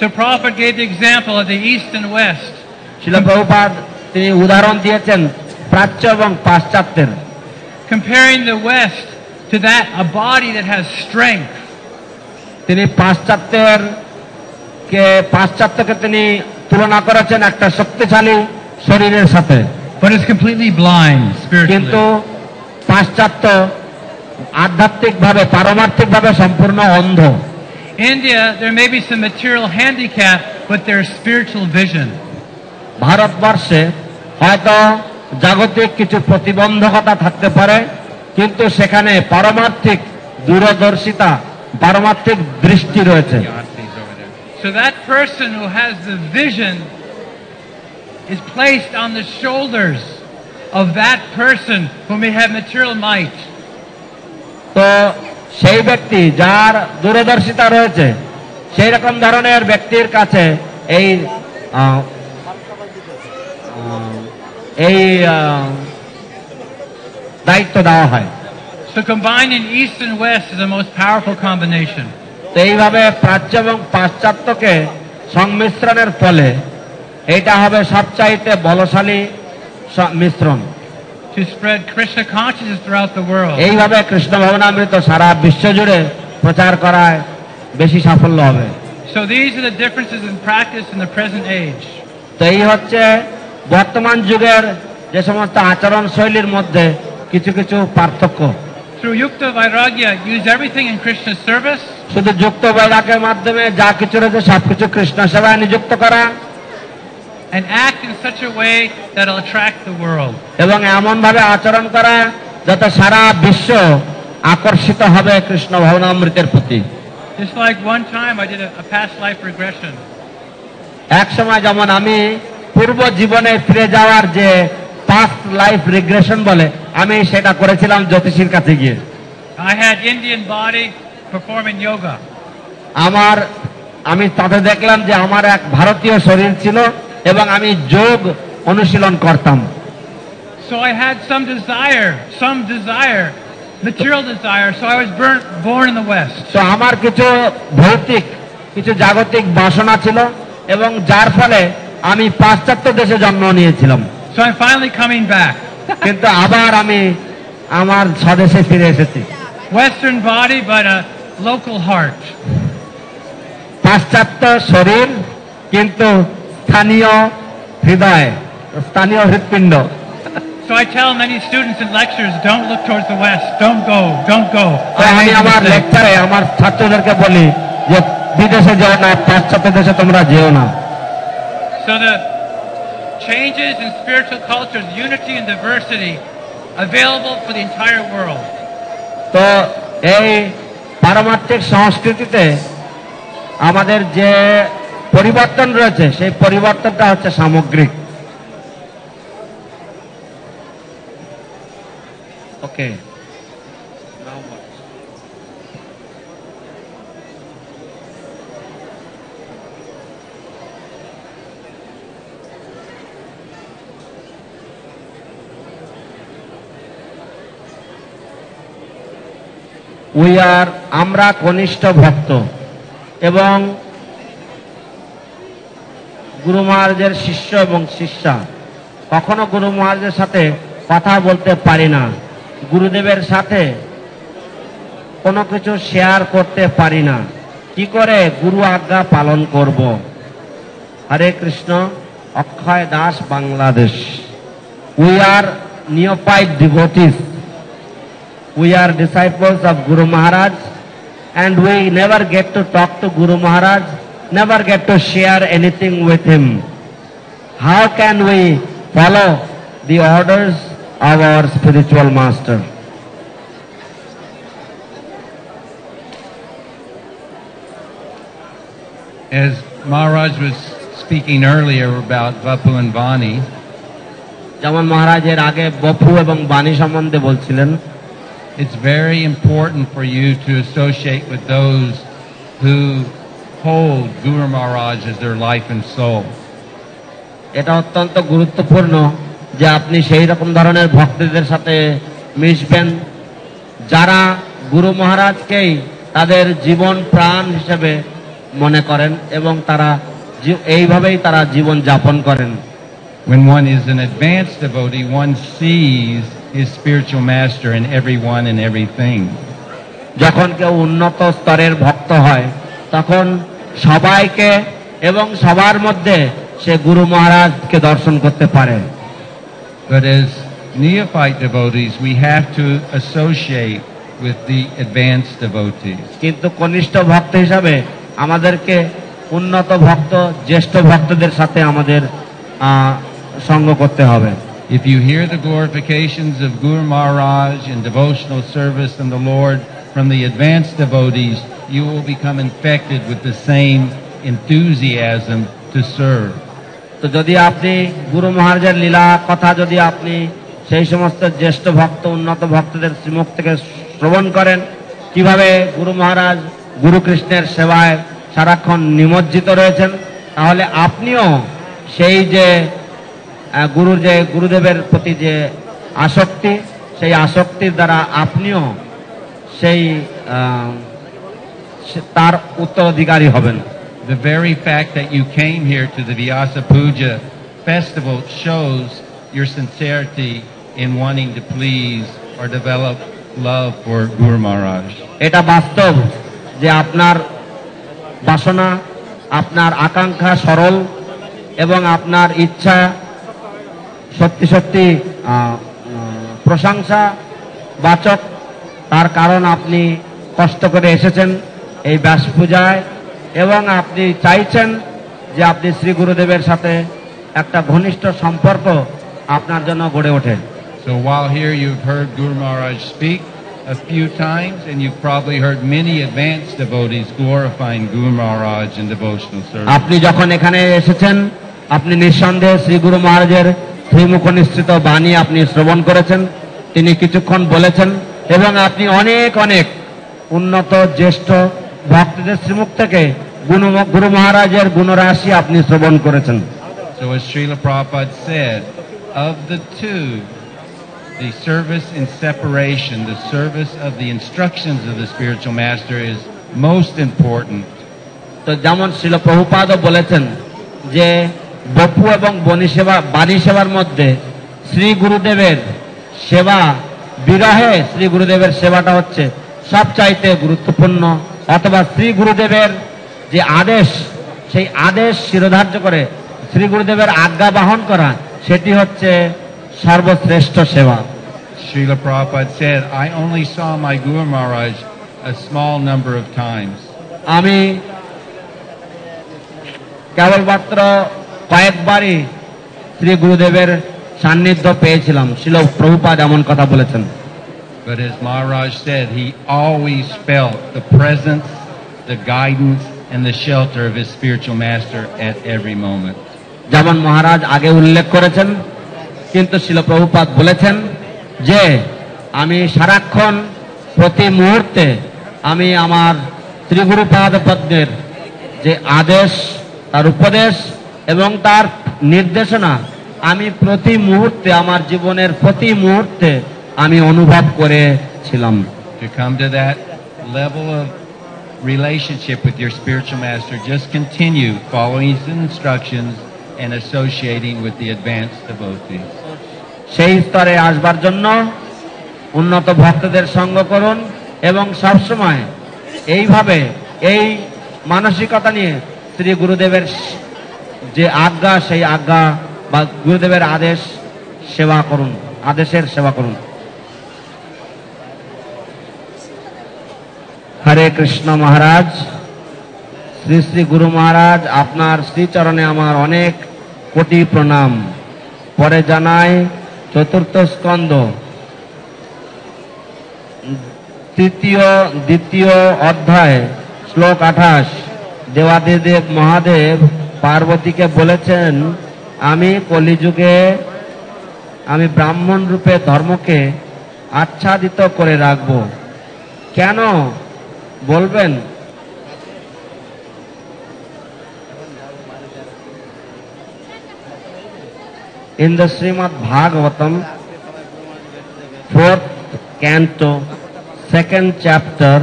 So Prabhupada gave the example of the East and West. শিল প্রভুপাদ তিনি উদাহরণ দিয়েছেন প্রাচ্য এবং পাশ্চাত্যের। Comparing the West to a body that has strength. তিনি পাশ্চাত্যের কে পাশ্চাত্যকে তিনি তুলনা করেছেন একটা শক্তিশালী শরীরের সাথে, but is completely blind কিন্তু spiritually. পাশ্চাত্য আধ্যাত্মিকভাবে পারমার্থিকভাবে সম্পূর্ণ অন্ধ। India, there may be some material handicap, but there's spiritual vision. ভারতবর্ষে হয়তো জাগতিক কিছু প্রতিবন্ধকতা থাকতে পারে, কিন্তু সেখানে পারমার্থিক দূরদর্শিতা, পারমার্থিক দৃষ্টি রয়েছে। So that person who has the vision is placed on the shoulders of that person who may have material might. তো সেই ব্যক্তি যার দূরদর্শিতা রয়েছে সেই রকম ধরনের ব্যক্তির কাছে এই দায়িত্ব দেওয়া হয়। So combining East and West is the most powerful combination. তো এইভাবে প্রাচ্য এবং পাশ্চাত্যকে সংমিশ্রণের ফলে এটা হবে সবচাইতে বলশালী মিশ্রণ। To spread Krishna consciousness throughout the world. এইভাবে কৃষ্ণ ভবনামৃত সারা বিশ্ব জুড়ে প্রচার করায় বেশি সাফল্য হবে। So these are the differences in practice in the present age. তো এই হচ্ছে বর্তমান যুগের যে সমস্ত আচরণ শৈলীর মধ্যে কিছু কিছু পার্থক্য। Through Yukta Vairagya, use everything in Krishna's service. শুধু যুক্ত বৈরাগ্যের মাধ্যমে যা কিছু রয়েছে সবকিছু কৃষ্ণ সেবায় নিযুক্ত করা, And act in such a way that will attract the world. এবং এমন ভাবে আচরণ করা যাতে সারা বিশ্ব আকর্ষিত হবে কৃষ্ণ ভবনামৃতের প্রতি। Just like one time I did a past life regression. এক সময় যেমন আমি পূর্ব জীবনে ফিরে যাওয়ার যে পাস্ট লাইফ রিগ্রেশন বলে, আমি সেটা করেছিলাম জ্যোতিষীর কাছে গিয়ে। I had Indian body performing yoga. আমি তাতে দেখলাম যে আমার এক ভারতীয় শরীর ছিল এবং আমি যোগ অনুশীলন করতাম। So I had some desire, material desire, so I was born in the West. তো আমার কিছু ভৌতিক, কিছু জাগতিক বাসনা ছিল এবং যার ফলে আমি পাশ্চাত্য দেশে জন্ম নিয়েছিলাম। So I'm finally coming back. কিন্তু আবার আমি আমার স্বদেশে ফিরে এসেছি। Western body, but a local heart. পাশ্চাত্য শরীর কিন্তু স্থানীয় হৃদয়, স্থানীয় হৃৎপিণ্ড। So I tell many students in lectures, don't look towards the West. Don't go. আমি আমার লেকচারে আমার ছাত্রদেরকে বলি যে বিদেশে যেও না, পাশ্চাত্য দেশে তোমরা যেও না। So the changes in spiritual cultures, unity and diversity, available for the entire world. তো এই পারমার্থিক সংস্কৃতিতে আমাদের যে পরিবর্তন রয়েছে সেই পরিবর্তনটা হচ্ছে সামগ্রিক। ওকে, আমরা কনিষ্ঠ ভক্ত এবং গুরু মহারাজের শিষ্য এবং শিষ্যা। কখনো গুরু মহারাজের সাথে কথা বলতে পারি না, গুরুদেবের সাথে কোনো কিছু শেয়ার করতে পারি না, কি করে গুরু আজ্ঞা পালন করব? Hare Krishna. Akshay Das, Bangladesh. We are neophyte devotees. We are disciples of Guru Maharaj, and we never get to talk to Guru Maharaj, never get to share anything with him. How can we follow the orders of our spiritual master? As Maharaj was speaking earlier about Vapu and Vani, যেমন মহারাজের আগে বপু এবং বাণী সম্বন্ধে বলছিলেন, it's very important for you to associate with those who hold Guru Maharaj as their life and soul. এটা অত্যন্ত গুরুত্বপূর্ণ যে আপনি সেই রকম ধরনের ভক্তদের সাথে মিশবেন যারা গুরু মহারাজকেই তাদের জীবন প্রাণ হিসেবে মনে করেন এবং তারা এইভাবেই তারা জীবন যাপন করেন। When one is an advanced devotee, one sees his spiritual master in everyone and everything. যখন কেউ উন্নত স্তরের ভক্ত হয় তখন সবাইকে এবং সবার মধ্যে সে গুরু মহারাজকে দর্শন করতে পারে। But as neophyte devotees, we have to associate with the advanced devotees. কিন্তু কনিষ্ঠ ভক্ত হিসাবে আমাদেরকে উন্নত ভক্ত, জ্যেষ্ঠ ভক্তদের সাথে আমাদের সঙ্গ করতে হবে। If you hear the glorifications of Guru Maharaj in devotional service and the Lord from the advanced devotees, you will become infected with the same enthusiasm to serve. তো যদি আপনি গুরু মহারাজের লীলা কথা যদি আপনি সেই সমস্ত জ্যেষ্ঠ ভক্ত, উন্নত ভক্তদের শ্রীমুখ থেকে শ্রবণ করেন, কিভাবে গুরু মহারাজ গুরু কৃষ্ণের সেবায় সারাক্ষণ নিমজ্জিত রয়েছেন, তাহলে আপনিও সেই যে গুরুদেবের প্রতি যে আসক্তি, সেই আসক্তির দ্বারা আপনিও সেই তার উত্তরাধিকারী হবেন। The very fact that you came here to the Vyasa Puja festival shows your sincerity in wanting to please or develop love for Guru Maharaj. এটা বাস্তব যে আপনার বাসনা, আপনার আকাঙ্ক্ষা সরল এবং আপনার ইচ্ছা সত্যি সত্যি প্রশংসা বাচক। তার কারণ আপনি কষ্ট করে এসেছেন এই ব্যাস পূজায় এবং আপনি চাইছেন যে আপনি শ্রী গুরুদেবের সাথে একটা ঘনিষ্ঠ সম্পর্ক আপনার জন্য গড়ে ওঠে। So while here you've heard Guru Maharaj speak a few times, and you've probably heard many advanced devotees glorifying Guru Maharaj in devotional service. আপনি যখন এখানে এসেছেন, আপনি নিঃসন্দেহে শ্রী গুরু মহারাজের শ্রীমুখ নিঃসৃত বাণী আপনি শ্রবণ করেছেন, তিনি কিছুক্ষণ বলেছেন এবং আপনি অনেক অনেক উন্নত জ্যেষ্ঠ ভক্তদের শ্রীমুখ থেকে গুরু মহারাজের গুণরাশি আপনি শ্রবণ করেছেন। So as Srila Prabhupada said, of the two, the service in separation, the service of the instructions of the spiritual master is most important. তো যেমন শ্রীল প্রভুপাদও বলেছেন যে বপু এবং বাণী সেবার মধ্যে শ্রী গুরুদেবের সেবা বিরহে শ্রী গুরুদেবের সেবাটা হচ্ছে সবচাইতে গুরুত্বপূর্ণ, অথবা শ্রী গুরুদেবের যে আদেশ, সেই আদেশ শিরোধার্য করে শ্রী গুরুদেবের আজ্ঞা বহন করা, সেটি হচ্ছে সর্বশ্রেষ্ঠ সেবা। Srila Prabhupada said, I only saw my Guru Maharaj a small number of times. আমি কেবলমাত্র কয়েকবারই শ্রী গুরুদেবের সান্নিধ্য পেয়েছিলাম। শ্রীল প্রভুপাদ এমন কথা বলেছেন। But as Maharaj said, he always felt the presence, the guidance, and the shelter of his spiritual master at every moment. যেমন মহারাজ আগে উল্লেখ করেছেন, কিন্তু শ্রীল প্রভুপাদ বলেছেন যে আমি সারাক্ষণ প্রতি মুহূর্তে আমি আমার ত্রিগুরুপাদ পদ্মের যে আদেশ, তার উপদেশ এবং তার নির্দেশনা আমি প্রতি মুহূর্তে, আমার জীবনের প্রতি মুহূর্তে আমি অনুভব করেছিলাম। To come to that level of relationship with your spiritual master, just continue following his instructions and associating with the advanced devotees. সেই স্তরে আসবার জন্য উন্নত ভক্তদের সঙ্গ করুন এবং সবসময় এইভাবে এই মানসিকতা নিয়ে শ্রী গুরুদেবের যে আজ্ঞা, সেই আজ্ঞা বা গুরুদেবের আদেশ সেবা করুন, আদেশের সেবা করুন। হরে কৃষ্ণ মহারাজ, শ্রী শ্রী গুরু মহারাজ, আপনার শ্রীচরণে আমার অনেক কোটি প্রণাম। পরে জানাই চতুর্থ স্কন্ধ দ্বিতীয় অধ্যায় শ্লোক 28, দেবাদিদেব মহাদেব পার্বতীকে বলেছেন, আমি কলিযুগে আমি ব্রাহ্মণ রূপে ধর্মকে আচ্ছাদিত করে রাখব। কেন বলবেন? In the Srimad Bhagavatam, 4th canto, 2nd chapter,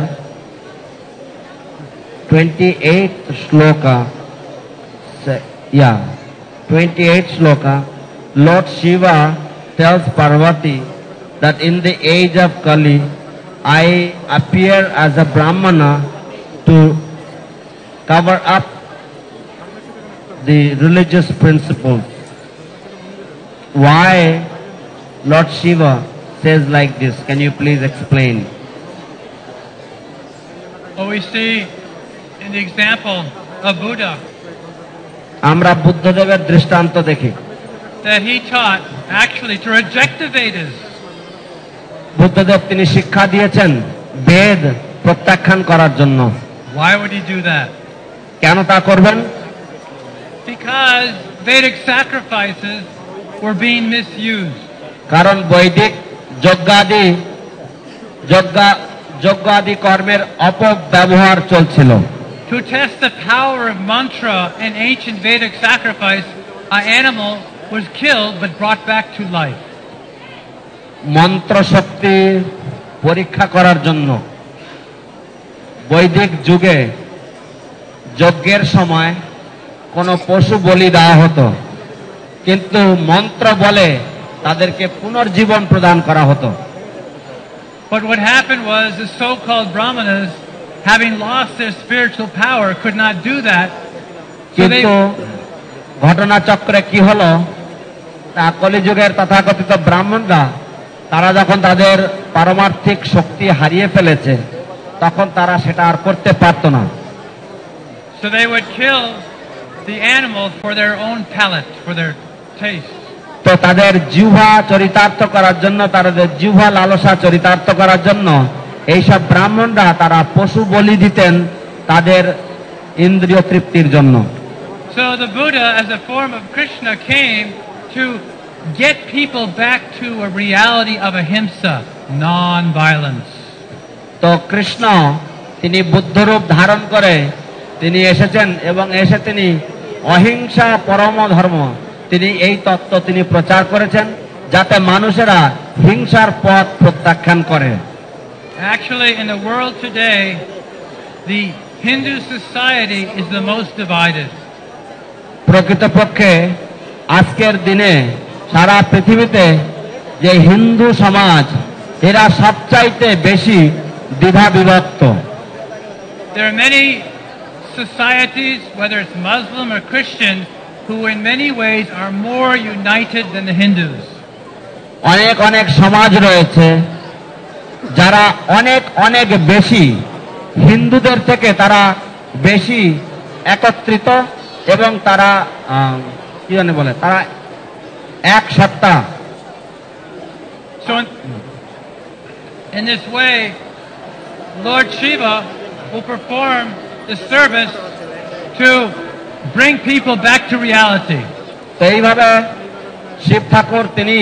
28th shloka, 28th shloka, Lord Shiva tells Parvati that in the age of Kali, I appear as a Brahmana to cover up the religious principles. Why Lord Shiva says like this? Can you please explain? Well, we see in the example of Buddha আমরা বুদ্ধদেবের দৃষ্টান্ত দেখি that he taught actually to reject the Vedas. Buddhadeb তিনি শিক্ষা দিয়েছেন বেদ প্রত্যাখ্যান করার জন্য। Why would he do that? কেন তা করবেন? Because Vedic sacrifices were being misused. কারণ বৈদিক যজ্ঞাদি কর্মের অপব্যবহার চলছিল। To test the power of mantra in ancient Vedic sacrifice, an animal was killed but brought back to life. মন্ত্র শক্তি পরীক্ষা করার জন্য বৈদিক যুগে যজ্ঞের সময় কোন পশু বলি দেওয়া হতো, কিন্তু মন্ত্র বলে তাদেরকে পুনর্জীবন প্রদান করা হতো। But what happened was the so-called Brahmanas, having lost their spiritual power, could not do that. So কিন্তু ঘটনাচক্রে কি হলো, তা কলিযুগের তথাকথিত ব্রাহ্মণরা তারা যখন তাদের পারমার্থিক শক্তি হারিয়ে ফেলেছে তখন তারা সেটা আর করতে পারত না। So they would kill the animal for their own palate, for their taste. তো তাদের জিহ্বা চরিতার্থ করার জন্য, তাদের জিহ্বা লালসা চরিতার্থ করার জন্য এইসব ব্রাহ্মণরা তারা পশু বলি দিতেন তাদের ইন্দ্রিয় তৃপ্তির জন্য। So the Buddha, as a form of Krishna, came to get people back to a reality of ahimsa, non-violence. তো কৃষ্ণ তিনি বুদ্ধরূপ ধারণ করে তিনি এসেছেন এবং এসে তিনি অহিংসা পরম ধর্ম, তিনি এই তত্ত্ব তিনি প্রচার করেছেন যাতে মানুষেরা হিংসার পথ প্রত্যাখ্যান করে। Actually, in the world today, the Hindu society is the most divided. প্রকৃতপক্ষে আজকের দিনে সারা পৃথিবীতে যে হিন্দু সমাজ এরা সবচাইতে বেশি দ্বিধা বিভক্ত। There are many societies, whether it's Muslim or Christian, who in many ways are more united than the Hindus. অনেক অনেক সমাজ রয়েছে যারা অনেক অনেক বেশি হিন্দুদের থেকে তারা বেশি একত্রিত এবং তারা কি জানে বলে তারা এক সত্তা। So in this way, Lord Shiva will perform the service to bring people back to reality. তো এইভাবে শিব ঠাকুর তিনি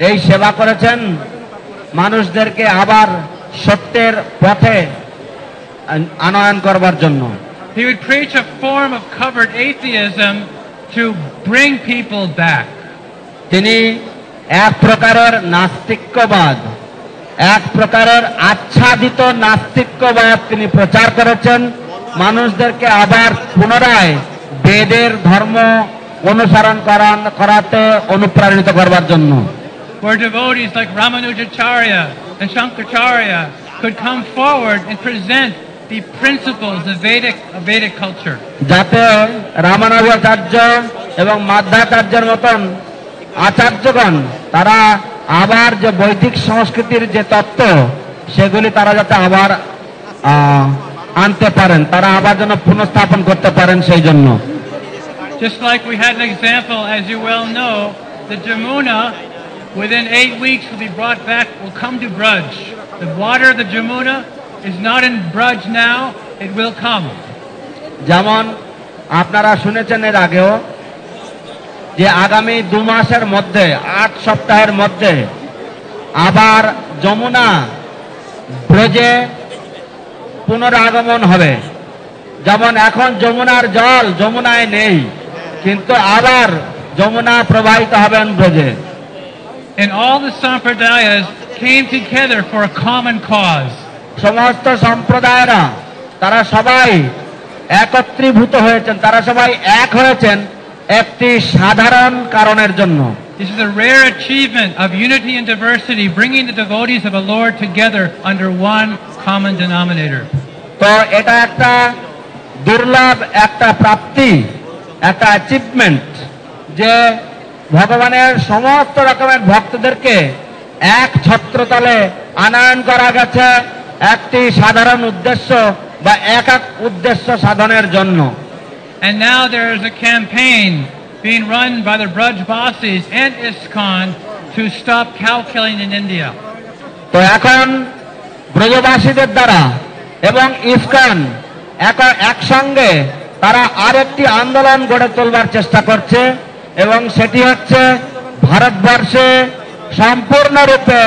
এই সেবা করেছেন মানুষদেরকে আবার সত্যের পথে আনয়ন করবার জন্য। He would preach a form of covered atheism to bring people back. তিনি এক প্রকারের নাস্তিক্যবাদ, এক প্রকারের আচ্ছাদিত নাস্তিক্যবাদ তিনি প্রচার করেছেন মানুষদেরকে আবার পুনরায় বেদের ধর্ম অনুসরণ করাতে অনুপ্রাণিত করবার জন্য। Where devotees like Ramanujacharya and Shankaracharya could come forward and present the principles of Vedic culture. যাতে রামানুজাচার্য এবং মাধ্যাচার্যের মতন আচার্যগণ তারা আবার যে বৈদিক সংস্কৃতির যে তত্ত্ব সেগুলি তারা যাতে আবার আনতে পারেন, তারা আবার যেন পুনঃস্থাপন করতে পারেন সেই জন্য। Just like we had an example, as you well know, the Jamuna within 8 weeks will be brought back, will come to Braj. The water of the Jamuna is not in Braj now, it will come. যেমন আপনারা শুনেছেন এর আগেও যে আগামী 2 মাসের মধ্যে 8 সপ্তাহের মধ্যে আবার যমুনা ব্রজে পুনরাগমন হবে। যেমন এখন যমুনার জল যমুনায় নেই, কিন্তু আবার যমুনা প্রবাহিত হবেন ব্রজে। And all the sampradayas came together for a common cause. সমস্ত সম্প্রদায়রা তারা সবাই একত্রীভূত হয়েছেন, তারা সবাই এক হয়েছেন একটি সাধারণ কারণের জন্য। This is a rare achievement of unity and diversity, bringing the devotees of the Lord together under one common denominator. তো এটা একটা দুর্লভ একটা প্রাপ্তি, একটা অ্যাচিভমেন্ট যে ভগবানের সমস্ত রকমের ভক্তদেরকে এক ছত্রতলে আনয়ন করা গেছে একটি সাধারণ উদ্দেশ্য বা এক উদ্দেশ্য সাধনের জন্য। And now there is a campaign being run by the Braj Basis and ISKCON to stop cow killing in India. তো এখন ব্রজবাসীদের দ্বারা এবং ইসকন একসঙ্গে তারা আরেকটি আন্দোলন গড়ে তোলবার চেষ্টা করছে এবং সেটি হচ্ছে ভারতবর্ষে সম্পূর্ণরূপে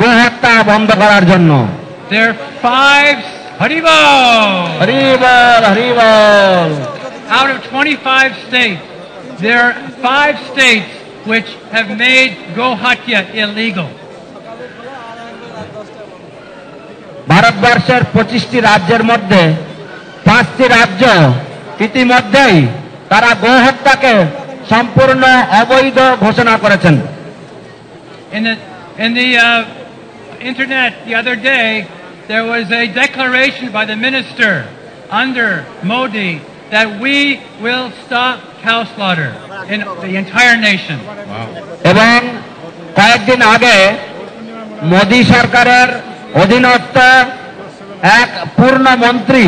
গোহত্যা বন্ধ করার জন্য। There are 5 horrible out of 25 states. There are 5 states which have made Gohatya illegal. ভারতবর্ষের 25টি রাজ্যের মধ্যে 5টি রাজ্য ইতিমধ্যেই তারা গোহত্যাকে সম্পূর্ণ অবৈধ ঘোষণা করেছেন। In the internet the other day, there was a declaration by the minister under Modi that we will stop cow slaughter in the entire nation. এবং কয়েকদিন আগে মোদী সরকারের অধীনস্থ এক পূর্ণ মন্ত্রী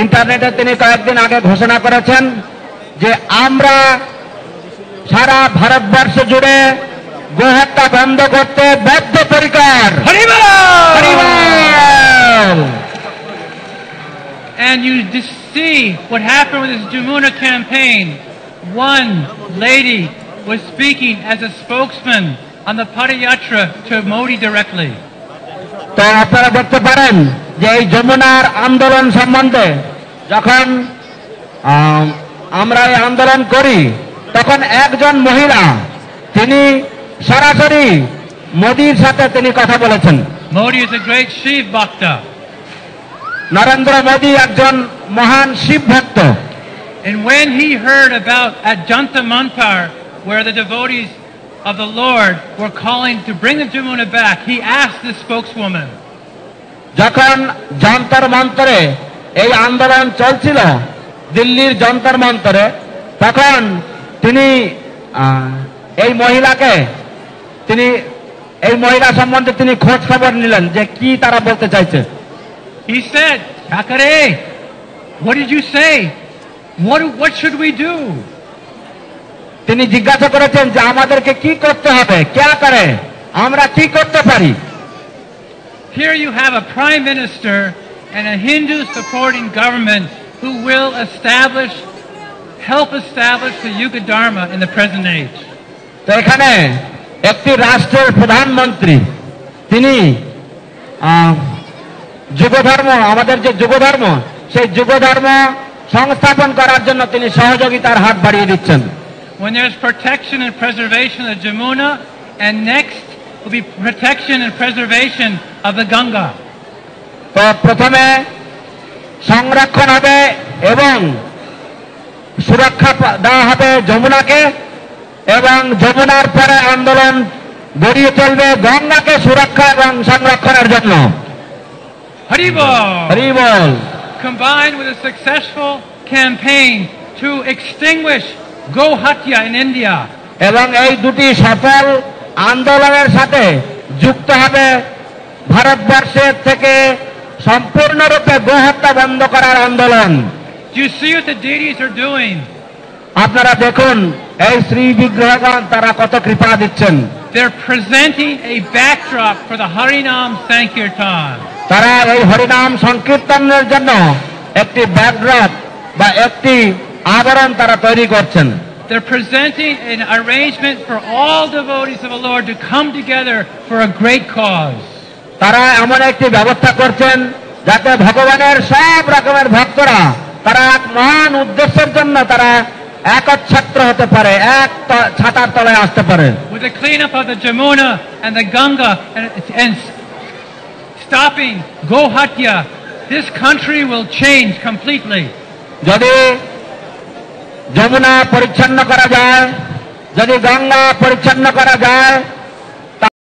ইন্টারনেটে তিনি কয়েকদিন আগে ঘোষণা করেছেন যে আমরা সারা ভারতবর্ষ জুড়ে গোহত্যা বন্ধ করতে বদ্ধপরিকর। And you just see what happened with this Jamuna campaign. One lady was speaking as a spokesman on the Padayatra to Modi directly. তো আপনারা দেখতে পারেন যে এই যমুনার আন্দোলন সম্বন্ধে যখন আমরা এই আন্দোলন করি তখন একজন মহিলা তিনি সরাসরি মোদির সাথে তিনি কথা বলেছেন। Modi is a great Shiv Bhakta. Narendra Modi একজন মহান শিব ভক্ত। And when he heard about at Jantar Mantar, where the devotees of the Lord were calling to bring the Jamuna back, he asked the spokeswoman. যখন যন্তর মন্তরে এই আন্দোলন চলছিল দিল্লির যন্তর মন্তরে, তখন তিনি এই মহিলা সম্বন্ধে তিনি খোঁজ খবর নিলেন যে কি তারা বলতে চাইছে। He said, "Thakare, what did you say? What should we do?" তিনি জিজ্ঞাসা করেছেন যে আমাদেরকে কি করতে হবে, क्या করে, আমরা কি করতে পারি। Here you have a prime minister and a Hindu supporting government who will help establish the Yuga Dharma in the present age. তো এখানে একটি রাষ্ট্রের প্রধানমন্ত্রী তিনি যুগধর্ম, আমাদের যে যুগধর্ম, সেই যুগধর্ম সংস্থাপন করার জন্য তিনি সহযোগিতার হাত বাড়িয়ে দিচ্ছেন। When there's protection and preservation of Jamuna, and next will be protection and preservation of the Ganga. তো প্রথমে সংরক্ষণ হবে এবং সুরক্ষা দেওয়া হবে যমুনাকে, এবং যমুনার পরে আন্দোলন গড়িয়ে চলবে গঙ্গাকে সুরক্ষা এবং সংরক্ষণের জন্য। Haribol. Combined with a successful campaign to extinguish Gohatya in India. এবং এই দুটি সফল আন্দোলনের সাথে যুক্ত হবে ভারতবর্ষের থেকে সম্পূর্ণরূপে গোহত্যা বন্ধ করার আন্দোলন। Do you see what the deities are doing? আপনারা দেখুন এই শ্রী বিগ্রহগণ তারা কত কৃপা দিচ্ছেন। They're presenting a backdrop for the Harinam Sankirtan. তারা এই হরিনাম সংকীর্তনের জন্য একটি ব্যাকড্রপ বা একটি আবরণ তারা তৈরি করছেন। They're presenting an arrangement for all devotees of the Lord to come together for a great cause. তারা এমন একটি ব্যবস্থা করছেন যাতে ভগবানের সব রকমের ভক্তরা তারা এক মহান উদ্দেশ্যের জন্য তারা একচ্ছত্র হতে পারে, এক ছাতার তলায় আসতে পারে। With the cleanup of the Jamuna and the Ganga and stopping Gohatya, this country will change completely. যদি যমুনা পরিচ্ছন্ন করা যায়, যদি গঙ্গা পরিচ্ছন্ন করা যায়,